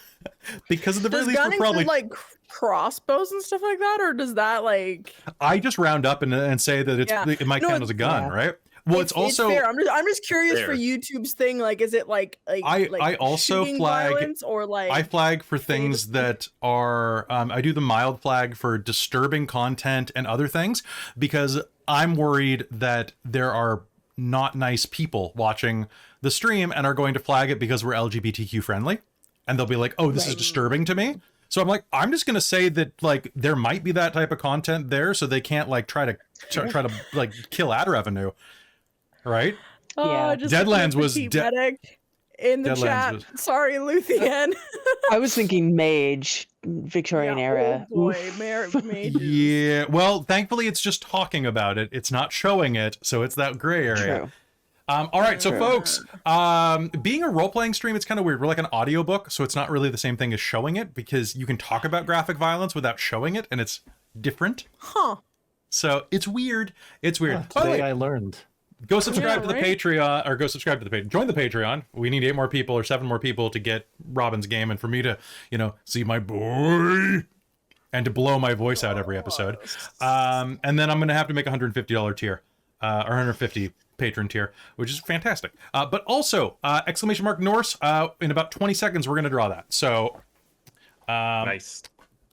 S1: Because at the very least, we're probably
S3: like crossbows and stuff like that, or does that like?
S1: I just round up and say that it might count as a gun, right? Well, it's also
S3: fair. I'm just curious for YouTube's thing. Like, is it like
S1: I also flag
S3: violence or like
S1: I flag for things that are I do the mild flag for disturbing content and other things because I'm worried that there are not nice people watching the stream and are going to flag it because we're LGBTQ friendly, and they'll be like, "Oh, this is disturbing to me." So I'm like, I'm just gonna say that like there might be that type of content there, so they can't like try to like kill ad revenue. Right?
S6: Yeah.
S1: Deadlands was
S3: in the chat. Sorry, Luthien.
S6: I was thinking mage, Victorian era.
S3: Oh boy, mage.
S1: Yeah. Well, thankfully, it's just talking about it. It's not showing it, so it's that gray area.
S6: True.
S1: All right, so folks, being a role-playing stream, it's kind of weird. We're like an audiobook, so it's not really the same thing as showing it because you can talk about graphic violence without showing it, and it's different.
S3: Huh.
S1: So it's weird. It's weird.
S5: Today I learned.
S1: Go subscribe to the Patreon, or go subscribe to the Patreon. Join the Patreon. We need 8 more people or 7 more people to get Robin's game, and for me to, see my boy, and to blow my voice out every episode. And then I'm gonna have to make a $150 tier, or 150 patron tier, which is fantastic. But also, !Norse. In about 20 seconds, we're gonna draw that. So,
S2: nice.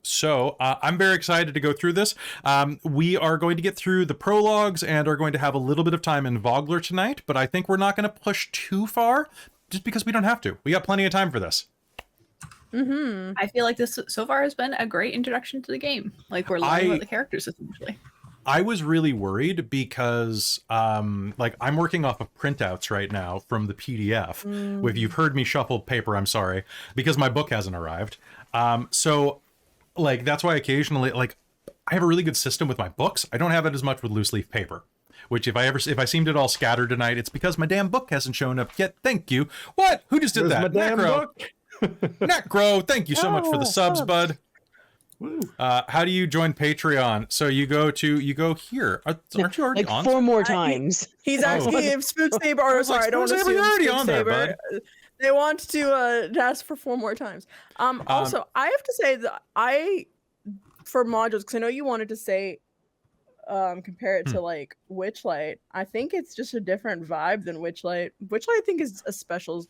S1: So I'm very excited to go through this. We are going to get through the prologues and are going to have a little bit of time in Vogler tonight, but I think we're not going to push too far just because we don't have to. We got plenty of time for this.
S3: Mm-hmm.
S4: I feel like this so far has been a great introduction to the game. Like we're learning about the characters essentially.
S1: I was really worried because I'm working off of printouts right now from the PDF. If you've heard me shuffle paper, I'm sorry, because my book hasn't arrived. So that's why occasionally, I have a really good system with my books. I don't have it as much with loose leaf paper, which if I seemed it all scattered tonight, it's because my damn book hasn't shown up yet. Thank you. What? Who just did that?
S5: My damn book.
S1: Necro, thank you so much for the subs, bud. How do you join Patreon? So you go here. Aren't you already on?
S6: 4 more times.
S3: He's asking if Spook Saber, or sorry, I don't want to assume
S1: already
S3: Spook
S1: on there,
S3: Saber.
S1: bud.
S3: They want to ask for 4 more times. Also, I have to say that for modules, because I know you wanted to say
S8: compare it to like Witchlight, I think it's just a different vibe than Witchlight. Witchlight, I think, is a special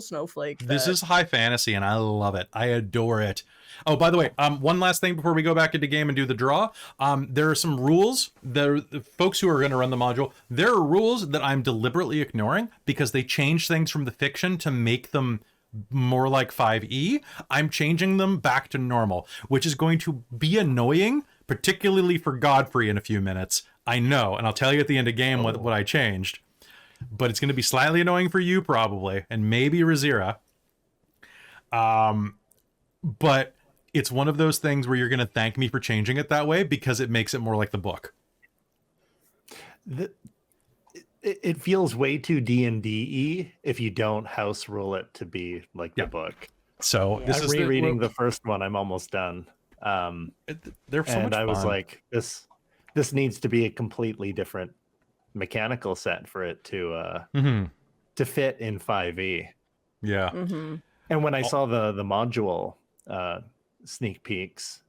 S8: snowflake.
S1: This
S8: that-
S1: is high fantasy, and I love it. I adore it. Oh, by the way, one last thing before we go back into game and do the draw. There are some rules. The folks who are going to run the module, there are rules that I'm deliberately ignoring because they change things from the fiction to make them more like 5e. I'm changing them back to normal, which is going to be annoying, particularly for Godfrey in a few minutes. I know, and I'll tell you at the end of game what I changed. But it's going to be slightly annoying for you probably, and maybe Rizira. But it's one of those things where you're going to thank me for changing it that way because it makes it more like the book.
S5: It feels way too D&D-y if you don't house rule it to be like the book.
S1: So this
S5: I'm
S1: is
S5: rereading the first one. I'm almost done.
S1: They're so much
S5: I was
S1: fun.
S5: like, this needs to be a completely different mechanical set for it to fit in 5e.
S1: Yeah.
S8: Mhm.
S5: And when I saw the module sneak peeks,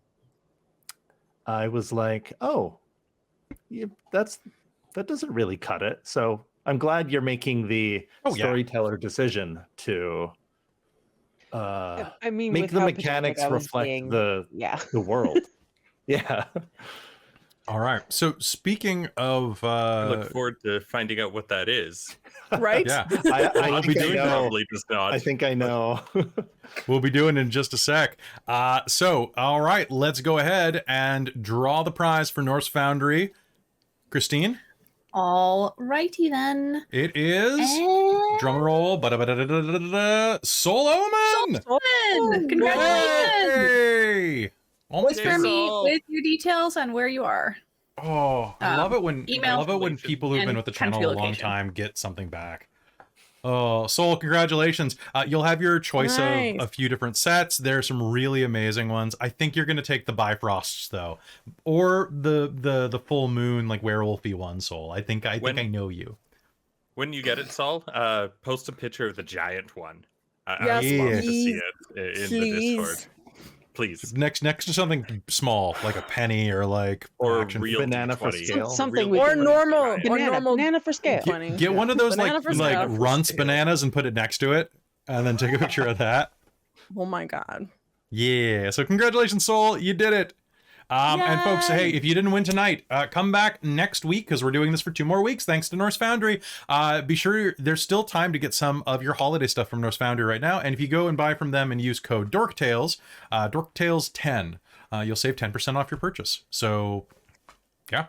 S5: I was like, oh, that doesn't really cut it. So I'm glad you're making the storyteller decision to
S6: I mean,
S5: make
S6: with
S5: the
S6: how
S5: mechanics
S6: patriotic I was
S5: reflect
S6: being,
S5: the world. Yeah.
S1: All right. So speaking of
S2: I look forward to finding out what that is.
S8: Right?
S1: yeah,
S5: I
S1: We'll be
S5: think I
S1: doing
S5: know.
S2: Probably does not.
S5: I think I know.
S1: we'll be doing it in just a sec. So all right, let's go ahead and draw the prize for Norse Foundry. Christine,
S4: All righty then.
S1: it is
S4: And
S1: drum roll. Soul Omen.
S4: congratulations!
S1: Hey! Almost
S4: Whisper
S1: there.
S4: me
S2: Soul.
S4: with your details on where you are.
S1: Oh, I love it when
S4: email,
S1: people who've been
S4: and
S1: with the channel a
S4: country
S1: long
S4: location.
S1: time get something back. Oh, Soul, congratulations. You'll have your choice
S8: Nice.
S1: of a few different sets. There are some really amazing ones. I think you're going to take the Bifrosts though, or the full moon like werewolfy one, Soul. I think I know you.
S2: When you get it, Saul, post a picture of the giant one. I
S8: Yes,
S2: would love to see
S8: please.
S2: it in the
S8: Please.
S2: Discord. Please.
S1: Next to something small like a penny or like
S2: Or
S1: action
S2: real
S5: banana for
S2: D20.
S5: scale.
S6: Something
S2: Real
S6: we
S8: Or
S6: can-
S2: D20
S8: normal,
S2: giant.
S8: or normal.
S6: banana for scale.
S8: 20.
S1: Get one of those
S8: Banana
S1: like
S8: for scale.
S1: runts bananas and put it next to it, and then take a picture of that.
S8: Oh my god.
S1: Yeah. So congratulations, Soul. You did it. And folks, hey, if you didn't win tonight, come back next week because we're doing this for 2 more weeks. Thanks to Norse Foundry. Be sure there's still time to get some of your holiday stuff from Norse Foundry right now. And if you go and buy from them and use code DorkTales, DorkTales10, you'll save 10% off your purchase. So yeah,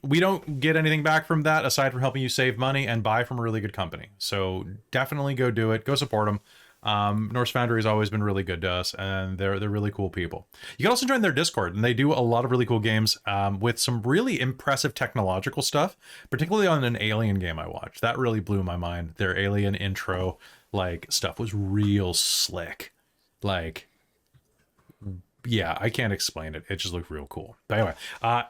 S1: we don't get anything back from that aside from helping you save money and buy from a really good company. So definitely go do it. Go support them. Norse Foundry has always been really good to us, and they're really cool people. You can also join their Discord, and they do a lot of really cool games with some really impressive technological stuff, particularly on an Alien game I watched. That really blew my mind. Their Alien intro stuff was real slick. Yeah, I can't explain it. It just looked real cool. But anyway,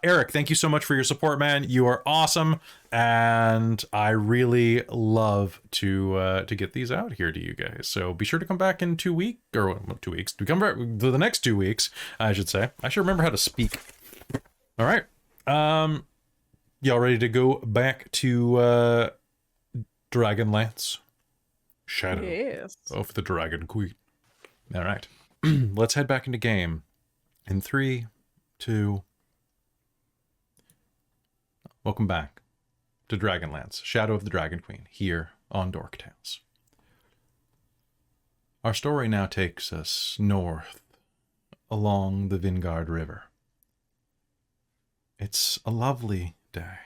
S1: Eric, thank you so much for your support, man. You are awesome, and I really love to get these out here to you guys. So be sure to come back in 2 weeks, or 2 weeks. To come back to the next 2 weeks, I should say. I should remember how to speak. All right, y'all ready to go back to Dragonlance? Shadow
S8: Yes.
S1: of the Dragon Queen. All right. Let's head back into game in 3, 2. Welcome back to Dragonlance, Shadow of the Dragon Queen, here on Dork Tales. Our story now takes us north along the Vingard River. It's a lovely day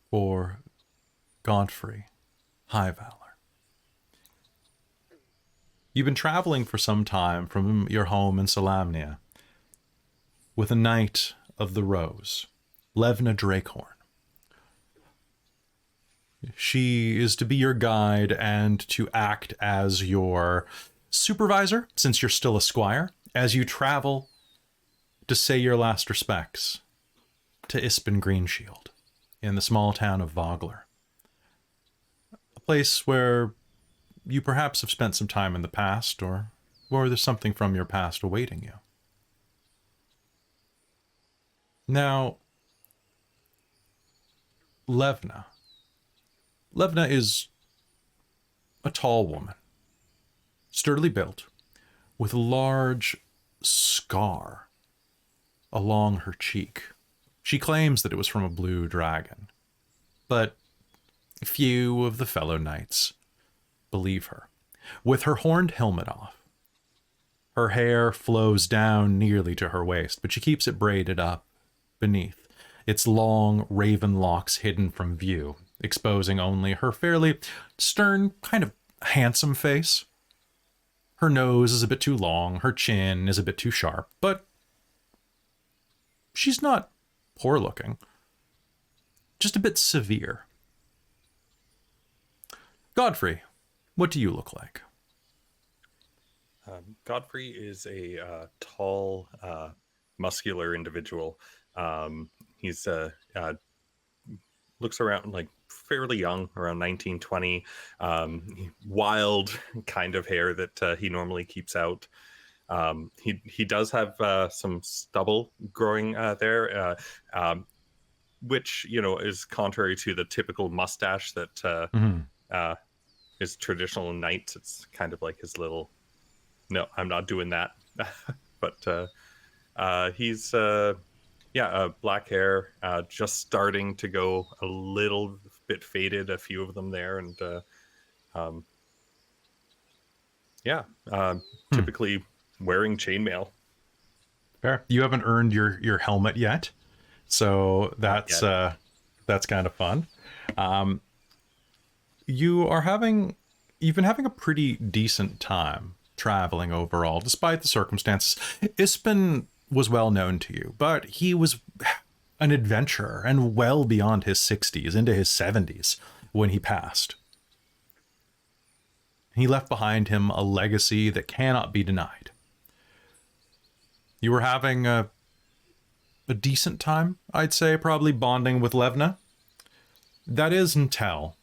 S1: for Godfrey, Highvalor. You've been traveling for some time from your home in Salamnia with a Knight of the Rose, Levna Drakehorn. She is to be your guide and to act as your supervisor, since you're still a squire, as you travel to say your last respects to Ispin Greenshield in the small town of Vogler. A place where you perhaps have spent some time in the past, or there's something from your past awaiting you. Now, Levna. Levna is a tall woman, sturdily built, with a large scar along her cheek. She claims that it was from a blue dragon, but few of the fellow knights believe her. With her horned helmet off, her hair flows down nearly to her waist, but she keeps it braided up beneath, its long raven locks hidden from view, exposing only her fairly stern, kind of handsome face. Her nose is a bit too long, her chin is a bit too sharp, but she's not poor looking, just a bit severe. Godfrey, what do you look like?
S2: Godfrey is a tall, muscular individual. He's looks around like fairly young, around 19, 20. Wild kind of hair that he normally keeps out. He does have some stubble growing there, which, you know, is contrary to the typical mustache that is traditional in knights. It's kind of like his little, no, I'm not doing that. But he's black hair, just starting to go a little bit faded, a few of them there, and typically wearing chainmail.
S1: Fair. You haven't earned your helmet yet, so that's kind of fun. You've been having a pretty decent time traveling overall, despite the circumstances. Ispen was well known to you, but he was an adventurer and well beyond his 60s, into his 70s, when he passed. He left behind him a legacy that cannot be denied. You were having a decent time, I'd say, probably bonding with Levna. That is until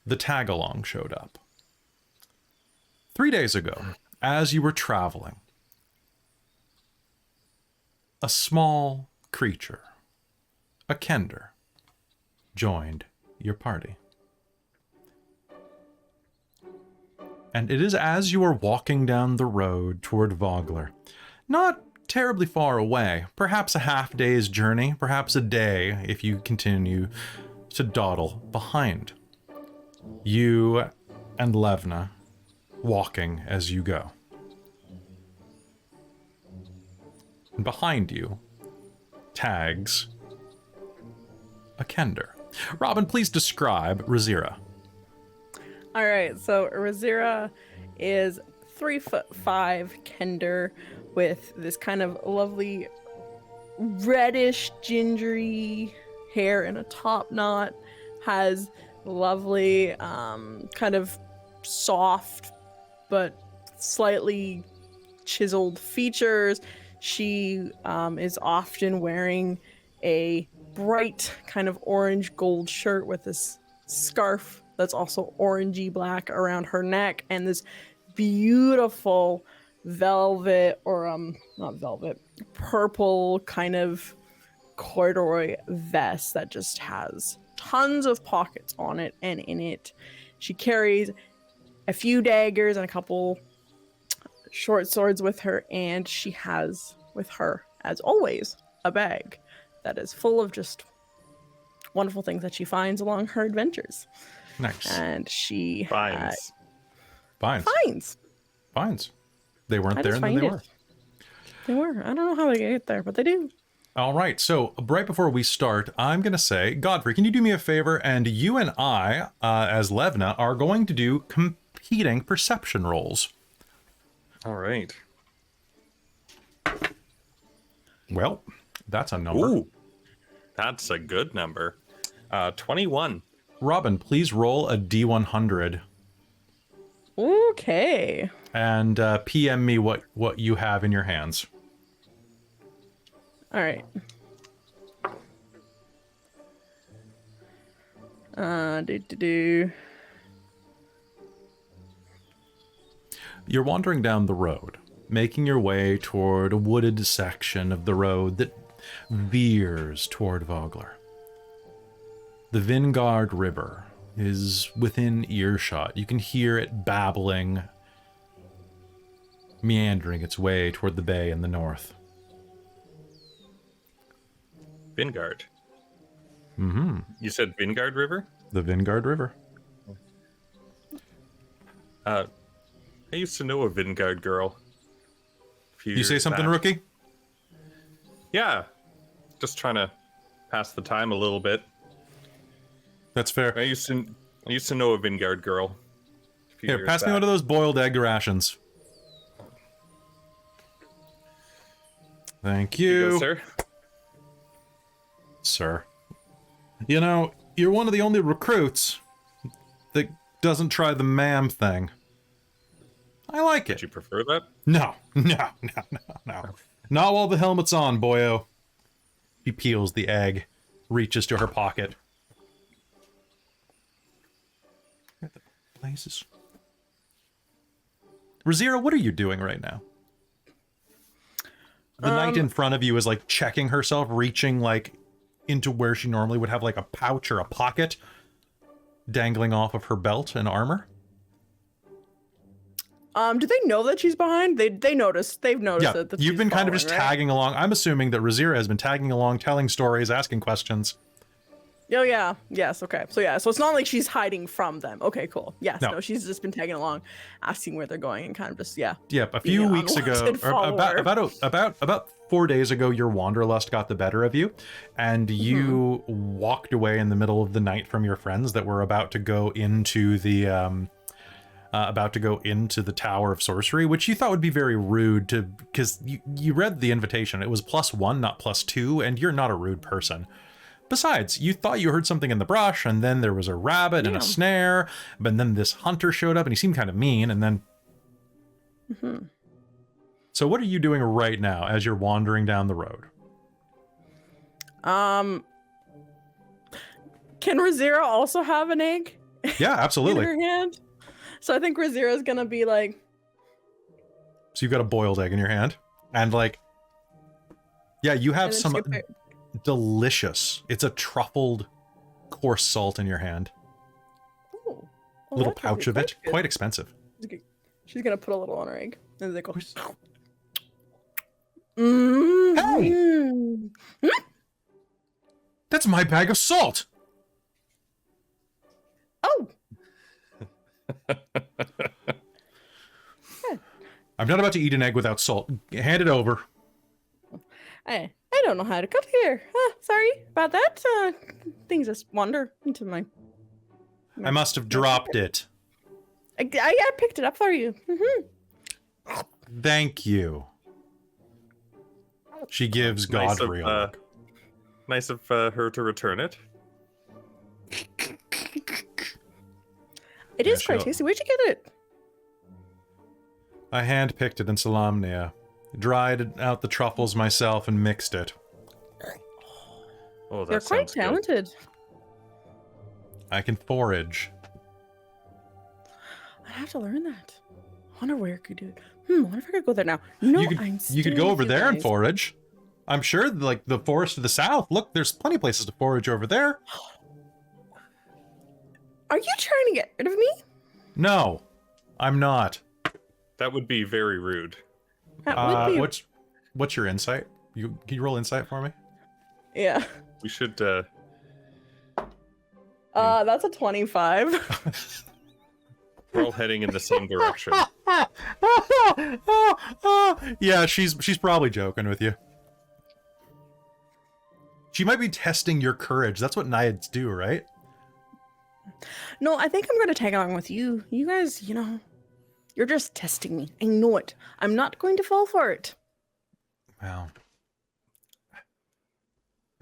S1: the tag-along showed up. 3 days ago, as you were traveling, a small creature, a kender, joined your party. And it is as you are walking down the road toward Vogler, not terribly far away, perhaps a half day's journey, perhaps a day if you continue to dawdle behind. You and Levna walking as you go. And behind you tags a kender. Robin, please describe Rizira.
S3: All right, so Rizira is 3'5" kender with this kind of lovely reddish gingery hair in a top knot, has lovely kind of soft but slightly chiseled features. She is often wearing a bright kind of orange gold shirt with this scarf that's also orangey black around her neck, and this beautiful velvet, or not velvet, purple kind of corduroy vest that just has tons of pockets on it, and in it she carries a few daggers and a couple short swords with her, and she has with her, as always, a bag that is full of just wonderful things that she finds along her adventures.
S1: Nice.
S3: And she
S2: Finds.
S1: They weren't there, and then they were.
S3: They were. I don't know how they get there, but they do.
S1: All right, so right before we start, I'm going to say, Godfrey, can you do me a favor? And you and I, as Levna, are going to do competing perception rolls.
S2: All right.
S1: Well, that's a number.
S2: Ooh, that's a good number. 21.
S1: Robin, please roll a D100
S3: Okay.
S1: and PM me what you have in your hands.
S3: All right.
S1: You're wandering down the road making your way toward a wooded section of the road that veers toward Vogler. The Vingard River is within earshot. You can hear it babbling, meandering its way toward the bay in the north.
S2: Vingard.
S1: Mm-hmm.
S2: You said Vingard River?
S1: The Vingard River.
S2: I used to know a Vingard girl.
S1: You say something,
S2: back.
S1: rookie?
S2: Yeah. Just trying to pass the time a little bit.
S1: That's fair.
S2: I used to know a Vingard girl.
S1: Here, pass me one of those boiled egg rations. Thank
S2: Here
S1: you.
S2: you go, sir.
S1: Sir. You know, you're one of the only recruits that doesn't try the ma'am thing. I like it.
S2: Did you prefer that?
S1: No. Not while the helmet's on, boyo. She peels the egg, reaches to her pocket. Places. Rizira, what are you doing right now? The knight in front of you is like checking herself, reaching like into where she normally would have like a pouch or a pocket dangling off of her belt and armor.
S8: Do they know that she's behind? They've noticed
S1: Yeah,
S8: that
S1: you've
S8: she's
S1: been kind of just
S8: following, right?
S1: tagging along. I'm assuming that Rizira has been tagging along, telling stories, asking questions.
S8: Oh yeah. Yes. Okay. So yeah. So it's not like she's hiding from them. Okay. Cool. Yes.
S1: No.
S8: No. She's just been tagging along, asking where they're going, and kind of just yeah.
S1: Yep, a
S8: being
S1: few
S8: an
S1: weeks ago,
S8: unwanted
S1: or about 4 days ago, your wanderlust got the better of you, and you walked away in the middle of the night from your friends that were about to go into the Tower of Sorcery, which you thought would be very rude to, because you read the invitation. It was +1, not +2, and you're not a rude person. Besides, you thought you heard something in the brush, and then there was a rabbit and a snare, but then this hunter showed up, and he seemed kind of mean, and then... So what are you doing right now as you're wandering down the road?
S8: Can Rizira also have an egg
S1: Yeah, absolutely.
S8: in her hand? So I think Rizira's gonna be like,
S1: So you've got a boiled egg in your hand, and like... Yeah, you have
S8: and then
S1: some
S8: skip it.
S1: delicious... It's a truffled coarse salt in your hand.
S8: Ooh.
S1: A little pouch of it.
S8: Quite
S1: Quite expensive.
S8: good. She's gonna put a little on her egg, and they go.
S1: Hey! That's my bag of salt!
S8: Oh.
S1: I'm not about to eat an egg without salt. Hand it over.
S8: I don't know how to cook here. Sorry about that. Things just wander into my.
S1: I must have dropped it.
S8: I picked it up for you.
S1: Thank you. She gives Godfrey a look.
S2: Nice of her to return it.
S8: It is quite tasty. Where'd you get it?
S1: I hand-picked it in Salamnia. Dried out the truffles myself and mixed it.
S2: Oh, that
S8: You're quite
S2: sounds good.
S8: talented.
S1: I can forage.
S8: I have to learn that. I wonder where I could do it. I wonder if I could go there now. No,
S1: You could go over there and forage. I'm sure, like, the forest to the south. Look, there's plenty of places to forage over there.
S8: Are you trying to get rid of me?
S1: No, I'm not.
S2: That would be very rude.
S8: That would be.
S1: What's your insight? Can you roll insight for me?
S8: Yeah.
S2: We should.
S8: That's a 25.
S2: We're all heading in the same direction.
S1: Yeah, she's probably joking with you. She might be testing your courage. That's what Naiads do, right?
S8: No, I think I'm going to tag along with you. You guys, you're just testing me. I know it. I'm not going to fall for it.
S1: Wow.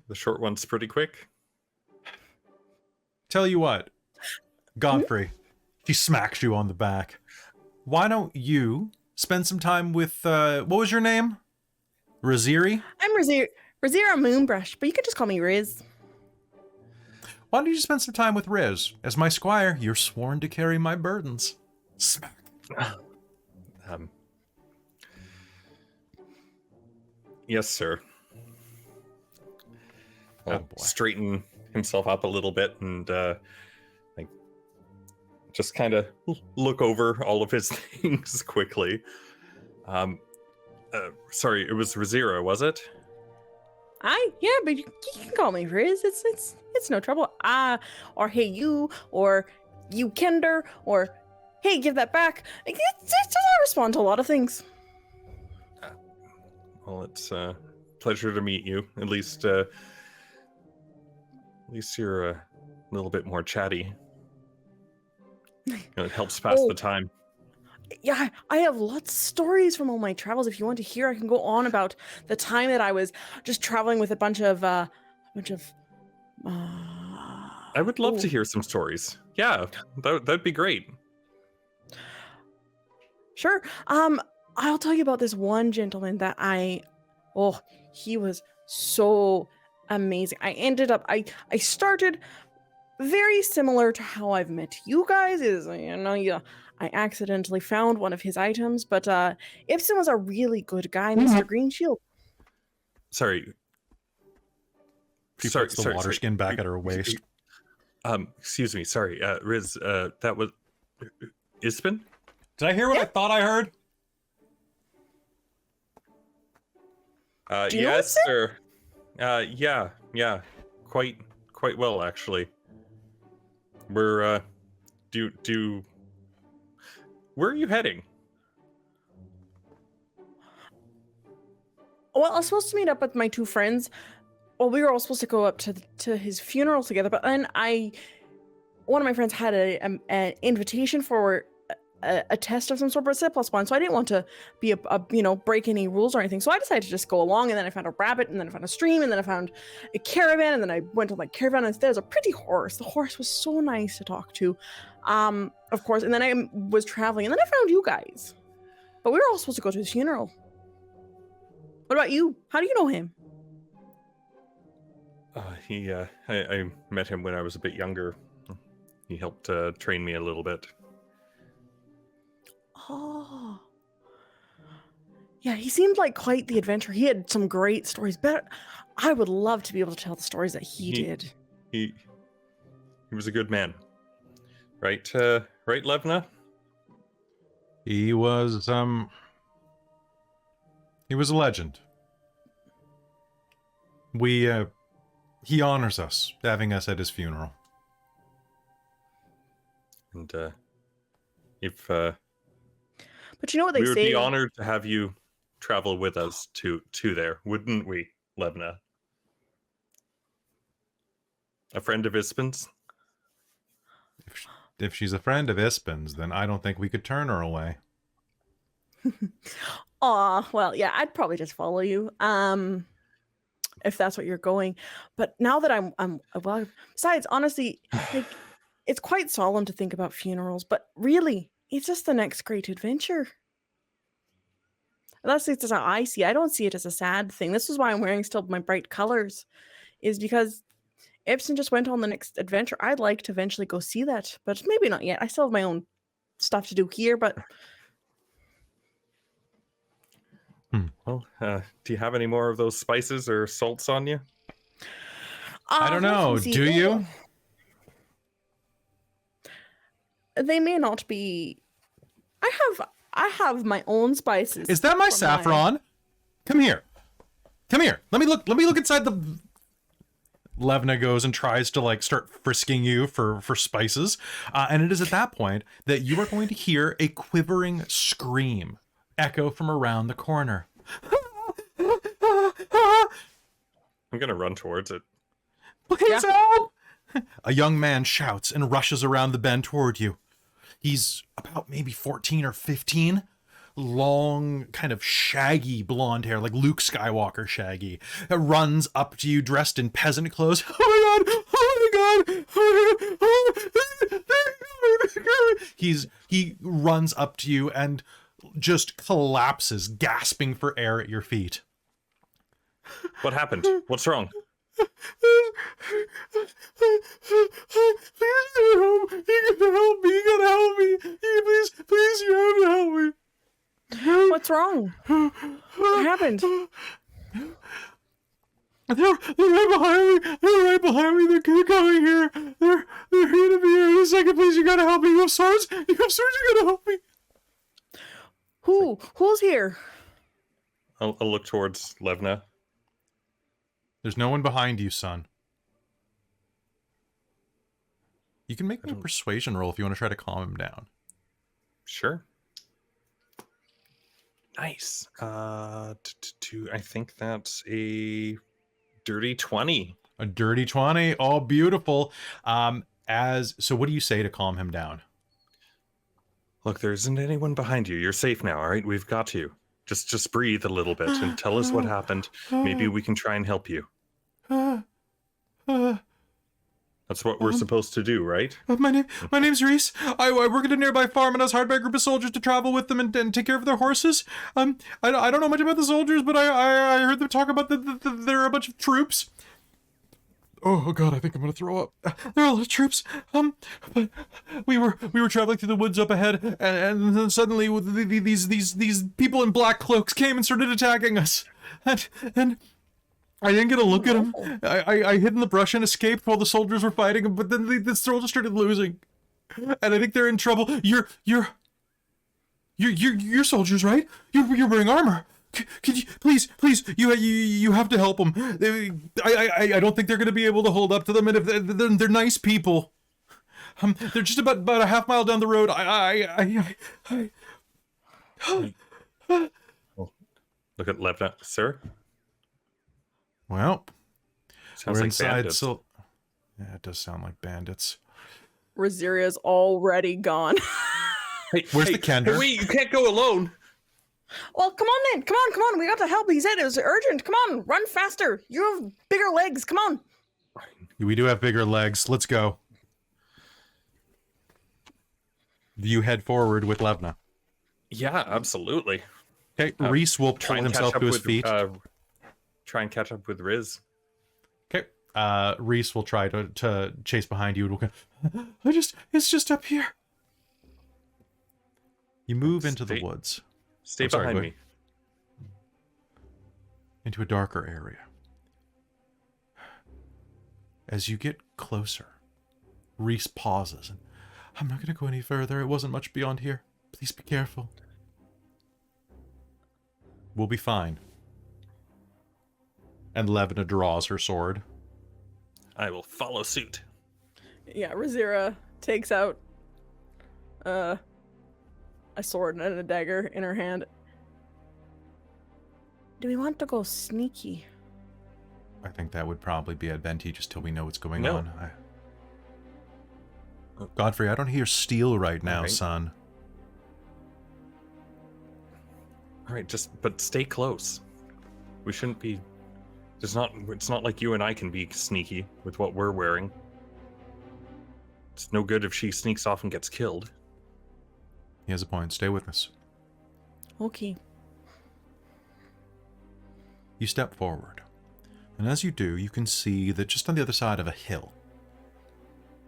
S2: The short one's pretty quick.
S1: Tell you what, Godfrey, she smacks you on the back. Why don't you spend some time with, what was your name? Riziri?
S8: I'm Rizira Moonbrush, but you could just call me Riz.
S1: Why don't you spend some time with Riz? As my squire, you're sworn to carry my burdens. Smack.
S2: Yes, sir.
S1: Oh,
S2: He'll
S1: boy.
S2: straighten himself up a little bit and like just kind of look over all of his things quickly. Sorry, it was Rizira, was it?
S8: Yeah, but you can call me Riz. It's no trouble. Or hey you, or you Kender, or hey give that back. I respond to a lot of things.
S2: Well, it's a pleasure to meet you. At least you're a little bit more chatty. It helps pass the time.
S8: Yeah, I have lots of stories from all my travels. If you want to hear, I can go on about the time that I was just traveling with a bunch of
S2: I would love to hear some stories. Yeah, that'd be great.
S8: Sure. I'll tell you about this one gentleman that he was so amazing. I started very similar to how I've met you guys. I accidentally found one of his items, but Ibsen was a really good guy, Mr. Green Shield.
S1: She puts the water skin back at her waist.
S2: Excuse me, sorry, Riz, that was Ispen?
S1: Did I hear what I thought I heard?
S2: Yes, sir. Yeah, quite well, actually. We're, where are you heading?
S8: Well, I was supposed to meet up with my two friends. Well, we were all supposed to go up to his funeral together, but then one of my friends had an invitation for a test of some sort, but it's +1, so I didn't want to be break any rules or anything. So I decided to just go along, and then I found a rabbit, and then I found a stream, and then I found a caravan, and then I went on my caravan, and there's a pretty horse. The horse was so nice to talk to, of course. And then I was traveling, and then I found you guys. But we were all supposed to go to his funeral. What about you? How do you know him?
S2: I met him when I was a bit younger. He helped train me a little bit.
S8: Oh. Yeah, he seemed like quite the adventurer. He had some great stories, but I would love to be able to tell the stories that he did.
S2: He was a good man. Right, Levna?
S1: He was a legend. He honors us, having us at his funeral.
S2: And if
S8: but you know what they
S2: we would
S8: say?
S2: be honored to have you travel with us to there, wouldn't we, Levna? A friend of Ispen's?
S1: If she's a friend of Ispen's, then I don't think we could turn her away.
S8: Aw, well, yeah, I'd probably just follow you, if that's what you're going. But now that I'm well, besides, honestly, like, it's quite solemn to think about funerals, but really, it's just the next great adventure. That's just how I see it. I don't see it as a sad thing. This is why I'm wearing still my bright colors, is because Ibsen just went on the next adventure. I'd like to eventually go see that, but maybe not yet. I still have my own stuff to do here, but...
S2: Well, do you have any more of those spices or salts on you?
S1: I don't know. Do you?
S8: They may not be. I have my own spices.
S1: Is that my saffron? Come here. Let me look inside the... Levna goes and tries to start frisking you for spices. And it is at that point that you are going to hear a quivering scream echo from around the corner.
S2: I'm gonna run towards it.
S1: Please help! A young man shouts and rushes around the bend toward you. He's about maybe 14 or 15. Long, kind of shaggy blonde hair, like Luke Skywalker shaggy. Runs up to you dressed in peasant clothes. Oh my god! Oh my god! Oh my god! He runs up to you and just collapses, gasping for air at your feet.
S2: What happened? What's wrong?
S1: Please help me. You gotta help me. You gotta help me. Please, you have to help me.
S8: What's wrong? What happened?
S1: They're right behind me. They're right behind me. They're coming here. They're here to be here in a second. Please, you gotta help me. You have swords. You have swords. You gotta help me.
S8: Who's here?
S2: I'll look towards Levna.
S1: There's no one behind you, son. You can make me a persuasion roll if you want to try to calm him down.
S2: Sure. Nice. I think that's a dirty 20.
S1: A dirty 20. Oh, beautiful. So what do you say to calm him down?
S2: Look, there isn't anyone behind you. You're safe now, all right? We've got you. Just breathe a little bit and tell us what happened. Maybe we can try and help you. That's what we're supposed to do, right?
S1: My name's Reese. I work at a nearby farm and I was hired by a group of soldiers to travel with them and take care of their horses. I don't know much about the soldiers, but I heard them talk about they're a bunch of troops. Oh God, I think I'm gonna throw up. There are a lot of troops. But we were traveling through the woods up ahead, and then suddenly these people in black cloaks came and started attacking us, and I didn't get a look at them. I hid in the brush and escaped while the soldiers were fighting, but then the soldiers started losing, and I think they're in trouble. You're soldiers, right? You're wearing armor. Could you please you have to help them. I don't think they're going to be able to hold up to them, and if they're nice people. They're just about a half mile down the road.
S2: Look at Levna, sir.
S1: Well,
S2: Sounds
S1: we're
S2: like
S1: inside.
S2: bandits.
S1: So yeah, it does sound like bandits.
S8: Rizira's already gone.
S2: Hey,
S1: Where's the Kender?
S2: Hey, wait, you can't go alone.
S8: Well, come on then. Come on. We got to help. He said it was urgent. Come on, run faster. You have bigger legs. Come on.
S1: We do have bigger legs. Let's go. You head forward with Levna.
S2: Yeah, absolutely.
S1: Okay, Reese will
S2: Try
S1: pull
S2: and
S1: himself
S2: catch up
S1: to his
S2: with,
S1: feet.
S2: try and catch up with Riz.
S1: Okay. Reese will try to chase behind you. It's just up here. You move into the woods.
S2: Stay
S1: I'm sorry,
S2: behind
S1: go
S2: me.
S1: ahead. Into a darker area. As you get closer, Reese pauses. And, I'm not going to go any further. It wasn't much beyond here. Please be careful. We'll be fine. And Levna draws her sword.
S2: I will follow suit.
S8: Yeah, Rizira takes out a sword and a dagger in her hand. Do we want to go sneaky?
S1: I think that would probably be advantageous till we know what's going
S2: No.
S1: on. Godfrey, I don't hear steel right now,
S2: Alright.
S1: son.
S2: All right, but stay close. We shouldn't be. It's not like you and I can be sneaky with what we're wearing. It's no good if she sneaks off and gets killed.
S1: He has a point. Stay with us.
S8: Okay.
S1: You step forward, and as you do, you can see that just on the other side of a hill,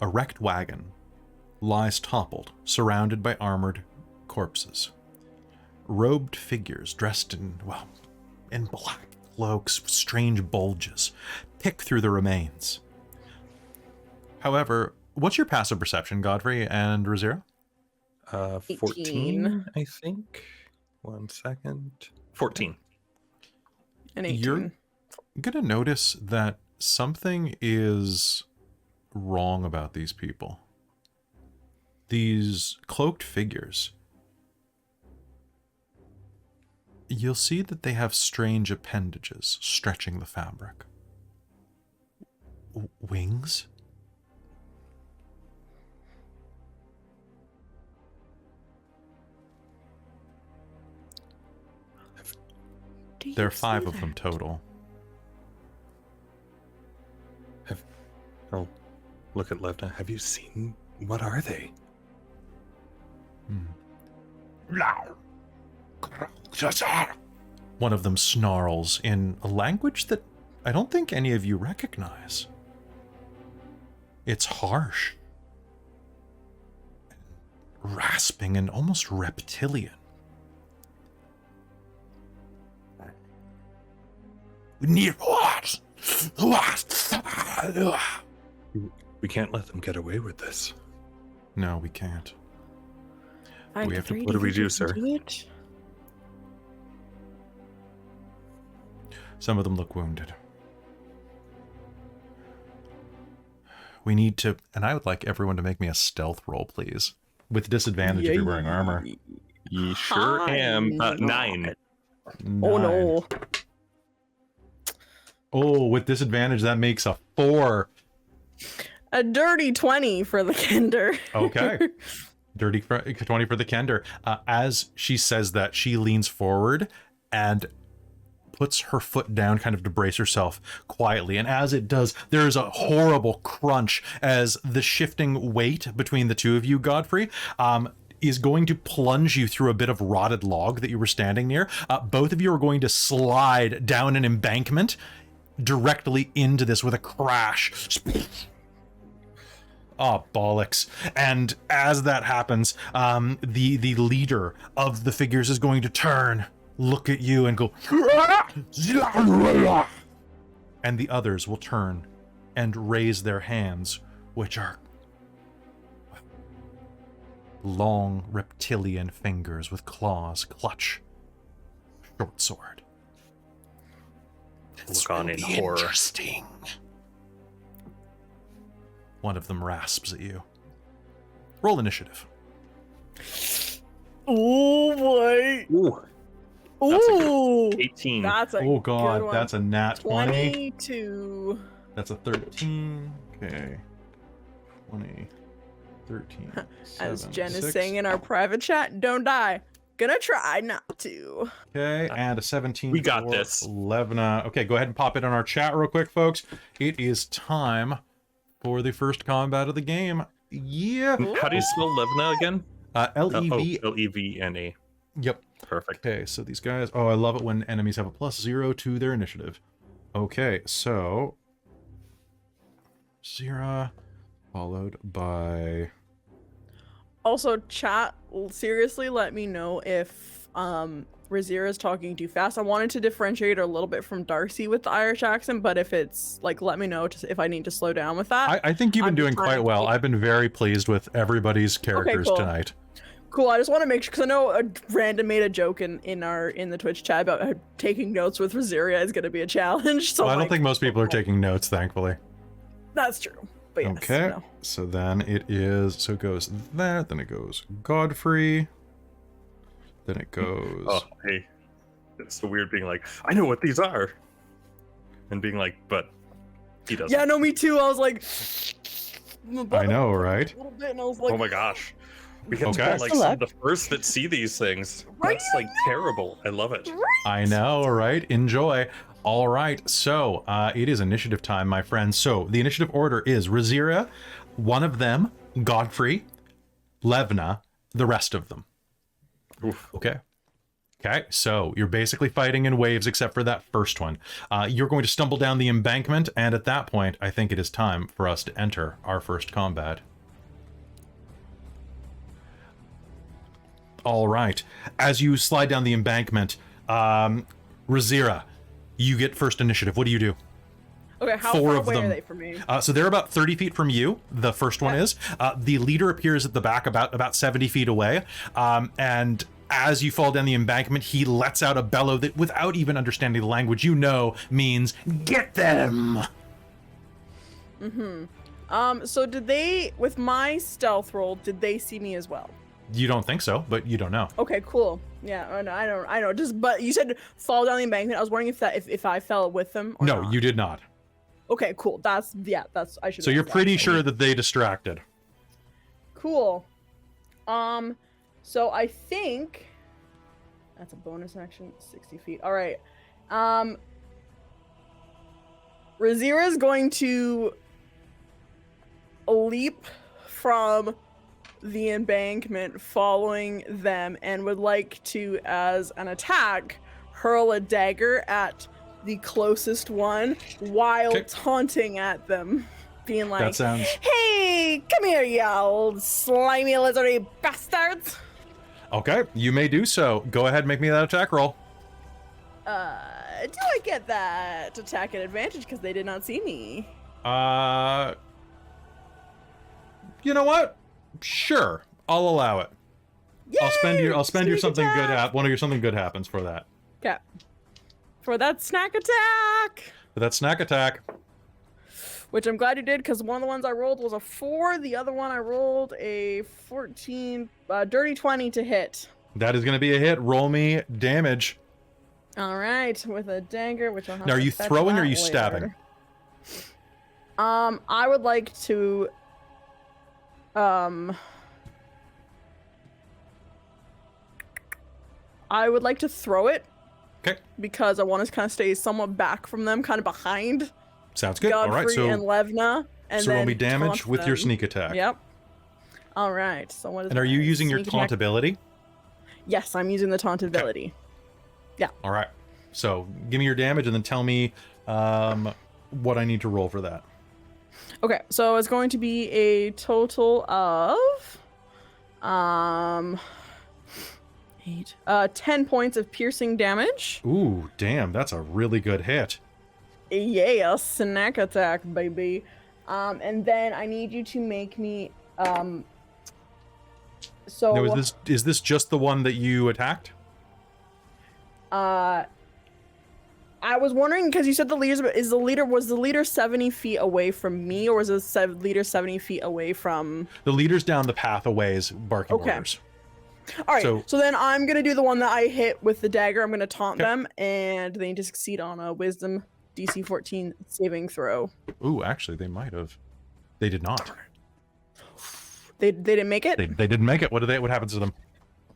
S1: a wrecked wagon lies toppled, surrounded by armored corpses. Robed figures dressed in black cloaks with strange bulges pick through the remains. However, what's your passive perception, Godfrey and Rizira?
S2: 14, I think. 1 second. 14.
S8: And 18.
S1: You're gonna notice that something is wrong about these people. These cloaked figures. You'll see that they have strange appendages stretching the fabric. Wings? There are 5 of them total.
S2: Oh, look at Levna. Have you seen? What are they?
S1: One of them snarls in a language that I don't think any of you recognize. It's harsh, rasping, and almost reptilian. We need what?
S2: We can't let them get away with this.
S1: No, we can't.
S2: We have to. What do we do, sir?
S1: Some of them look wounded. We need to, and I would like everyone to make me a stealth roll, please. With disadvantage if you're wearing armor.
S2: You sure am. 9.
S8: Oh no.
S1: Oh, with disadvantage, that makes a 4.
S8: A dirty 20 for the Kender.
S1: Okay. Dirty 20 for the Kender. As she says that, she leans forward and puts her foot down kind of to brace herself quietly. And as it does, there's a horrible crunch as the shifting weight between the two of you, Godfrey, is going to plunge you through a bit of rotted log that you were standing near. Both of you are going to slide down an embankment directly into this with a crash. Oh, bollocks. And as that happens, the leader of the figures is going to turn, look at you and go, and the others will turn and raise their hands, which are long reptilian fingers with claws clutch short sword.
S2: Look on in horror.
S1: Interesting. One of them rasps at you. Roll initiative.
S8: Oh boy.
S2: Ooh.
S8: Ooh.
S2: That's a good 18.
S8: That's a
S1: Oh god,
S8: good one.
S1: that's a nat 20.
S8: 22.
S1: That's a 13. Okay. 20. 13.
S8: As
S1: 7,
S8: Jen is
S1: 6.
S8: saying in our private chat, don't die. Gonna try not to.
S1: Okay, and a 17.
S2: We got
S1: for
S2: this.
S1: Levna. Okay, go ahead and pop it in our chat real quick, folks. It is time for the first combat of the game. Yeah.
S2: How do you spell Levna again?
S1: L-E-V.
S2: Levna.
S1: Yep.
S2: Perfect.
S1: Okay, so these guys... Oh, I love it when enemies have a +0 to their initiative. Okay, so... Rizira, followed by...
S8: Also, chat, seriously, let me know if Rizira is talking too fast. I wanted to differentiate her a little bit from Darcy with the Irish accent, but if it's, like, let me know if I need to slow down with that.
S1: I think you've been
S8: I'm
S1: doing
S8: trying
S1: quite
S8: to
S1: well.
S8: keep-
S1: I've been very pleased with everybody's characters
S8: cool.
S1: tonight.
S8: Cool, I just want to make sure, because I know a random made a joke in the Twitch chat about taking notes with Rizira is going to be a challenge. So
S1: Well, I don't
S8: like,
S1: think most people are taking notes, thankfully.
S8: That's true. But yes,
S1: Okay,
S8: no.
S1: so then it is... So it goes that, then it goes Godfrey, then it goes...
S2: Oh, hey. It's so weird being like, I know what these are. And being like, but he doesn't.
S8: Yeah, no, me too. I was like...
S1: I know, right?
S8: A little bit, and I was like...
S2: Oh my gosh. We get
S1: Okay.
S2: to be like some of the first that see these things.
S8: Right?
S2: That's like terrible. I love it.
S1: I know, right? Enjoy. All right, so it is initiative time, my friends. So the initiative order is Rizira, one of them, Godfrey, Levna, the rest of them.
S2: Oof.
S1: Okay. Okay, so you're basically fighting in waves except for that first one. You're going to stumble down the embankment, and at that point, I think it is time for us to enter our first combat. All right. As you slide down the embankment, Rizira, you get first initiative. What do you do?
S8: Okay, how
S1: Four
S8: far
S1: of
S8: away
S1: them.
S8: are they from me?
S1: So they're about 30 feet from you. The first one is. The leader appears at the back about 70 feet away. And as you fall down the embankment, he lets out a bellow that, without even understanding the language you know, means, get them!
S8: So did they, with my stealth roll, did they see me as well?
S1: You don't think so, but you don't know.
S8: Okay, cool. Yeah, I know. Just, but you said fall down the embankment. I was wondering if I fell with them or
S1: No,
S8: not.
S1: you did not.
S8: Okay, cool. That's I should.
S1: So you're pretty sure that they distracted.
S8: Cool. So I think that's a bonus action, 60 feet. All right. Rizira is going to leap from the embankment following them and would like to, as an attack, hurl a dagger at the closest one while
S1: Okay.
S8: taunting at them, being like,
S1: That sounds...
S8: "Hey, come here, you old slimy lizardy bastards!"
S1: Okay, you may do so. Go ahead and make me that attack roll.
S8: Do I get that attack at advantage because they did not see me?
S1: You know what? Sure, I'll allow it.
S8: Yay!
S1: I'll spend your
S8: Sneak
S1: something good.
S8: attack!
S1: One of your something good happens for that.
S8: Okay. For that snack attack!
S1: For that snack attack.
S8: Which I'm glad you did, because one of the ones I rolled was a 4. The other one I rolled a 14, dirty 20 to hit.
S1: That is going to be a hit. Roll me damage.
S8: All right, with a dagger, which I'll have
S1: Now, are
S8: to
S1: you
S8: fetch
S1: throwing or
S8: that
S1: are you
S8: later.
S1: stabbing?
S8: I would like to, throw it.
S1: Okay.
S8: Because I want to kind of stay somewhat back from them, kind of behind
S1: Sounds good.
S8: Godfrey
S1: All right, so
S8: and Levna. And
S1: so roll
S8: then
S1: me damage
S8: taunt
S1: with your
S8: them.
S1: sneak attack.
S8: Yep. All right. So what is
S1: And are you
S8: my
S1: using your
S8: sneak
S1: taunt
S8: attack?
S1: ability?
S8: Yes, I'm using the taunt ability.
S1: All right. So give me your damage and then tell me what I need to roll for that.
S8: Okay, so it's going to be a total of 10 points of piercing damage.
S1: Ooh, damn, that's a really good hit.
S8: Yeah, snack attack, baby. And then I need you to make me so
S1: Now, is this just the one that you attacked?
S8: I was wondering because you said was the leader 70 feet away from me, or was the leader 70 feet away from?
S1: The leader's down the path a ways, barking
S8: Okay.
S1: orders.
S8: All right,
S1: So-
S8: so then I'm gonna do the one that I hit with the dagger. I'm gonna taunt
S1: Okay.
S8: them, and they need to succeed on a Wisdom DC 14 saving throw.
S1: Ooh, actually, they might have. They did not.
S8: They didn't make it.
S1: They didn't make it. What happens to them?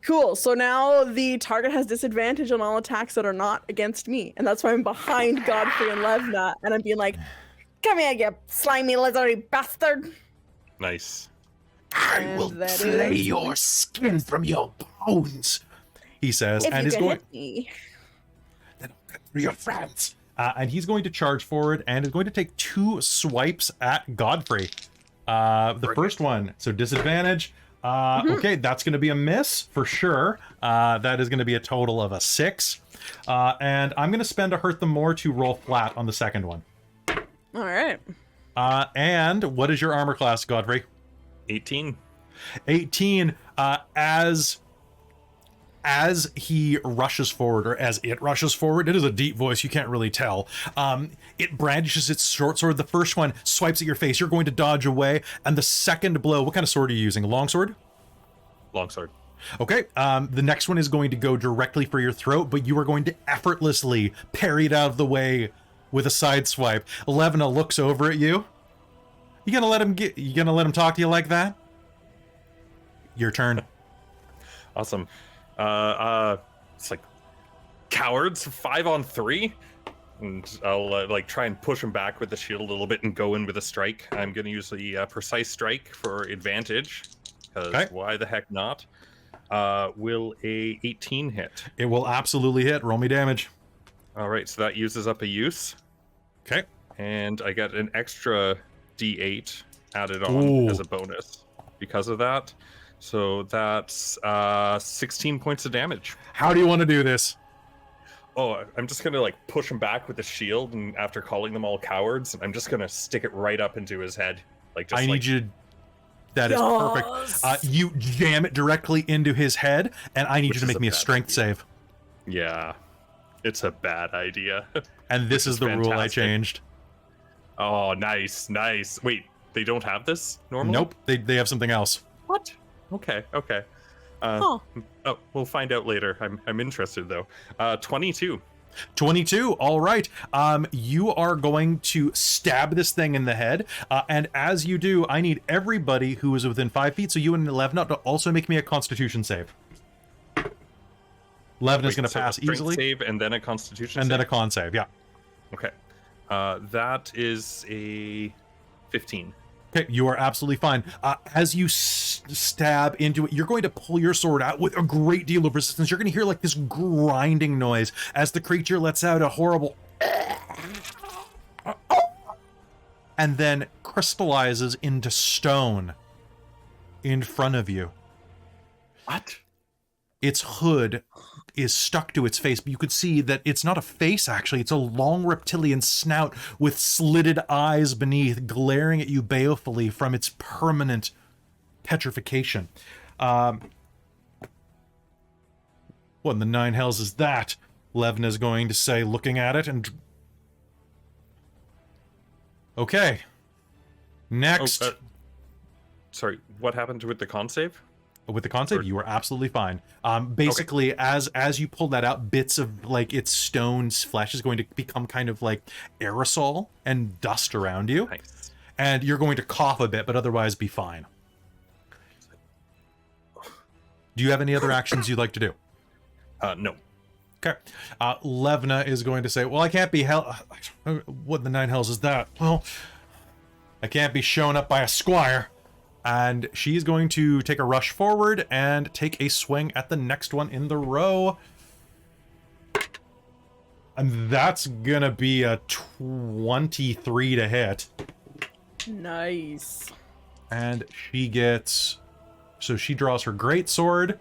S8: Cool. So now the target has disadvantage on all attacks that are not against me, and that's why I'm behind Godfrey and Levna, and I'm being like, "Come here, you slimy lizardy bastard!"
S2: Nice.
S8: I will flay
S1: your skin from your bones, he says,
S8: If
S1: and
S8: you
S1: is
S8: can
S1: going.
S8: hit me.
S1: Then I'll cut through your friends. And he's going to charge forward and is going to take 2 swipes at Godfrey. The first one, so disadvantage. Okay, that's going to be a miss for sure. That is going to be a total of a 6. And I'm going to spend a hurt them more to roll flat on the second one.
S8: All right.
S1: And what is your armor class, Godfrey?
S2: 18.
S1: 18. As he rushes forward, or as it rushes forward, it is a deep voice, you can't really tell. It brandishes its short sword. The first one swipes at your face, you're going to dodge away, and the second blow, what kind of sword are you using? A longsword?
S2: Longsword.
S1: Okay, the next one is going to go directly for your throat, but you are going to effortlessly parry it out of the way with a side swipe. Levna looks over at you. You gonna let him talk to you like that? Your turn.
S2: Awesome. It's like cowards 5 on 3, and I'll like try and push him back with the shield a little bit and go in with a strike. I'm going to use the precise strike for advantage, because why the heck not? Will a 18 hit?
S1: It will absolutely hit. Roll me damage.
S2: All right, so that uses up a use.
S1: Okay.
S2: And I get an extra D8 added on as a bonus because of that. So that's 16 points of damage.
S1: How do you want to do this?
S2: Oh, I'm just gonna like push him back with the shield, and after calling them all cowards, I'm just gonna stick it right up into his head. Like, just
S1: I need you. That is perfect. You jam it directly into his head, and I need
S2: Which
S1: you to
S2: is
S1: make
S2: a
S1: me a
S2: bad
S1: strength
S2: idea.
S1: save.
S2: Yeah, it's a bad idea.
S1: And this is the rule I
S2: fantastic.
S1: changed.
S2: Oh, nice. Wait, they don't have this normally?
S1: Nope, they have something else.
S2: What? Okay.
S8: Huh.
S2: Oh, we'll find out later. I'm interested though. 22.
S1: 22. All right. You are going to stab this thing in the head, and as you do, I need everybody who is within 5 feet. So you and Levna to also make me a Constitution save. Levna is going to pass easily,
S2: Save and then a Constitution.
S1: and
S2: save?
S1: then a con save. Yeah.
S2: Okay. That is a 15.
S1: Okay, you are absolutely fine. As you stab into it, you're going to pull your sword out with a great deal of resistance. You're going to hear like this grinding noise as the creature lets out a horrible and then crystallizes into stone in front of you.
S2: What?
S1: its hood is stuck to its face, but you could see that it's not a face, actually. It's a long reptilian snout with slitted eyes beneath, glaring at you balefully from its permanent petrification. What in the nine hells is that? Levna's going to say, looking at it, and... Okay. Next.
S2: Oh, sorry, what happened with the con save?
S1: With the con save, you were absolutely fine. Basically, okay. as you pull that out, bits of like its stone's flesh is going to become kind of like aerosol and dust around you.
S2: Nice.
S1: And you're going to cough a bit, but otherwise be fine. Do you have any other actions you'd like to do?
S2: No.
S1: Okay. Levna is going to say, well, I can't be what in the nine hells is that? Well, I can't be shown up by a squire. And she's going to take a rush forward and take a swing at the next one in the row. And that's gonna be a 23 to hit.
S3: Nice.
S1: And she gets... So she draws her greatsword.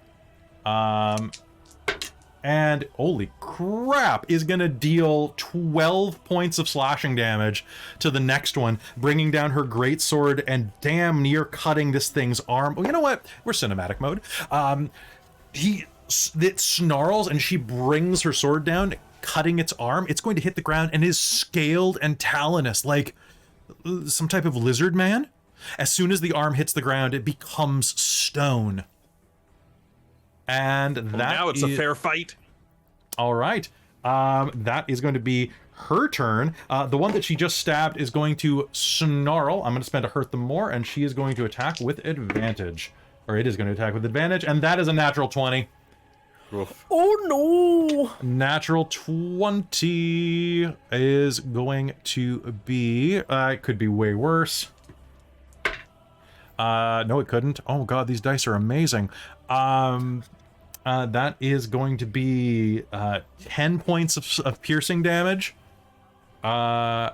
S1: And holy crap, is gonna deal 12 points of slashing damage to the next one, bringing down her greatsword and damn near cutting this thing's arm. Well, you know what? We're cinematic mode. It snarls and she brings her sword down, cutting its arm. It's going to hit the ground and is scaled and talonous like some type of lizard man. As soon as the arm hits the ground, it becomes stone. And that
S2: now it's a fair fight.
S1: All right. That is going to be her turn. The one that she just stabbed is going to snarl. I'm going to spend a hurt them more, and she is going to attack with advantage. Or it is going to attack with advantage, and that is a natural 20.
S2: Oof.
S3: Oh no!
S1: Natural 20 is going to be... it could be way worse. No, it couldn't. Oh god, these dice are amazing. That is going to be 10 points of piercing damage. Oh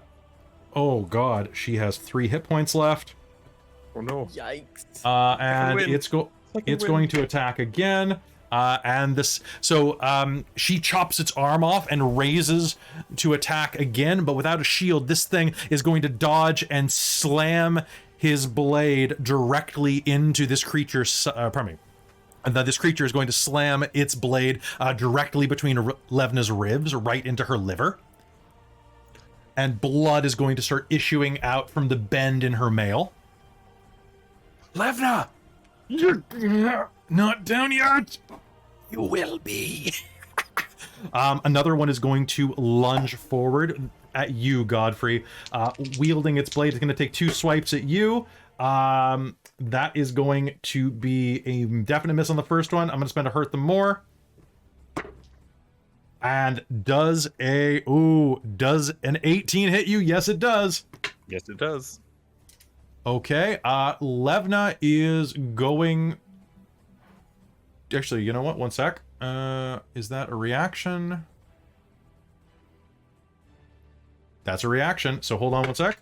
S1: god, she has 3 hit points left.
S2: Oh no.
S3: Yikes.
S1: And it's going to attack again. And this, so she chops its arm off and raises to attack again, but without a shield, this thing is going to dodge and slam his blade directly into this creature's, pardon me. And then this creature is going to slam its blade directly between Levna's ribs, right into her liver. And blood is going to start issuing out from the bend in her mail. Levna! You're not down yet! You will be. Another one is going to lunge forward at you, Godfrey. Wielding its blade is going to take 2 swipes at you. That is going to be a definite miss on the first one. I'm going to spend a hurt them more. And does an 18 hit you? Yes, it does.
S2: Yes, it does.
S1: Okay, Levna is going... Actually, you know what? One sec. Is that a reaction? That's a reaction, so hold on one sec.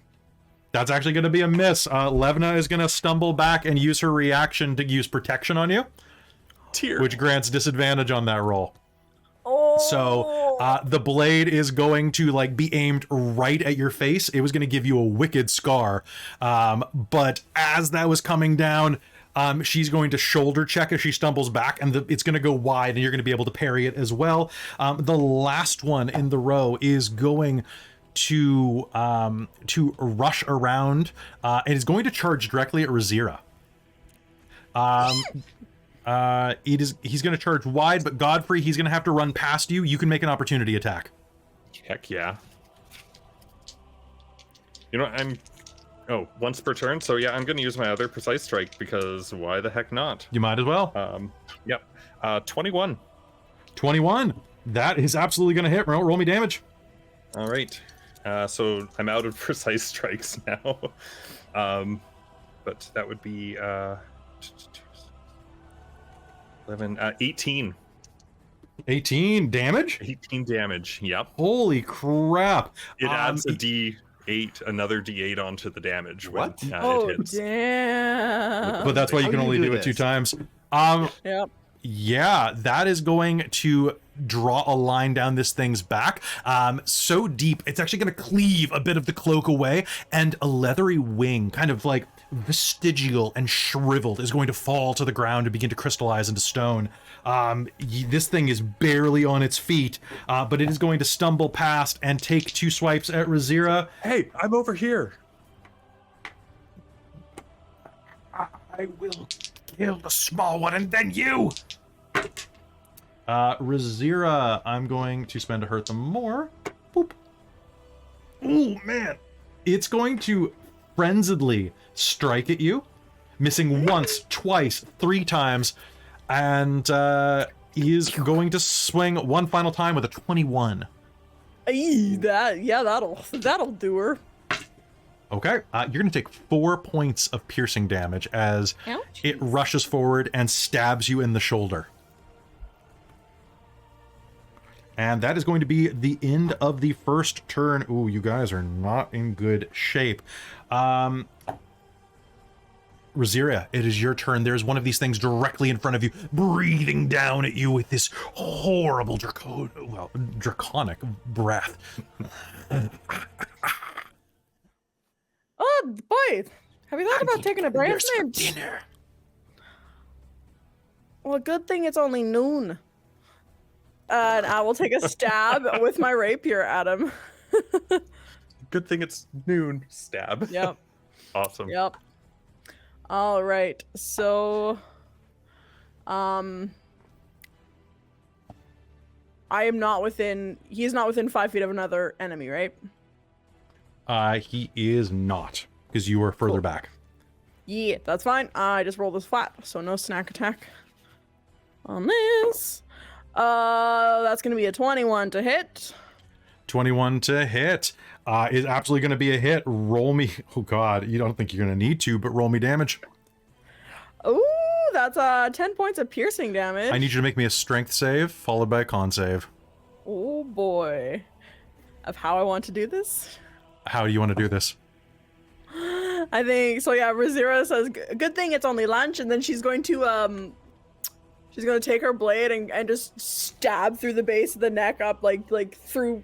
S1: That's actually going to be a miss. Levna is going to stumble back and use her reaction to use protection on you. Which grants disadvantage on that roll.
S3: Oh.
S1: So the blade is going to like be aimed right at your face. It was going to give you a wicked scar. But as that was coming down, she's going to shoulder check as she stumbles back, and it's going to go wide, and you're going to be able to parry it as well. The last one in the row is going to rush around and is going to charge directly at Rizira. He's going to charge wide, but Godfrey, he's going to have to run past you. You can make an opportunity attack.
S2: Heck yeah. You know, once per turn, so yeah, I'm going to use my other precise strike, because why the heck not?
S1: You might as well.
S2: Yep. 21.
S1: 21. That is absolutely going to hit. Roll me damage.
S2: All right. So I'm out of precise strikes now. But that would be 11, 18.
S1: 18 damage?
S2: 18 damage, yep.
S1: Holy crap.
S2: It adds a D8, another D8 onto the damage when
S5: What?
S2: it
S3: Oh,
S2: hits.
S3: damn.
S1: But that's why you
S5: How
S1: can
S5: do you
S1: only
S5: do
S1: do it 2
S5: this?
S1: times.
S3: Yep.
S1: Yeah, that is going to draw a line down this thing's back, so deep it's actually going to cleave a bit of the cloak away, and a leathery wing, kind of like vestigial and shriveled, is going to fall to the ground and begin to crystallize into stone. This thing is barely on its feet, but it is going to stumble past and take 2 swipes at Rizira.
S2: Hey, I'm over here.
S1: I will kill the small one and then you! Rizira, I'm going to spend to hurt them more. Boop. Oh, man. It's going to frenziedly strike at you, missing once, twice, 3 times, and he is going to swing one final time with a 21.
S8: That'll do her.
S1: Okay, you're going to take 4 points of piercing damage as it rushes forward and stabs you in the shoulder. And that is going to be the end of the first turn. Ooh, you guys are not in good shape. Rizira, it is your turn. There's one of these things directly in front of you, breathing down at you with this horrible draconic breath.
S8: Oh, boy. Have you thought about taking a break?
S1: Dinner.
S8: Well, good thing it's only noon. And I will take a stab with my rapier at him.
S2: Good thing it's noon. Stab.
S8: Yep.
S2: Awesome.
S8: Yep. All right. So, I am not within. He's not within 5 feet of another enemy, right?
S1: He is not, because you are further back.
S8: Yeah, that's fine. I just rolled this flat, so no snack attack on this. That's gonna be a 21 to hit.
S1: 21 to hit is absolutely going to be a hit. Roll me. Oh God, you don't think you're going to need to, but roll me damage.
S8: Ooh, that's 10 points of piercing damage.
S1: I need you to make me a strength save followed by a con save.
S8: Oh boy, of how I want to do this.
S1: How do you want to do this?
S8: I think so. Yeah, Rizira says, "Good thing it's only lunch," and then she's going to take her blade and just stab through the base of the neck up like through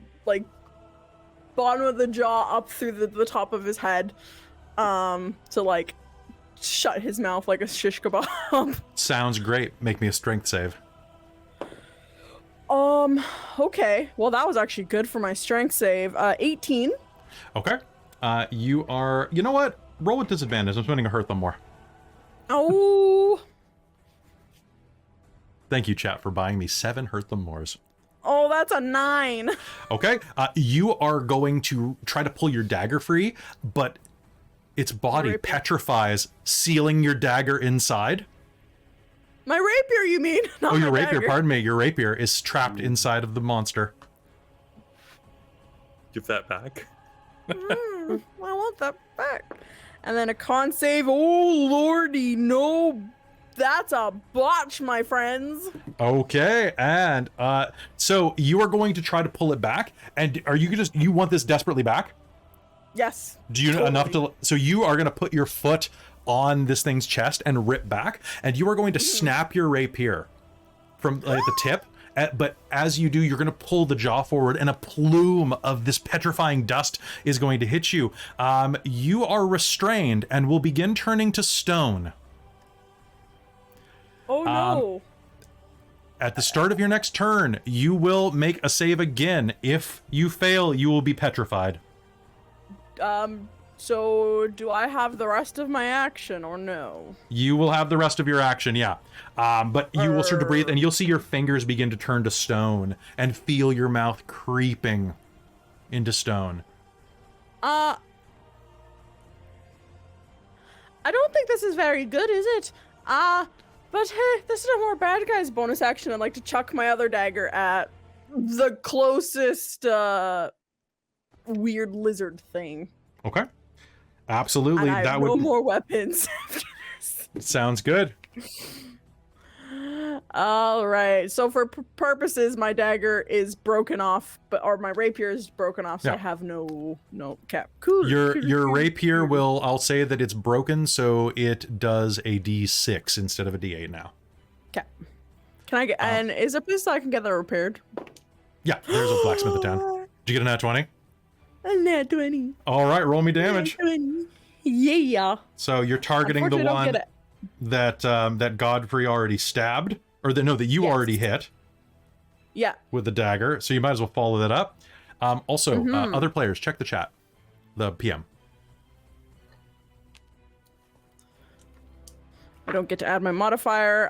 S8: bottom of the jaw up through the top of his head, to like shut his mouth like a shish kebab.
S1: Sounds great. Make me a strength save.
S8: Okay. Well, that was actually good for my strength save. 18.
S1: Okay. You are. You know what? Roll with disadvantage. I'm spending to hurt them more.
S8: Oh.
S1: Thank you, chat, for buying me 7 hurt them mores.
S8: Oh, that's a 9.
S1: Okay. You are going to try to pull your dagger free, but its body petrifies, sealing your dagger inside.
S8: My rapier, you mean? Not
S1: your
S8: my
S1: rapier.
S8: dagger.
S1: Pardon me. Your rapier is trapped inside of the monster.
S2: Give that back.
S8: I want that back. And then a con save. Oh, lordy, no. That's a botch, my friends.
S1: Okay, and so you are going to try to pull it back, and are you just you want this desperately back?
S8: Yes.
S1: Do you
S8: totally.
S1: enough to? So you are going to put your foot on this thing's chest and rip back, and you are going to snap your rapier from the tip. But as you do, you're going to pull the jaw forward, and a plume of this petrifying dust is going to hit you. You are restrained and will begin turning to stone.
S8: Oh no.
S1: At the start of your next turn, you will make a save again. If you fail, you will be petrified.
S8: So do I have the rest of my action or no?
S1: You will have the rest of your action, yeah. But you will start to breathe, and you'll see your fingers begin to turn to stone and feel your mouth creeping into stone.
S8: I don't think this is very good, is it? But hey, this is a more bad guy's bonus action. I'd like to chuck my other dagger at the closest weird lizard thing.
S1: Okay. Absolutely.
S8: And I have no more weapons after this.
S1: Sounds good.
S8: All right. So for purposes, my dagger is broken off, or my rapier is broken off, so
S1: Yeah.
S8: I have no cap. Cool.
S1: Your rapier will, I'll say that it's broken, so it does a D6 instead of a D8 now.
S8: Cap. Can I get, and is there a place I can get that repaired?
S1: Yeah, there's a blacksmith in town. Did you get a nat 20?
S8: A nat 20.
S1: All right, roll me damage.
S8: Nat 20. Yeah.
S1: So you're targeting the
S8: Unfortunately, I don't
S1: one
S8: get it.
S1: that Godfrey already stabbed, or that
S8: Yes.
S1: already hit
S8: Yeah.
S1: with the dagger. So you might as well follow that up. Also, other players, check the chat. The PM.
S8: I don't get to add my modifier,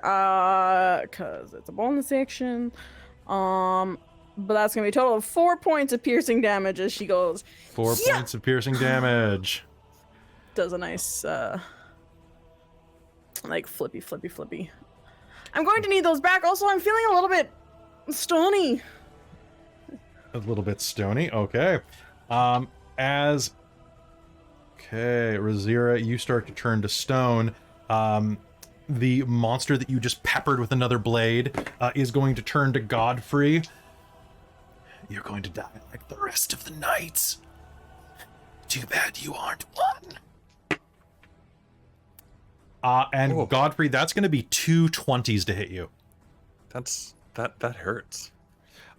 S8: cause it's a bonus action. But that's gonna be a total of 4 points of piercing damage as she goes.
S1: 4
S8: Yeah!
S1: points of piercing damage.
S8: Does a nice, like flippy. I'm going to need those back. Also, I'm feeling a little bit stony.
S1: A little bit stony. Okay. Okay, Rizira, you start to turn to stone. The monster that you just peppered with another blade is going to turn to Godfrey. You're going to die like the rest of the knights. Too bad you aren't one. And Godfrey, that's going to be 2 20s to hit you.
S2: That hurts.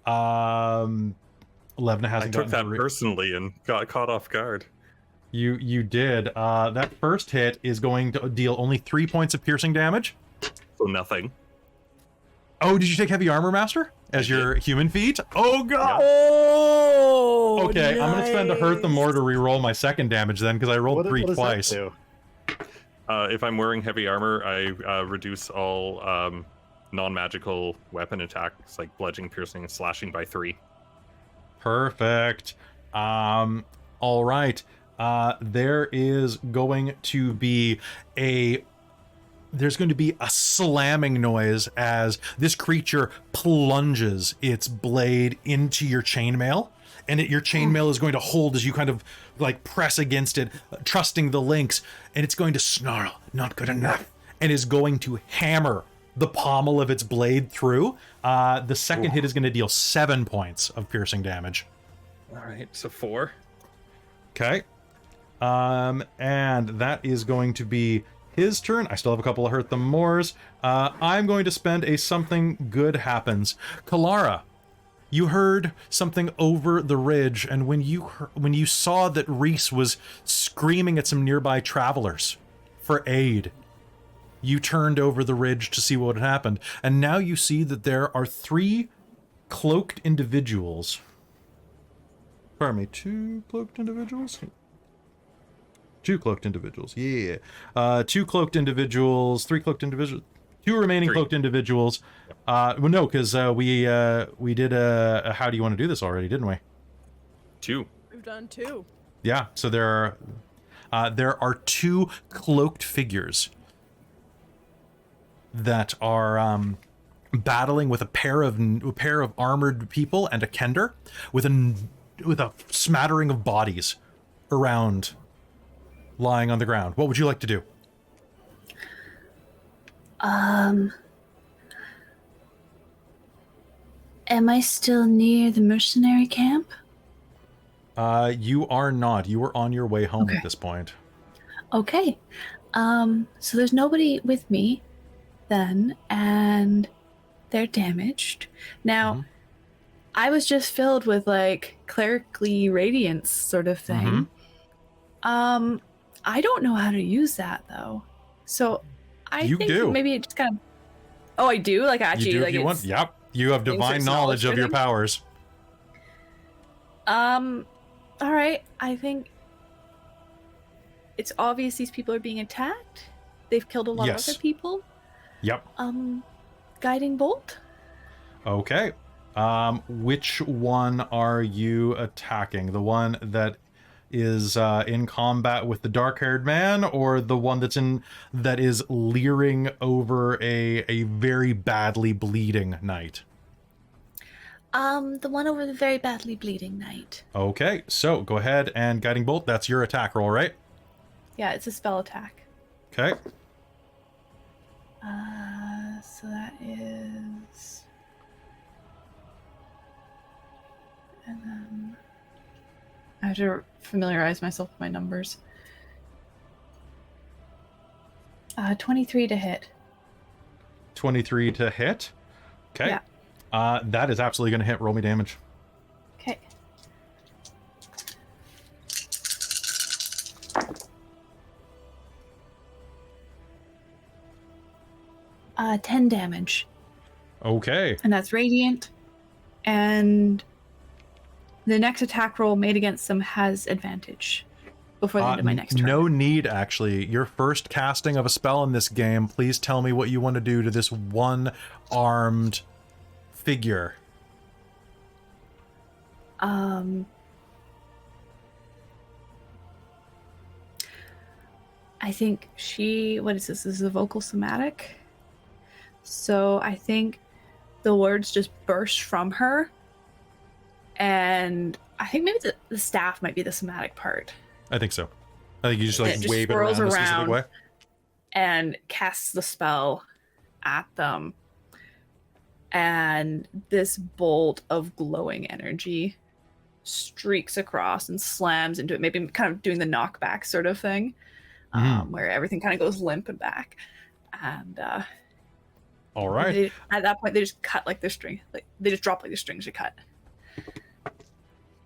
S1: 11 hasn't
S2: I took
S1: gotten
S2: that personally and got caught off guard.
S1: You did. That first hit is going to deal only 3 points of piercing damage.
S2: So nothing.
S1: Oh, did you take heavy armor master as your human feat? Oh god.
S8: Oh.
S1: Okay, I'm gonna spend a hurt the more to re-roll my second damage then, because I rolled 3 twice.
S5: That do?
S2: If I'm wearing heavy armor, I reduce all non-magical weapon attacks like bludgeoning, piercing, and slashing by 3.
S1: Perfect. All right. There is going to be a slamming noise as this creature plunges its blade into your chainmail, and your chainmail is going to hold as you kind of like press against it, trusting the links, and it's going to snarl, not good enough, and is going to hammer the pommel of its blade through. The second hit is going to deal 7 points of piercing damage.
S2: All right, so 4.
S1: Okay. And that is going to be his turn. I still have a couple of hurt the mores. I'm going to spend a something good happens. Kelara, you heard something over the ridge, and when you saw that Reese was screaming at some nearby travelers for aid, you turned over the ridge to see what had happened, and now you see that there are 3 cloaked individuals. Pardon me, 2 cloaked individuals? 2 cloaked individuals, yeah. 2 cloaked individuals, 3 cloaked individuals, 2 remaining
S2: 3.
S1: cloaked individuals. Well, no, because we did a how do you want to do this already, didn't we?
S2: 2.
S8: We've done 2.
S1: Yeah, so there are 2 cloaked figures that are battling with a pair of armored people and a kender with a smattering of bodies around, lying on the ground. What would you like to do?
S7: Am I still near the mercenary camp?
S1: You are not. You are on your way home
S7: Okay.
S1: at this point.
S7: Okay. So there's nobody with me then, and they're damaged. Now, I was just filled with like clerically radiance sort of thing. I don't know how to use that though. So I
S1: You
S7: think
S1: do.
S7: maybe it just kind of. Oh, I do. Like actually,
S1: You do
S7: like
S1: if you want.
S7: it's,
S1: Yep. You have divine
S7: Inserts
S1: knowledge of your
S7: knowledge
S1: powers.
S7: All right. I think it's obvious these people are being attacked. They've killed a lot
S1: Yes.
S7: of other people.
S1: Yep.
S7: Guiding bolt.
S1: Okay. Which one are you attacking? The one that is in combat with the dark-haired man, or the one that is leering over a very badly bleeding knight?
S7: The one over the very badly bleeding knight.
S1: Okay, so go ahead and guiding bolt. That's your attack roll, right?
S7: Yeah, it's a spell attack.
S1: Okay.
S7: So that is, and then I have to familiarize myself with my numbers. 23 to hit.
S1: 23 to hit. Okay.
S7: Yeah.
S1: That is absolutely going to hit. Roll me damage.
S7: Okay. 10 damage.
S1: Okay.
S7: And that's radiant. And the next attack roll made against them has advantage before the end of my next turn.
S1: No need, actually. Your first casting of a spell in this game, please tell me what you want to do to this one-armed figure.
S7: I think what is this? This is a vocal somatic. So I think the words just burst from her. And I think maybe the staff might be the somatic part.
S1: I think so. I think you just like
S7: It just
S1: wave it around
S7: swirls
S1: in a specific
S7: around.
S1: way.
S7: And casts the spell at them. And this bolt of glowing energy streaks across and slams into it, maybe kind of doing the knockback sort of thing, where everything kind of goes limp and back. And
S1: all right.
S7: At that point, they just cut like their string. Like they just drop like their strings are cut.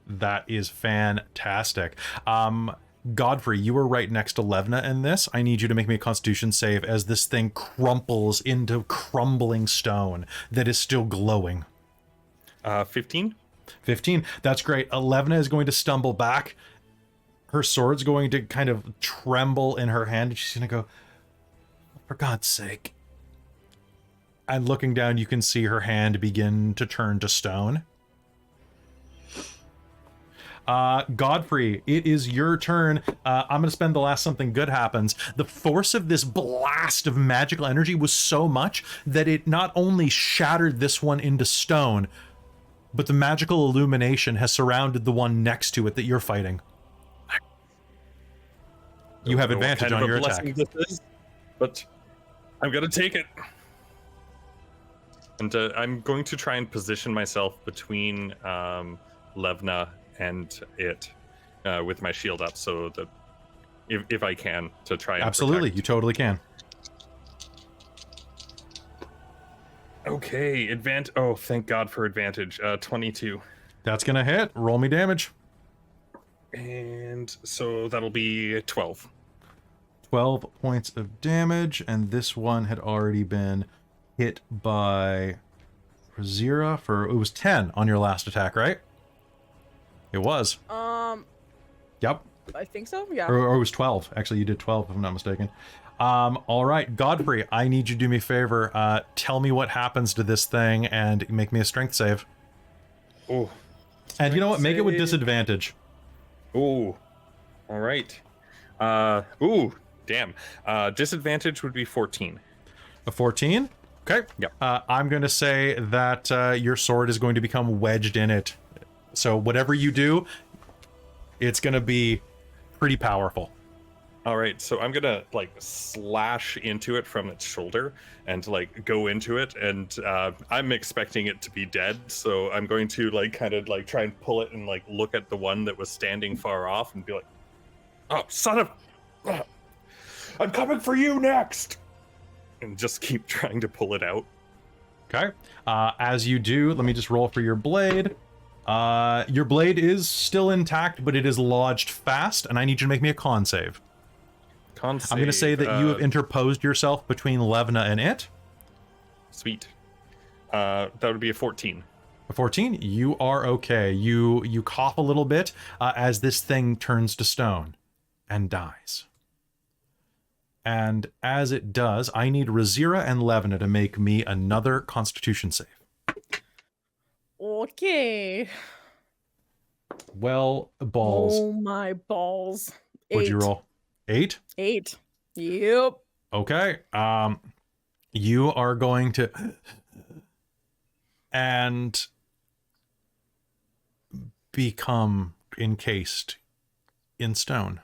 S1: That is fantastic. Godfrey, you were right next to Levna in this. I need you to make me a Constitution save as this thing crumples into crumbling stone that is still glowing.
S2: 15.
S1: 15. That's great. Levna is going to stumble back. Her sword's going to kind of tremble in her hand. And she's going to go, for God's sake. And looking down, you can see her hand begin to turn to stone. Godfrey, it is your turn. I'm going to spend the last something good happens. The force of this blast of magical energy was so much that it not only shattered this one into stone, but the magical illumination has surrounded the one next to it that you're fighting. You have advantage on your attack.
S2: This is, but I'm going to take it. And I'm going to try and position myself between Levna and it with my shield up, so that if I can, to try and
S1: absolutely
S2: protect.
S1: You totally can.
S2: Okay, oh, thank God for advantage. 22.
S1: That's gonna hit. Roll me damage.
S2: And so that'll be 12.
S1: 12 points of damage, and this one had already been hit by Rizira it was 10 on your last attack, right? It was. Yep.
S8: I think so. Yeah.
S1: Or it was 12. Actually, you did 12, if I'm not mistaken. All right, Godfrey, I need you to do me a favor. Tell me what happens to this thing and make me a strength save.
S2: Oh.
S1: And you know what? Make it with disadvantage.
S2: Ooh. All right. Ooh, damn. Disadvantage would be 14.
S1: A 14? Okay.
S2: Yep.
S1: I'm going to say that your sword is going to become wedged in it. So whatever you do, it's going to be pretty powerful.
S2: All right, so I'm gonna like slash into it from its shoulder and like go into it, and I'm expecting it to be dead, so I'm going to like kind of like try and pull it and like look at the one that was standing far off and be like, "Oh, son of, I'm coming for you next," and just keep trying to pull it out.
S1: Okay. As you do, let me just roll for your blade. Your blade is still intact, but it is lodged fast, and I need you to make me a con save.
S2: Con save,
S1: I'm going to say that you have interposed yourself between Levna and it.
S2: Sweet. That would be a 14.
S1: A 14? You are okay. You cough a little bit as this thing turns to stone and dies. And as it does, I need Rizira and Levna to make me another Constitution save.
S8: Okay.
S1: Well, balls.
S8: Oh my balls.
S1: What'd you roll? 8?
S8: 8. Yep.
S1: Okay. You are going to and become encased in stone.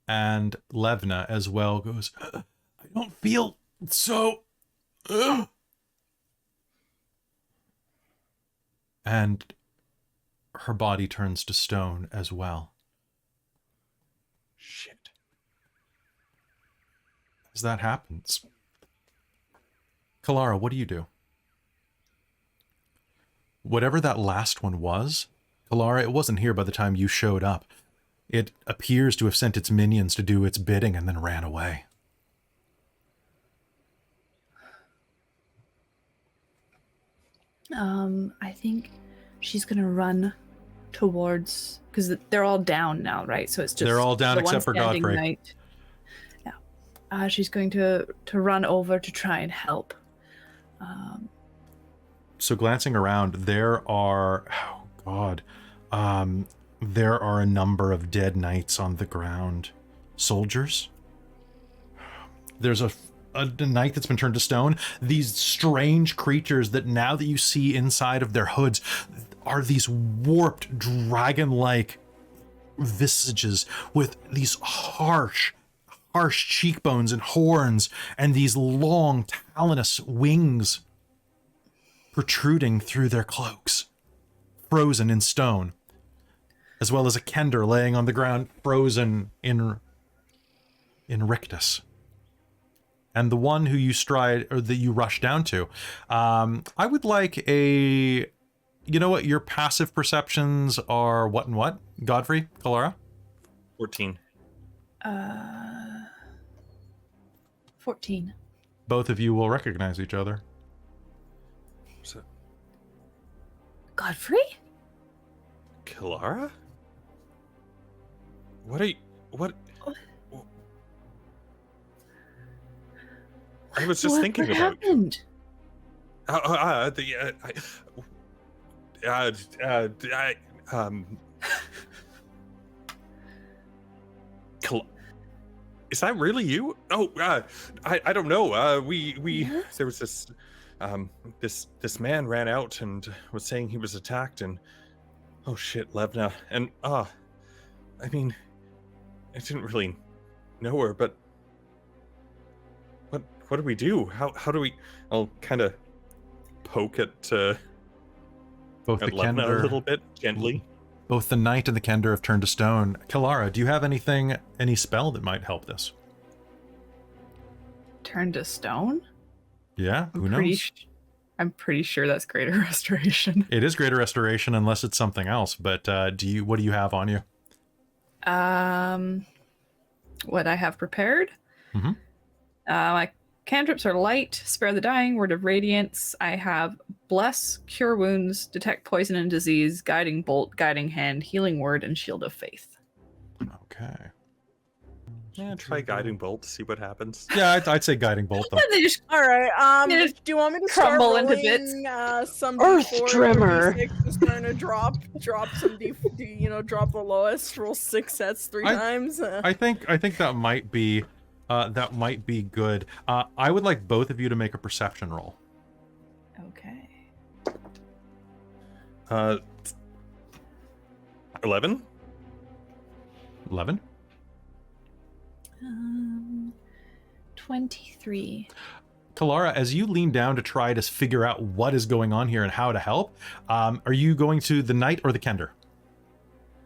S1: And Levna as well goes, I don't feel so. And her body turns to stone as well. Shit. As that happens, Kelara, what do you do? Whatever that last one was, Kelara, it wasn't here by the time you showed up. It appears to have sent its minions to do its bidding and then ran away.
S7: I think she's gonna run towards, because they're all down now, right? So it's just
S1: They're all down
S7: the one
S1: except for
S7: standing
S1: Godfrey.
S7: knight. Yeah. She's going to run over to try and help.
S1: So glancing around, there are, oh God, there are a number of dead knights on the ground. Soldiers. There's a knight that's been turned to stone. These strange creatures that now that you see inside of their hoods are these warped dragon-like visages with these harsh cheekbones and horns and these long talonous wings protruding through their cloaks, frozen in stone, as well as a kender laying on the ground, frozen in rictus. And the one who you that you rush down to, I would like a, you know what, your passive perceptions are what and what? Godfrey, Kelara?
S2: 14.
S7: 14.
S1: Both of you will recognize each other.
S2: So,
S7: Godfrey?
S2: Kelara? What are you... What... I was just thinking
S7: what
S2: about...
S7: happened?
S2: Is that really you? Oh, I don't know.
S7: Yes?
S2: There was this man ran out and was saying he was attacked, and oh shit, Levna, and I mean, I didn't really know her, but what do we do? How do we? I'll kind of poke at
S1: Both the
S2: Levna
S1: kender,
S2: a little bit gently.
S1: both the knight and the kender have turned to stone. Kelara, do you have any spell that might help this?
S4: Turn to stone?
S1: Yeah, who knows?
S4: I'm pretty sure that's greater restoration.
S1: It is greater restoration unless it's something else. But what do you have on you?
S4: What I have prepared?
S1: Mm-hmm.
S4: My cantrips are light, spare the dying, word of radiance. I have bless, cure wounds, detect poison and disease, guiding bolt, guiding hand, healing word, and shield of faith.
S1: Okay.
S2: Yeah, try guiding bolt to see what happens.
S1: Yeah, I'd say guiding bolt though.
S4: They just
S8: All right.
S4: They just
S8: Do you want me to start
S4: crumble into
S8: rolling,
S4: bits.
S8: some
S6: Earth
S8: D4 or
S6: Tremor.
S8: D6, just starting to drop some drop the lowest, roll 6 sets 3 times.
S1: I think that might be good. I would like both of you to make a perception roll.
S4: Okay.
S2: 11.
S1: 11.
S7: 23.
S1: Kelara, as you lean down to try to figure out what is going on here and how to help, are you going to the knight or the kender?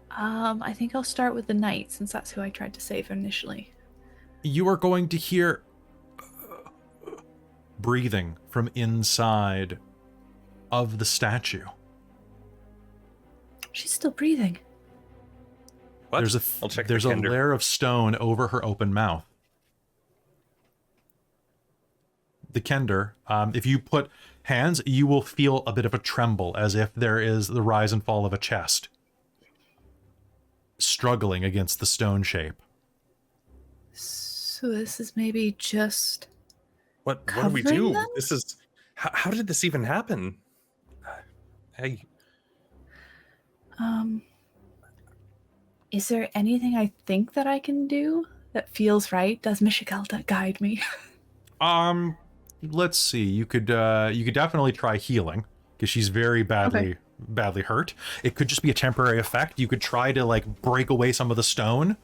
S7: I think I'll start with the knight, since that's who I tried to save initially.
S1: You are going to hear breathing from inside of the statue.
S7: She's still breathing.
S2: What?
S1: There's
S2: I'll check
S1: a
S2: the kender.
S1: layer of stone over her open mouth. The kender, if you put hands, you will feel a bit of a tremble, as if there is the rise and fall of a chest struggling against the stone shape.
S7: So this is maybe just...
S2: What do we
S7: covering
S2: do?
S7: them?
S2: This is how did this even happen? Hey,
S7: Is there anything I think that I can do that feels right? Does Mishikelta guide me?
S1: Let's see. You could definitely try healing, because she's very badly hurt. It could just be a temporary effect. You could try to like break away some of the stone.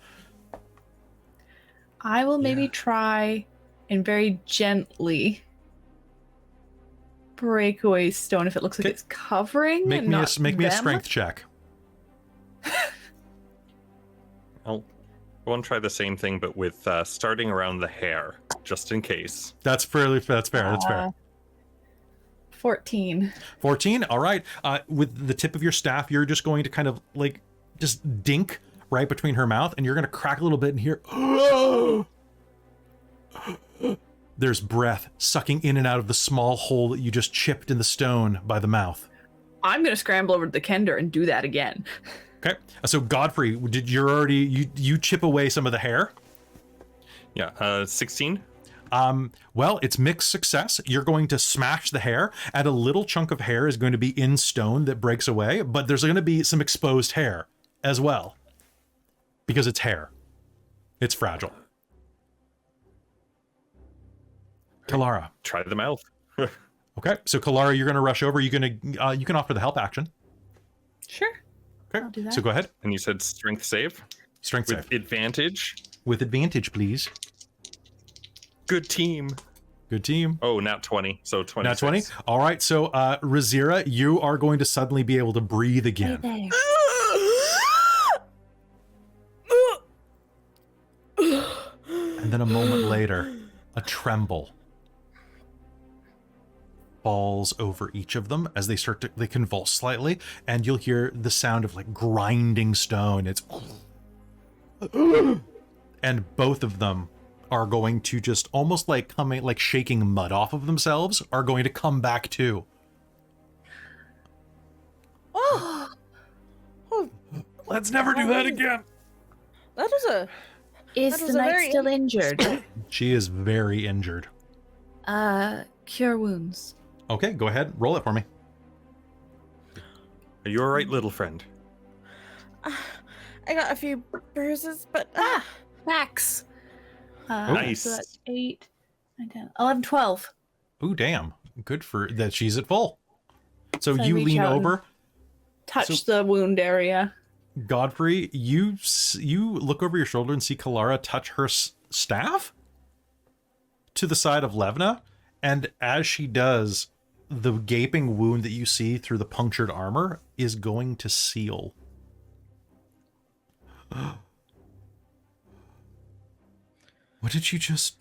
S7: I will maybe try and very gently break away stone if it looks like it's covering.
S1: Make
S7: and
S1: me
S7: not
S1: a
S7: them.
S1: strength check.
S2: I want to try the same thing, but with starting around the hair, just in case.
S1: That's fair. That's fair.
S4: 14.
S1: 14. All right. With the tip of your staff, you're just going to kind of like just dink right between her mouth, and you're going to crack a little bit and hear. There's breath sucking in and out of the small hole that you just chipped in the stone by the mouth.
S4: I'm going to scramble over to the Kender and do that again.
S1: Okay. So Godfrey, did you already you chip away some of the hair?
S2: Yeah. 16.
S1: Well, it's mixed success. You're going to smash the hair, and a little chunk of hair is going to be in stone that breaks away, but there's going to be some exposed hair as well. Because it's hair. It's fragile. Kelara.
S2: Try the mouth.
S1: Okay, so Kelara, you're going to rush over. You can offer the help action.
S4: Sure.
S1: Okay,
S4: I'll do that.
S1: so go ahead.
S2: And you said strength save?
S1: Strength
S2: With
S1: save.
S2: advantage?
S1: With advantage, please.
S2: Good team.
S1: Good team.
S2: Oh, nat 20. So 20.
S1: Nat 20. All right, so Rizira, you are going to suddenly be able to breathe again.
S7: Hey
S1: And then a moment later, a tremble falls over each of them as they convulse slightly, and you'll hear the sound of like grinding stone. It's and both of them are going to just almost like shaking mud off of themselves, are going to come back too.
S8: Oh,
S1: Let's never do that again.
S8: that was a
S7: Is
S8: That
S7: the
S8: was a
S7: knight
S8: very
S7: still injured?
S1: She is very injured.
S7: Cure wounds.
S1: Okay, go ahead, roll it for me.
S2: Are you all right, little friend?
S8: I got a few bruises, but
S7: Max.
S2: Nice.
S7: So that's 8, 9, 10, 11, 12.
S1: Ooh, damn. Good for that. She's at full. So
S4: So I
S1: you
S4: reach
S1: lean
S4: out and-
S1: over.
S4: Touch the wound area.
S1: Godfrey, you look over your shoulder and see Kelara touch her staff to the side of Levna, and as she does, the gaping wound that you see through the punctured armor is going to seal. What did you just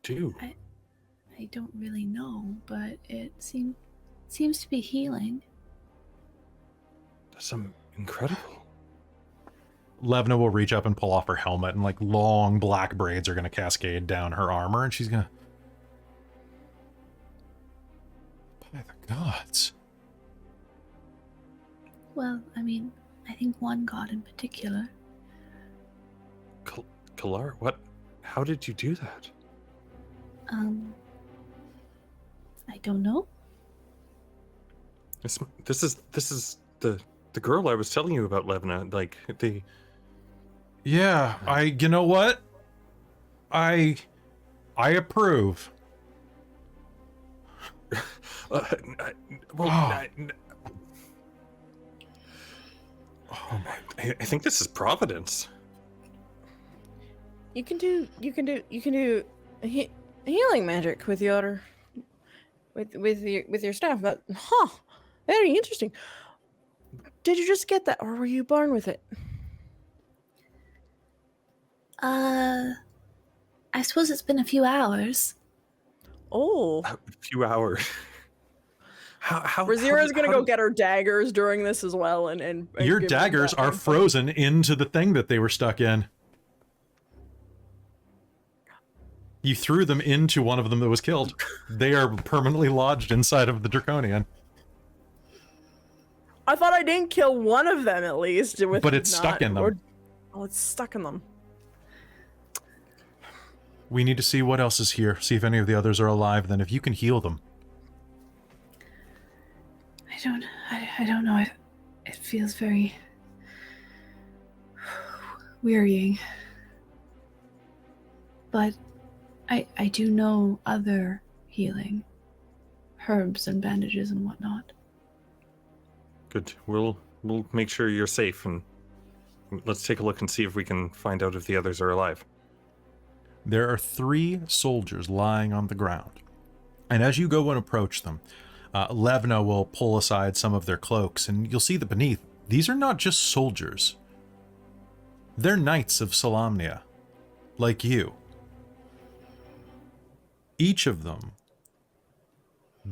S1: do?
S7: I don't really know, but it seems to be healing.
S2: That's incredible.
S1: Levna will reach up and pull off her helmet, and like long black braids are going to cascade down her armor, and she's going to... By the gods.
S7: Well, I mean, I think one god in particular.
S2: Kelara, what? How did you do that?
S7: I don't know.
S2: This is the girl I was telling you about, Levna. Like the...
S1: Yeah, you know what? I approve.
S2: I think this is Providence.
S8: you can do healing magic with your staff. That very interesting. Did you just get that, or were you born with it?
S7: I suppose it's been a few hours.
S8: Oh,
S2: A few hours. How
S8: Rizira's gonna
S2: how
S8: go
S2: did-
S8: get her daggers during this as well, and
S1: Your
S8: give them
S1: daggers
S8: that
S1: are
S8: info.
S1: frozen into the thing that they were stuck in. You threw them into one of them that was killed. They are permanently lodged inside of the Draconian.
S8: I thought I didn't kill one of them at least.
S1: But it's stuck in them.
S8: Oh, it's stuck in them.
S1: We need to see what else is here. See if any of the others are alive. Then if you can heal them.
S7: I don't know. It feels very wearying. But I do know other healing. Herbs and bandages and whatnot.
S2: Good. We'll make sure you're safe, and let's take a look and see if we can find out if the others are alive.
S1: There are 3 soldiers lying on the ground. And as you go and approach them, Levna will pull aside some of their cloaks, and you'll see that beneath, these are not just soldiers. They're knights of Solamnia, like you. Each of them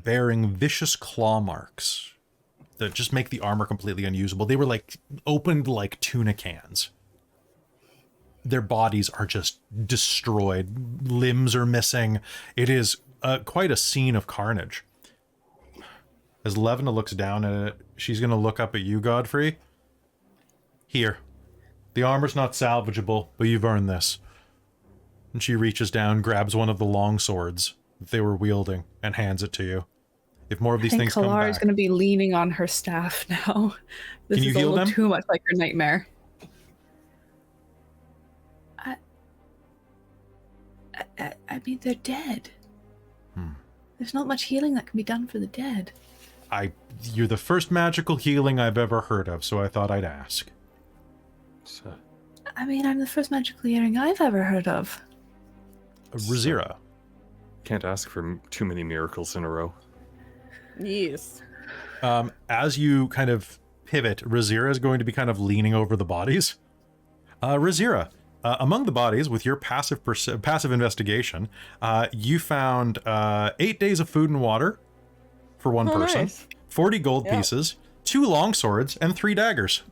S1: bearing vicious claw marks that just make the armor completely unusable. They were like opened like tuna cans. Their bodies are just destroyed. Limbs are missing. It is quite a scene of carnage. As Levna looks down at it, she's going to look up at you, Godfrey. Here. The armor's not salvageable, but you've earned this. And she reaches down, grabs one of the long swords that they were wielding, and hands it to you. If more of these things come back...
S4: Kalara's going to be leaning on her staff now. This
S1: Can you
S4: is
S1: heal
S4: a little
S1: them?
S4: too much like her nightmare.
S7: I mean, they're dead. There's not much healing that can be done for the dead.
S1: You're the first magical healing I've ever heard of, so I thought I'd ask.
S2: So,
S7: I mean, I'm the first magical healing I've ever heard of.
S1: Rizira.
S2: can't ask for too many miracles in a row.
S8: Yes.
S1: As you kind of pivot, Rizira is going to be kind of leaning over the bodies. Rizira, among the bodies, with your passive investigation, you found 8 days of food and water for one person,
S8: nice.
S1: 40 gold
S8: Yep.
S1: pieces, 2 long swords, and 3 daggers.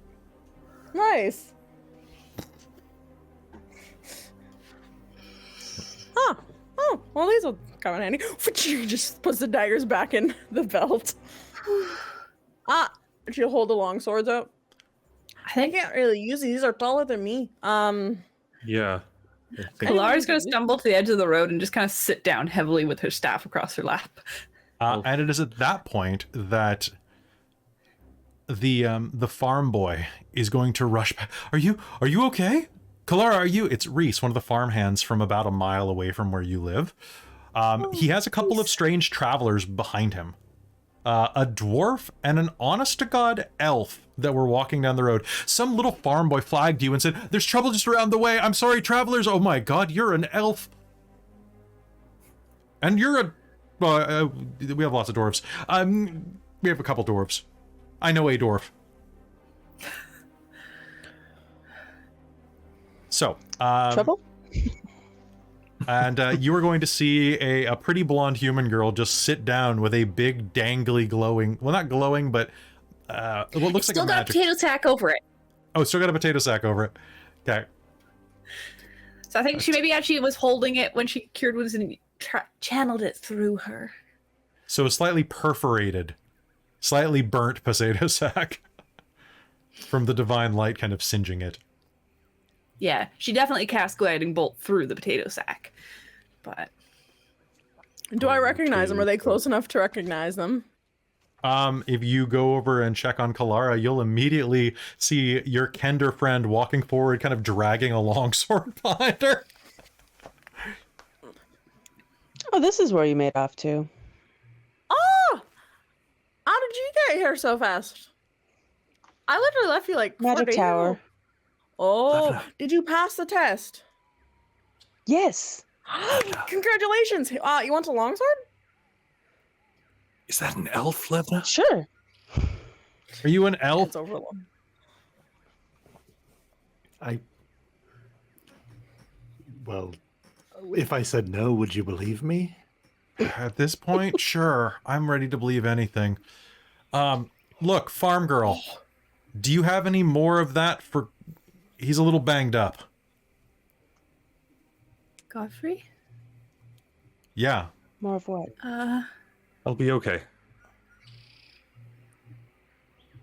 S8: Nice. Huh. Oh, well, these will come in handy. Just puts the daggers back in the belt. She'll hold the long swords out. I can't really use these. These are taller than me.
S2: Yeah.
S4: Kalara's going to stumble to the edge of the road and just kind of sit down heavily with her staff across her lap.
S1: And it is at that point that the farm boy is going to rush back. Are you okay? Kelara, are you? It's Reese, one of the farm hands from about a mile away from where you live. He has a couple of strange travelers behind him. A dwarf and an honest-to-God elf that were walking down the road. Some little farm boy flagged you and said, "There's trouble just around the way. I'm sorry, travelers." Oh my God, you're an elf. And you're a... Well, we have lots of dwarves. We have a couple dwarves. I know a dwarf. So,
S6: Trouble?
S1: And you are going to see a pretty blonde human girl just sit down with a big dangly glowing, well, not glowing, but what looks like
S4: Still
S1: a
S4: got a
S1: magic...
S4: potato sack over it.
S1: Oh, still got a potato sack over it. Okay.
S4: So I think she maybe actually was holding it when she cured wounds and channeled it through her.
S1: So a slightly perforated, slightly burnt potato sack from the divine light kind of singeing it.
S4: Yeah, she definitely cast Gliding Bolt through the potato sack. But
S8: Do I recognize them? Are they close enough to recognize them?
S1: If you go over and check on Kelara, you'll immediately see your Kender friend walking forward, kind of dragging a longsword behind her.
S6: Oh, this is where you made off to.
S8: Oh! How did you get here so fast? I literally left you like 4
S6: Magic
S8: days
S6: Tower.
S8: ago. Oh, did you pass the test?
S6: Yes.
S8: Congratulations. You want a longsword?
S2: Is that an elf, Levna?
S6: Sure.
S1: Are you an elf?
S8: It's over long.
S5: Well, if I said no, would you believe me?
S1: At this point, sure. I'm ready to believe anything. Look, farm girl. Do you have any more of that for... He's a little banged up.
S7: Godfrey?
S1: Yeah.
S6: More of what?
S2: I'll be okay.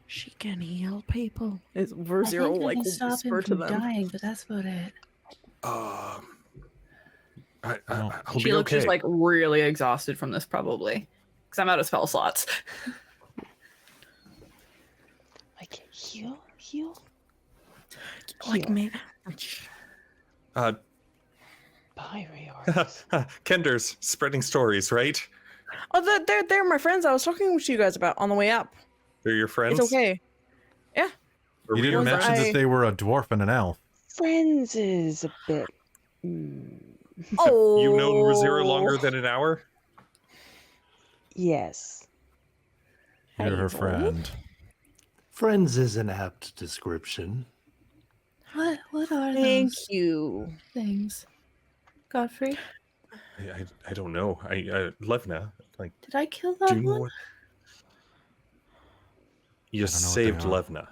S8: She can heal people. Is
S7: I
S8: Rizira
S7: think I
S8: like
S7: can stop
S8: whisper
S7: him
S8: to
S7: from
S8: them?
S7: dying, but that's about it.
S2: I'll
S4: she
S2: be
S4: looks
S2: okay.
S4: just like really exhausted from this, probably. Because I'm out of spell slots.
S6: Like, heal?
S8: Like me.
S6: Bye, Rayor.
S2: Kender's spreading stories, right?
S8: Oh, they're my friends. I was talking to you guys about on the way up.
S2: They're your friends.
S8: It's okay.
S2: Or
S1: You
S2: were
S1: didn't mention
S8: I-
S1: that they were a dwarf and an elf.
S6: Friends is a bit...
S8: Oh,
S2: You known Rizira longer than an hour?
S6: Yes.
S1: You're her
S8: Hazeal.
S1: friend.
S5: Friends is an apt description.
S7: What are
S8: Thank
S7: those
S8: you.
S7: things? Godfrey?
S2: I don't know. Levna, like,
S7: Did I kill
S2: do
S7: that
S2: you know
S7: one?
S2: what? You
S1: I don't know what they
S2: saved
S1: are.
S2: Levna.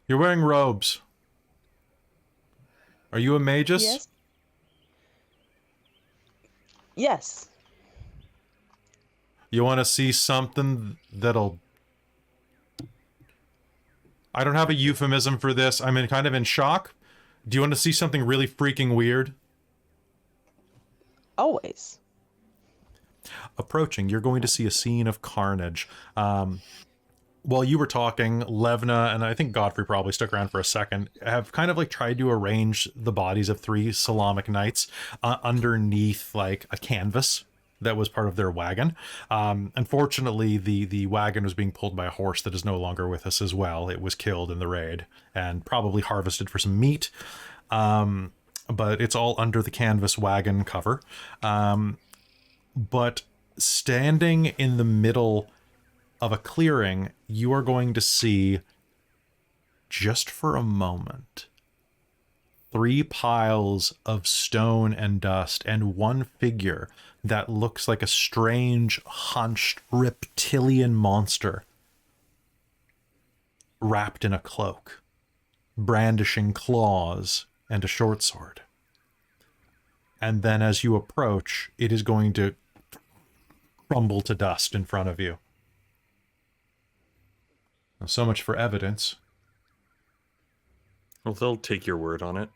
S1: You're wearing robes. Are you a magus?
S6: Yes. Yes.
S1: You want to see something that'll... I don't have a euphemism for this. I'm kind of in shock. Do you want to see something really freaking weird?
S6: Always.
S1: Approaching, you're going to see a scene of carnage. While you were talking, Levna and I think Godfrey probably stuck around for a second, have kind of like tried to arrange the bodies of 3 Salamic knights underneath like a canvas that was part of their wagon. Unfortunately, the wagon was being pulled by a horse that is no longer with us as well. It was killed in the raid and probably harvested for some meat. But it's all under the canvas wagon cover. But standing in the middle of a clearing, you are going to see, just for a moment, 3 piles of stone and dust and one figure that looks like a strange, hunched reptilian monster wrapped in a cloak, brandishing claws and a short sword. And then as you approach, it is going to crumble to dust in front of you. Now, so much for evidence.
S2: Well, they'll take your word on it.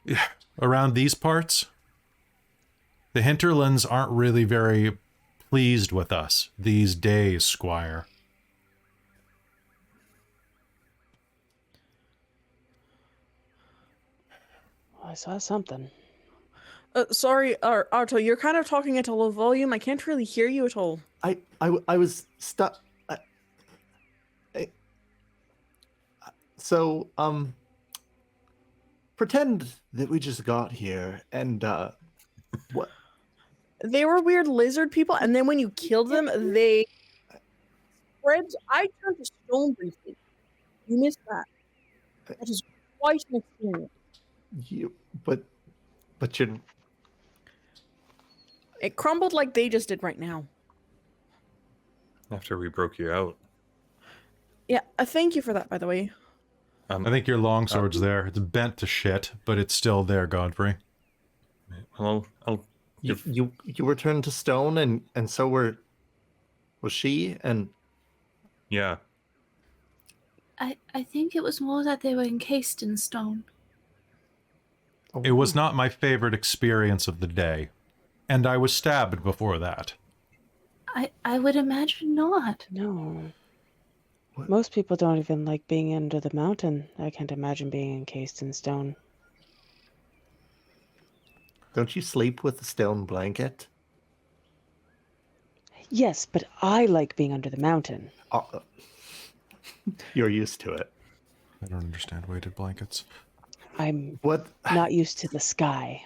S1: Yeah, around these parts, the hinterlands aren't really very pleased with us these days, Squire.
S6: I saw something.
S8: Sorry, Arto, you're kind of talking at a low volume. I can't really hear you at all.
S5: I was stuck. So, pretend that we just got here and, what?
S8: They were weird lizard people, and then when you killed them, they spread. I turned to stone briefly. You missed that. That is quite an experience.
S5: But you're...
S8: It crumbled like they just did right now.
S2: After we broke you out.
S8: Yeah, thank you for that, by the way.
S1: I think your longsword's there. It's bent to shit, but it's still there, Godfrey.
S2: Well,
S5: You were turned to stone, and so was she, and...
S2: Yeah.
S7: I think it was more that they were encased in stone.
S1: It was not my favorite experience of the day, and I was stabbed before that.
S7: I would imagine not.
S6: No.
S5: What?
S6: Most people don't even like being under the mountain. I can't imagine being encased in stone.
S5: Don't you sleep with a stone blanket?
S6: Yes, but I like being under the mountain.
S5: You're used to it.
S1: I don't understand weighted blankets.
S6: I'm
S5: What?
S6: not used to the sky.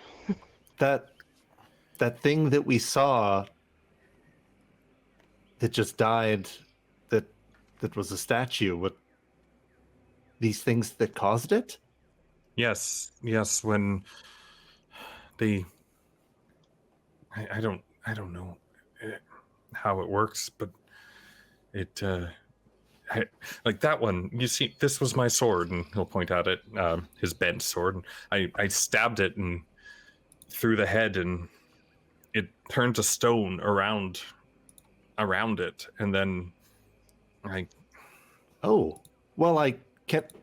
S5: That thing that we saw that just died, that was a statue, what, these things that caused it?
S2: Yes, when they... I don't know how it works, but it... like that one, you see, this was my sword, and he'll point out at his bent sword, and I stabbed it and through the head, and it turned to stone around it, and then
S5: Oh, well, I kept...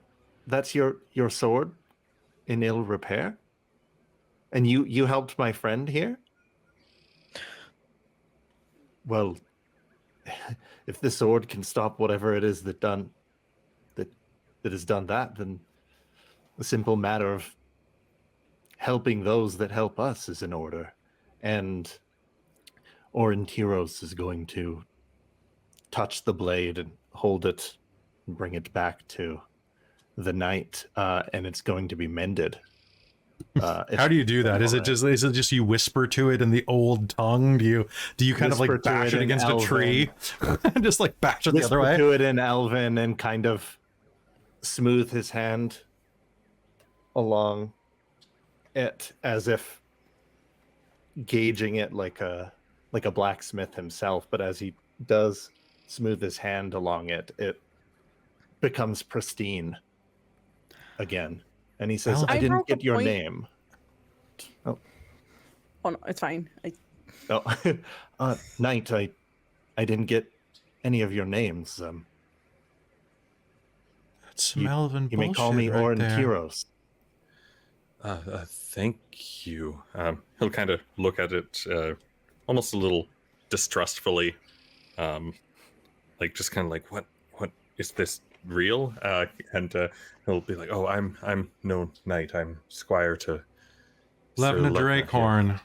S5: That's your sword in ill repair? And you helped my friend here? Well, if the sword can stop whatever it is that has done that, then the simple matter of helping those that help us is in order. And Aurontiros is going to touch the blade and hold it and bring it back to the knight, and it's going to be mended.
S1: How do you do that? Is it just you whisper to it in the old tongue? Do you kind of like bash it against a tree and just like bash it the other way?
S5: Whisper to it in Elven and kind of smooth his hand along it as if gauging it like a blacksmith himself, but as he does smooth his hand along it, it becomes pristine again. And he says, I didn't get your name.
S8: Oh no, it's fine.
S5: Knight, I didn't get any of your names.
S1: That's some elven
S5: you may call
S1: bullshit
S5: me
S1: right there.
S5: Aurontiros.
S2: Thank you. He'll kind of look at it almost a little distrustfully, like just kind of like, what is this real? And he'll be like, oh, I'm no knight. I'm squire to Sir
S1: Levna
S2: Levna here."
S1: Drakecorn.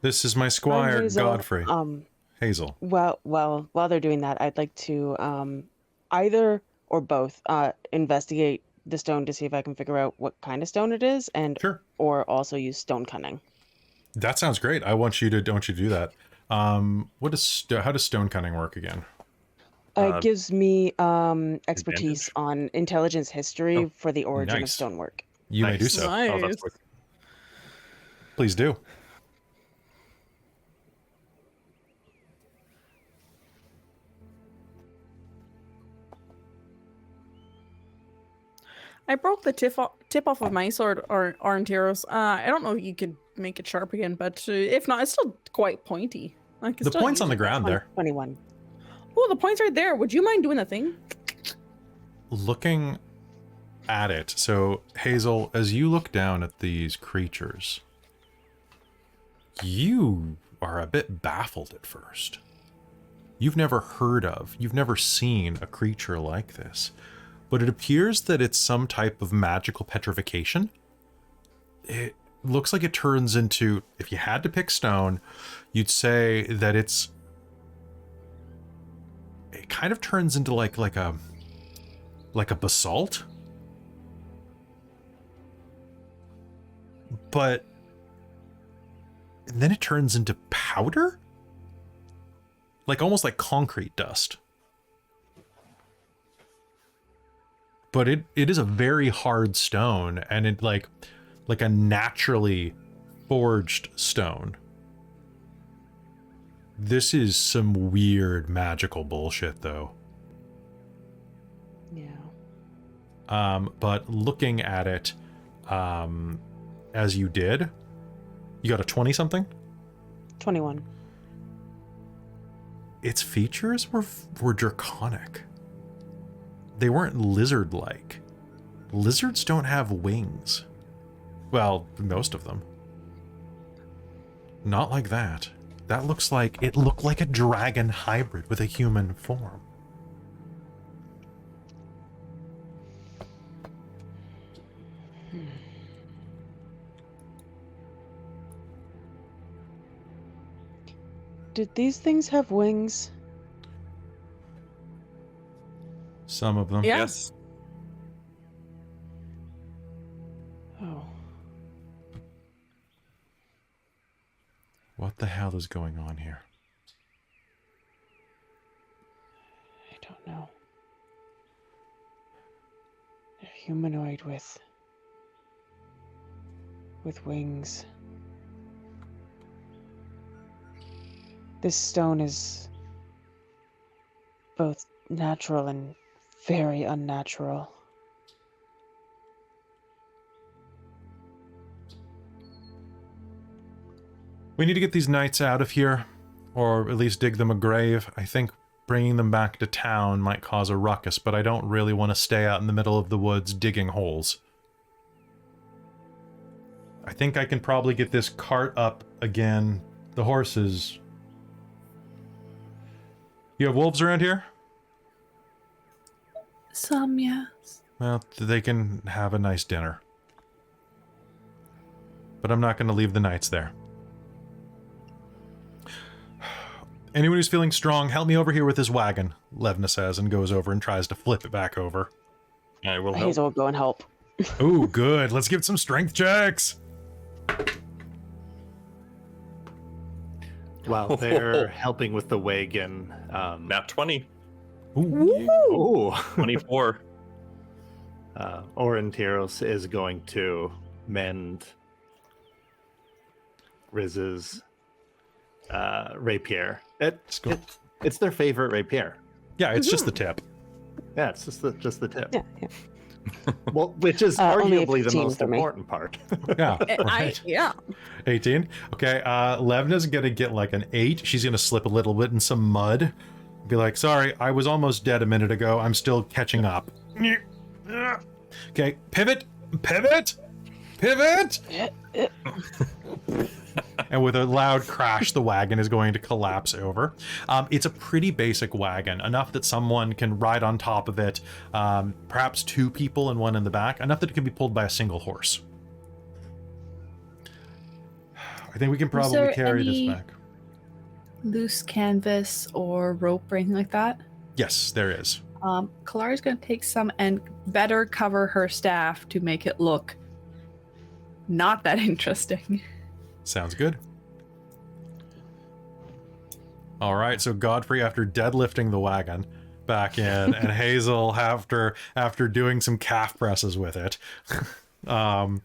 S1: This is my squire,
S6: Hazeal.
S1: Godfrey. Hazeal.
S6: Well, while they're doing that, I'd like to either or both investigate the stone to see if I can figure out what kind of stone it is, and
S1: Sure.
S6: or also use stone cunning.
S1: That sounds great. I want you to do that. How does stone cunning work again?
S6: It gives me expertise
S2: advantage?
S6: on intelligence history for the origin of
S1: nice.
S6: stonework.
S1: You may do
S2: Nice.
S1: so.
S2: Oh, that's
S8: Nice.
S2: quick.
S1: Please do.
S8: I broke the tip off of my sword, or Aurontiros. I don't know if you could make it sharp again, but if not, it's still quite pointy. I can
S1: The
S8: still
S1: point's
S8: use
S1: on the
S8: it.
S1: ground there.
S6: 21.
S8: Oh, the point's right there. Would you mind doing the thing?
S1: Looking at it, so Hazeal, as you look down at these creatures, you are a bit baffled at first. You've never seen a creature like this, but it appears that it's some type of magical petrification. It looks like it turns into, if you had to pick stone, you'd say that it kind of turns into like a basalt, but then it turns into powder, like almost like concrete dust. But it is a very hard stone, and it like a naturally forged stone. This is some weird magical bullshit, though.
S6: Yeah.
S1: But looking at it, as you did, you got a 20-something?
S6: 21.
S1: Its features were draconic. They weren't lizard-like. Lizards don't have wings. Well, most of them. Not like that. It looked like a dragon hybrid with a human form.
S6: Did these things have wings?
S1: Some of them.
S8: Yeah.
S2: Yes.
S6: Oh.
S1: What the hell is going on here?
S6: I don't know. They're humanoid with wings. This stone is both natural and very unnatural.
S1: We need to get these knights out of here, or at least dig them a grave. I think bringing them back to town might cause a ruckus, but I don't really want to stay out in the middle of the woods digging holes. I think I can probably get this cart up again. The horses. You have wolves around here?
S7: Some, yes.
S1: Well, they can have a nice dinner. But I'm not going to leave the knights there. Anyone who's feeling strong, help me over here with this wagon, Levna says, and goes over and tries to flip it back over.
S2: I will help.
S6: Hazeal will go and help.
S1: Ooh, good. Let's give some strength checks.
S5: While they're helping with the wagon,
S2: Nat 20.
S1: Ooh.
S2: 24.
S5: Aurontiros is going to mend Riz's rapier.
S1: Cool.
S5: It's their favorite rapier.
S1: Yeah, it's just the tip.
S5: Yeah, it's just the tip.
S6: Yeah, yeah.
S5: Well, which is
S6: Only a
S5: arguably the
S6: 15
S5: most
S6: for me.
S5: important part.
S1: Yeah.
S3: Yeah.
S1: 18. Okay, Levna's gonna get like an 8. She's gonna slip a little bit in some mud. Be like, sorry, I was almost dead a minute ago. I'm still catching up. Okay, pivot. And with a loud crash, the wagon is going to collapse over. It's a pretty basic wagon, enough that someone can ride on top of it, perhaps 2 people and 1 in the back, enough that it can be pulled by a single horse. I think we can probably
S7: there
S1: carry
S7: any-
S1: this back.
S7: Loose canvas or rope or anything like that.
S1: Yes, there is.
S7: Kalara's going to take some and better cover her staff to make it look not that interesting.
S1: Sounds good. All right, so Godfrey, after deadlifting the wagon back in, and Hazeal after doing some calf presses with it, I'm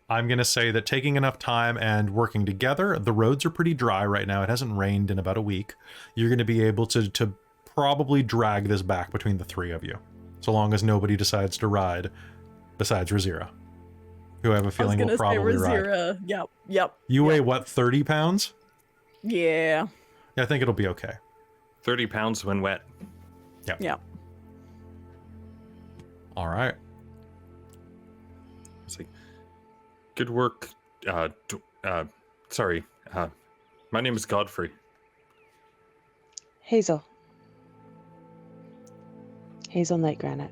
S1: going to say that taking enough time and working together, the roads are pretty dry right now. It hasn't rained in about a week. You're going to be able to probably drag this back between the 3 of you, so long as nobody decides to ride besides Rizira, who I have a feeling will probably ride.
S3: Rizira. Yep.
S1: You weigh what, 30 pounds?
S3: Yeah.
S1: Yeah, I think it'll be okay.
S2: 30 pounds when wet.
S3: Yeah.
S1: All right.
S2: It's like, good work. Sorry. My name is Godfrey.
S6: Hazeal. Hazeal Nightgranite.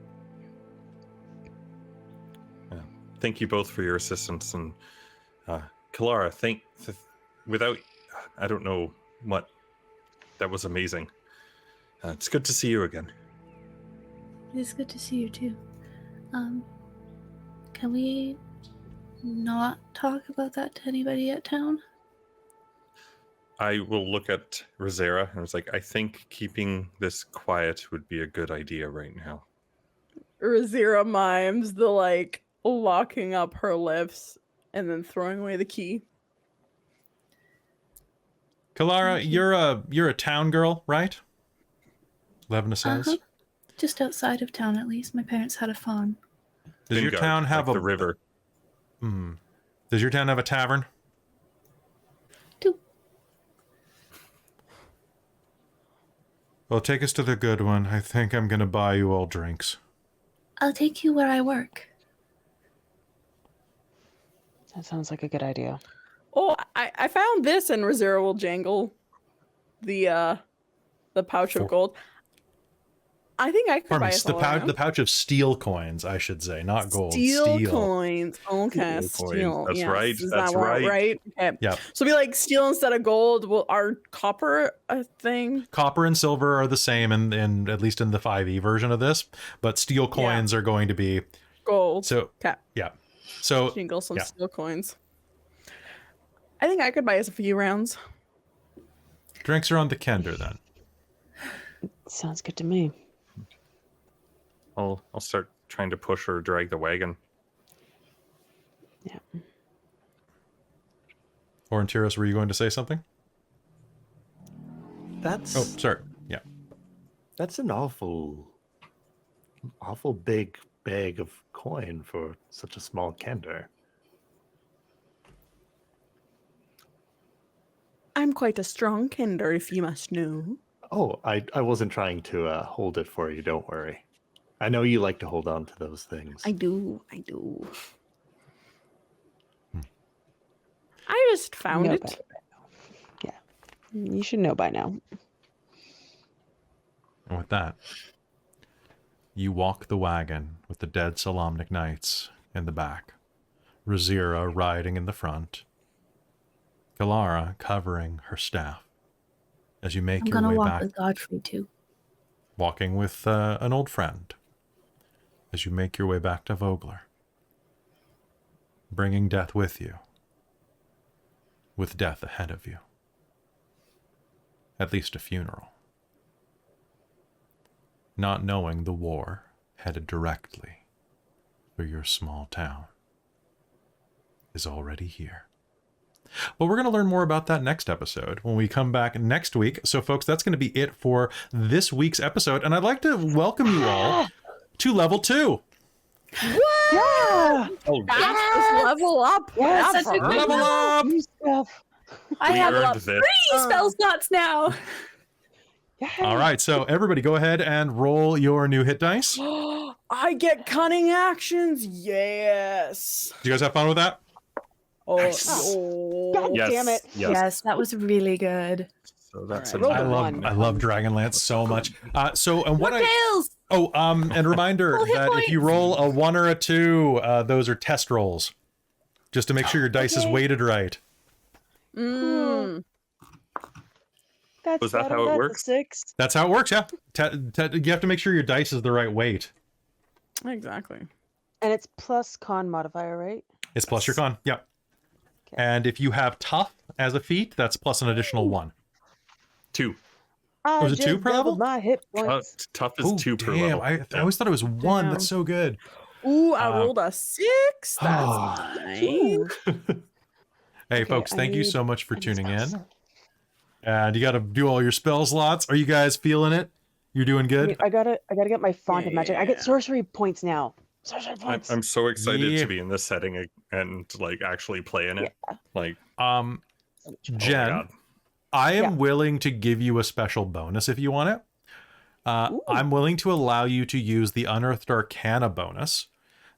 S2: Thank you both for your assistance, and Kelara, without, I don't know what, that was amazing. It's good to see you again.
S7: It is good to see you too. Can we not talk about that to anybody at town?
S2: I will look at Rizira, and I was like, I think keeping this quiet would be a good idea right now.
S3: Rizira mimes the like locking up her lips and then throwing away the key.
S1: Kelara, you're a town girl, right? Levna says.
S7: Just outside of town, at least. My parents had a farm.
S1: Does your
S2: Vingard,
S1: town have
S2: like
S1: a
S2: the river?
S1: Does your town have a tavern?
S7: Do.
S1: Well, take us to the good one. I think I'm gonna buy you all drinks.
S7: I'll take you where I work.
S6: That sounds like a good idea.
S3: Oh, I found this, and Rizira will jangle the pouch of gold. I think I could
S1: Pardon
S3: buy
S1: me,
S3: us all
S1: the pouch of steel coins, I should say, not gold.
S3: Steel coins. Okay,
S2: Steel
S3: steel.
S2: coins. That's
S3: yes.
S2: right,
S3: Is
S2: that's
S3: that
S2: right.
S3: Right. Okay.
S1: Yeah.
S3: So be like steel instead of gold. Well, are copper a thing?
S1: Copper and silver are the same in at least in the 5e version of this, but steel coins are going to be
S3: Gold.
S1: so.
S3: Okay.
S1: Yeah. So
S3: Jingle some
S1: yeah.
S3: steel coins. I think I could buy us a few rounds.
S1: Drinks are on the kender then.
S6: Sounds good to me.
S2: I'll start trying to push or drag the wagon.
S6: Yeah.
S1: Aurontiros, were you going to say something?
S5: That's
S1: Oh, sorry. Yeah.
S5: That's an awful big bag of coin for such a small kender.
S3: I'm quite a strong kender, if you must know.
S5: Oh, I wasn't trying to hold it for you. Don't worry. I know you like to hold on to those things.
S3: I do. I just found
S6: Know
S3: it.
S6: better by now. Yeah. You should know by now.
S1: And with that, you walk the wagon with the dead Solamnic Knights in the back, Rizira riding in the front, Kelara covering her staff as you make
S7: I'm
S1: your
S7: gonna
S1: way
S7: walk
S1: back,
S7: with Godfrey too.
S1: walking with an old friend as you make your way back to Vogler, bringing death with you, with death ahead of you. At least a funeral. Not knowing the war headed directly for your small town is already here. But we're going to learn more about that next episode when we come back next week. So, folks, that's going to be it for this week's episode. And I'd like to welcome you all to level 2.
S6: Yeah.
S2: Oh,
S8: Let's level up.
S6: Yes.
S7: That's a good
S1: Level up!
S6: New stuff.
S7: I
S2: we
S7: have
S2: earned
S7: about
S2: this.
S7: 3 spell slots now.
S6: Yay.
S1: All right. So, everybody go ahead and roll your new hit dice. Did
S8: I get cunning actions. Yes.
S1: you guys have fun with that?
S8: Oh,
S2: Nice.
S6: God
S2: Yes,
S6: damn it.
S2: yes.
S7: Yes, that was really good.
S2: So that's
S6: All right,
S2: another
S6: roll
S2: one.
S6: one.
S1: I love Dragonlance so much. And what
S7: More tails!
S1: and reminder
S7: Full hit
S1: that if you
S7: points.
S1: roll a 1 or a 2, those are test rolls, just to make sure your dice is
S6: Okay.
S1: weighted right.
S8: Mm.
S6: That's
S2: Was that
S6: better.
S2: how it
S6: That's a
S2: works?
S6: 6.
S1: That's how it works. Yeah, you have to make sure your dice is the right weight.
S8: Exactly.
S6: And it's plus con modifier, right?
S1: It's plus your con. Yeah.
S6: Okay.
S1: And if you have tough as a feat, that's plus an additional 1.
S2: 2.
S6: I
S1: Was it 2
S6: just
S1: per level?
S6: doubled my hit points.
S2: Tough is
S1: Oh,
S2: 2 per
S1: damn!
S2: level.
S1: I always thought it was 1.
S8: Damn.
S1: That's so good.
S8: Ooh, I
S1: Uh,
S8: rolled a 6. That's
S1: oh.
S8: nice.
S6: Ooh.
S1: Hey,
S6: Okay,
S1: folks,
S6: I
S1: thank you
S6: need-
S1: so much for
S6: I need
S1: tuning
S6: spells.
S1: in. And you got to do all your spell slots. Are you guys feeling it? You're doing good.
S6: I gotta get my font of magic. I get
S8: Yeah.
S6: sorcery points now. Sorcery points.
S2: I'm so excited
S1: Yeah.
S2: to be in this setting and like actually play in it. Like,
S1: Um,
S2: oh my
S1: Jen,
S2: God.
S1: I am
S6: Yeah.
S1: willing to give you a special bonus if you want it.
S6: Ooh.
S1: I'm willing to allow you to use the Unearthed Arcana bonus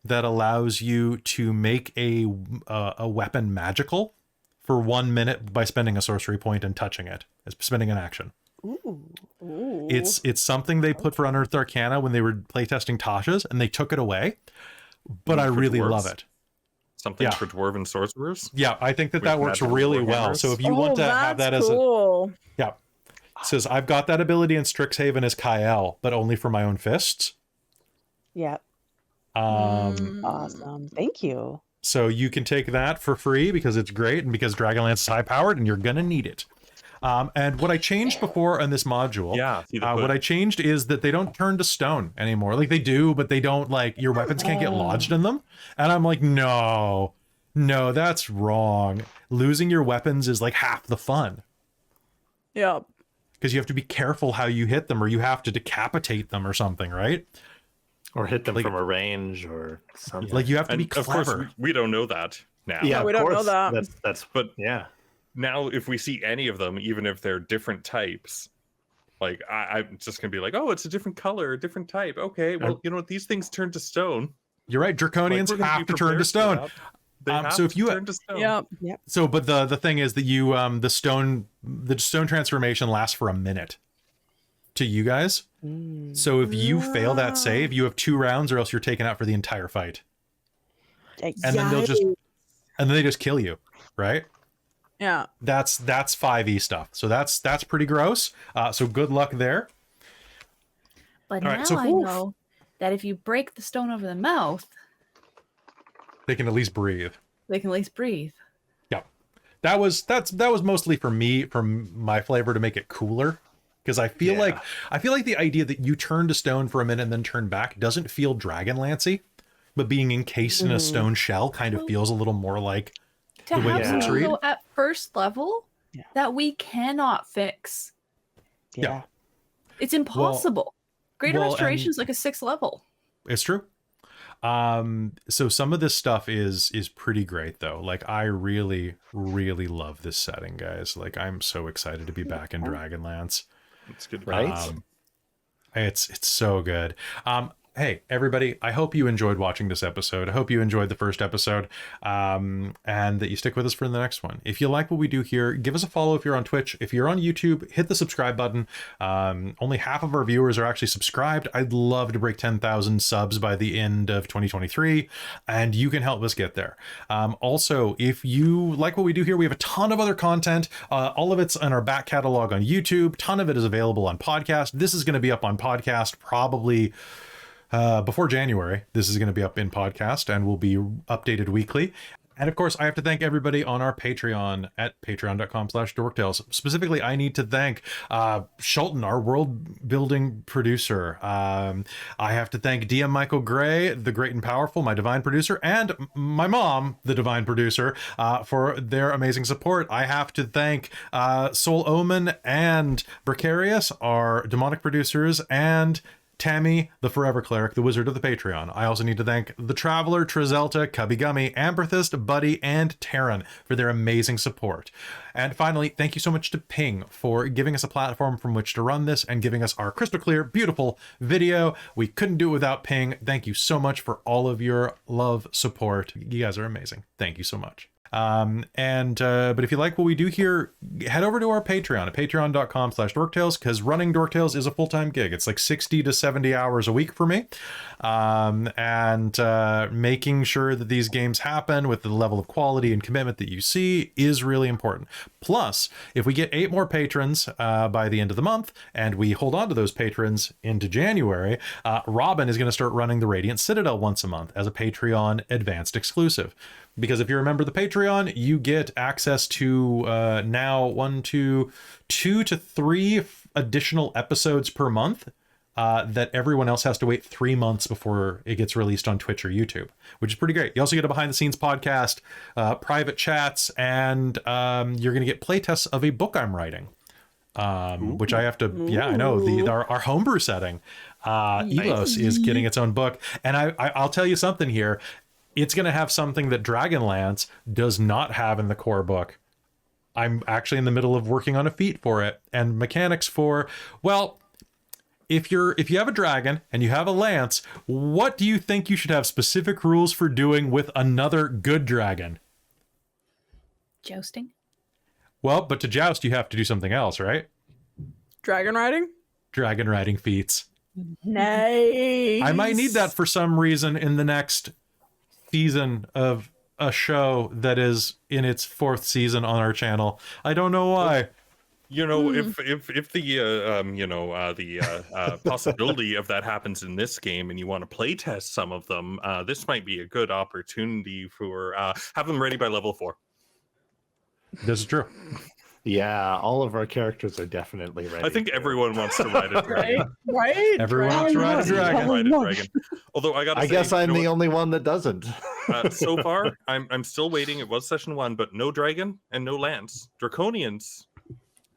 S1: that allows you to make a weapon magical for 1 minute by spending a sorcery point and touching it, spending an action.
S6: Ooh.
S8: Ooh.
S1: It's something they put for Unearthed Arcana when they were playtesting Tasha's, and they took it away. But I
S2: For
S1: really
S2: dwarves?
S1: love it.
S2: Something
S1: Yeah.
S2: for dwarven sorcerers.
S1: Yeah, I think that
S2: With
S1: works
S2: magical
S1: really well.
S2: warhammers?
S1: So if you want to have that as a
S8: cool.
S1: yeah, it says I've got that ability in Strixhaven as Kyle, but only for my own fists.
S6: Yeah.
S1: Um,
S6: Awesome. Thank you.
S1: So you can take that for free because it's great and because Dragonlance is high powered and you're gonna need it. And what I changed before on this module,
S2: Yeah. See the
S1: what
S2: hood.
S1: I changed is that they don't turn to stone anymore. Like they do, but they don't, like, your weapons can't get lodged in them. And I'm like, no, that's wrong. Losing your weapons is like half the fun
S8: Yep.
S1: because you have to be careful how you hit them or you have to decapitate them or something, right?
S5: Or hit them
S1: Like-
S5: from a range or something.
S1: Like you have to
S2: And
S1: be
S2: of course,
S1: clever.
S2: we don't know that now.
S5: yeah,
S8: we
S5: of
S8: don't know
S5: course.
S8: that.
S5: That's
S2: But
S5: yeah.
S2: now, if we see any of them, even if they're different types, like I'm just gonna be like, oh, it's a different color, a different type. Okay, well, you know what? These things turn to stone.
S1: You're right. Draconians
S2: Like, we're gonna
S1: have
S2: be
S1: to turn to
S2: prepared for
S1: stone.
S2: that. They have
S1: so if
S2: to
S1: you-
S2: turn to stone.
S8: Yep.
S1: So, but the thing is that you the stone transformation lasts for a minute to you guys. So if you fail that save, you have 2 rounds, or else you're taken out for the entire fight, and then they just kill you, right?
S8: Yeah.
S1: That's 5e stuff. So that's pretty gross. So good luck there.
S7: But
S1: All right,
S7: now
S1: so-
S7: I know that if you break the stone over the mouth,
S1: They can at least breathe.
S7: they can at least breathe.
S1: Yeah, that was mostly for me, from my flavor, to make it cooler. Because I feel like the idea that you turn to stone for a minute and then turn back doesn't feel Dragonlance-y, but being encased in a stone shell kind of feels a little more like
S7: To
S1: The way
S7: have
S1: it's
S7: something
S1: read?
S7: go at first level
S6: Yeah.
S7: that we cannot fix.
S6: Yeah.
S7: It's impossible. Greater
S1: well,
S7: Restoration
S1: and-
S7: is like a 6th level.
S1: it's true. So some of this stuff is pretty great though. Like I really, really love this setting, guys. Like I'm so excited to be back in Dragonlance.
S2: It's good,
S5: Right?
S1: It's so good. Hey, everybody, I hope you enjoyed watching this episode. I hope you enjoyed the first episode, and that you stick with us for the next one. If you like what we do here, give us a follow if you're on Twitch. If you're on YouTube, hit the subscribe button. Only half of our viewers are actually subscribed. I'd love to break 10,000 subs by the end of 2023, and you can help us get there. Also, if you like what we do here, we have a ton of other content. All of it's in our back catalog on YouTube. Ton of it is available on podcast. This is going to be up on podcast probably before January. This is going to be up in podcast and will be updated weekly. And of course, I have to thank everybody on our Patreon at patreon.com/dorktales. Specifically, I need to thank Shulton, our world building producer. I have to thank DM Michael Gray, the great and powerful, my divine producer, and my mom, the divine producer, for their amazing support. I have to thank Soul Omen and Precarious, our demonic producers, and Tammy, the Forever Cleric, the Wizard of the Patreon. I also need to thank The Traveler, Trizelta, Cubby Gummy, Amberthist, Buddy, and Taryn for their amazing support. And finally, thank you so much to Ping for giving us a platform from which to run this and giving us our crystal clear, beautiful video. We couldn't do it without Ping. Thank you so much for all of your love, support. You guys are amazing. Thank you so much. But if you like what we do here, head over to our Patreon at patreon.com/dorktales, because running Dorktales is a full-time gig. It's like 60 to 70 hours a week for me. Making sure that these games happen with the level of quality and commitment that you see is really important. Plus, if we get 8 more patrons by the end of the month, and we hold on to those patrons into January, Robin is going to start running the Radiant Citadel once a month as a Patreon advanced exclusive. Because if you remember the Patreon, you get access to now 2 to 3 additional episodes per month that everyone else has to wait 3 months before it gets released on Twitch or YouTube, which is pretty great. You also get a behind the scenes podcast, private chats, and you're going to get playtests of a book I'm writing, which I have to, I know, our homebrew setting, Elos is getting its own book. And I'll tell you something here. It's going to have something that Dragonlance does not have in the core book. I'm actually in the middle of working on a feat for it and mechanics for, well, if you have a dragon and you have a lance, what do you think you should have specific rules for doing with another good dragon?
S7: Jousting?
S1: Well, but to joust, you have to do something else, right?
S8: Dragon riding?
S1: Dragon riding feats.
S8: Nice.
S1: I might need that for some reason in the next season of a show that is in its 4th season on our channel. I don't know why.
S2: You know, if the possibility of that happens in this game and you want to play test some of them, this might be a good opportunity for have them ready by level 4.
S1: This is true.
S5: Yeah, all of our characters are definitely ready.
S2: I think everyone wants to ride a dragon.
S8: Right?
S1: Everyone wants to ride a dragon.
S2: Ride a dragon. Although I
S5: guess I'm the only one that doesn't.
S2: So far, I'm still waiting. It was session 1, but no dragon and no lance. Draconians,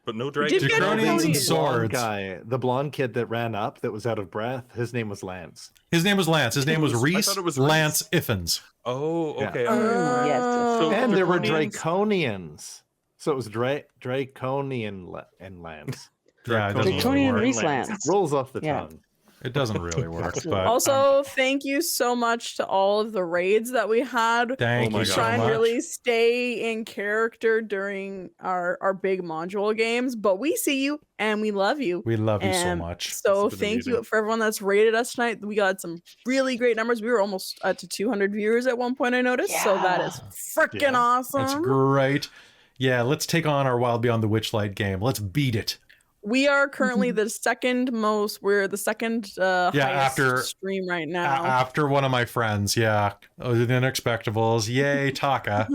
S2: but no dragon.
S1: Draconians and swords.
S5: The blonde kid that ran up that was out of breath, his name was Lance.
S1: His name was Lance. His name was Reese Lance Iffens.
S2: Oh, okay.
S5: Yeah.
S6: Yes.
S2: So
S5: And there were
S2: Draconians-
S5: Draconians. So it was Draconian and Lance.
S1: Yeah, it doesn't
S6: Draconian
S1: really work.
S6: Reese Lance.
S5: Rolls off the
S6: Yeah.
S5: tongue.
S1: It doesn't really work. But
S8: Also, thank you so much to all of the raids that we had.
S1: thank
S2: Oh my
S1: you
S2: God.
S1: so
S8: Try and
S1: much.
S8: really stay in character during our big module games. But we see you and we love you.
S1: We love you so
S8: And
S1: much.
S8: So
S2: It's been
S8: thank you
S2: amazing.
S8: for everyone that's rated us tonight. We got some really great numbers. We were almost to 200 viewers at one point, I noticed. So that is freaking
S5: Yeah.
S8: awesome.
S1: That's great. Yeah, let's take on our Wild Beyond the Witchlight game. Let's beat it.
S8: We are currently the second most. We're the second highest
S1: after-
S8: stream right now.
S1: After one of my friends, yeah. Oh, the Unexpectables. Yay, Taka.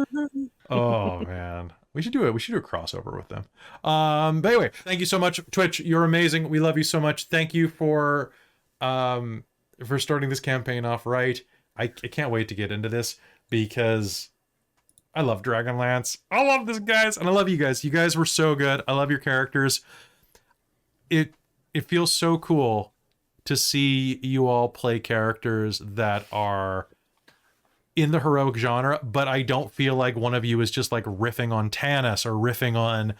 S1: Oh, man. We should do it. We should do a crossover with them. But anyway, thank you so much, Twitch. You're amazing. We love you so much. Thank you for starting this campaign off right. I can't wait to get into this because I love Dragonlance. I love this, guys, and I love you guys. You guys were so good. I love your characters. It feels so cool to see you all play characters that are in the heroic genre, but I don't feel like one of you is just like riffing on Tanis or riffing on,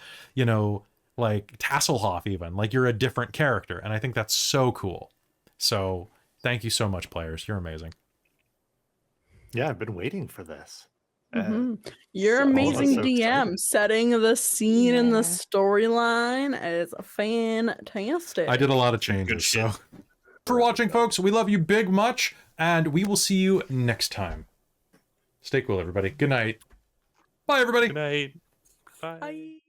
S1: like Tasselhoff even. Like you're a different character, and I think that's so cool. So thank you so much, players. You're amazing.
S5: Yeah, I've been waiting for this.
S8: You're
S5: so-
S8: amazing
S5: so
S8: DM,
S5: excited.
S8: setting the scene and the
S6: Yeah.
S8: storyline is fantastic.
S1: I did a lot of changes. So for watching, folks, we love you big much, and we will see you next time. Stay cool, everybody. Good night. Bye, everybody.
S2: Good night. Bye.
S8: Bye.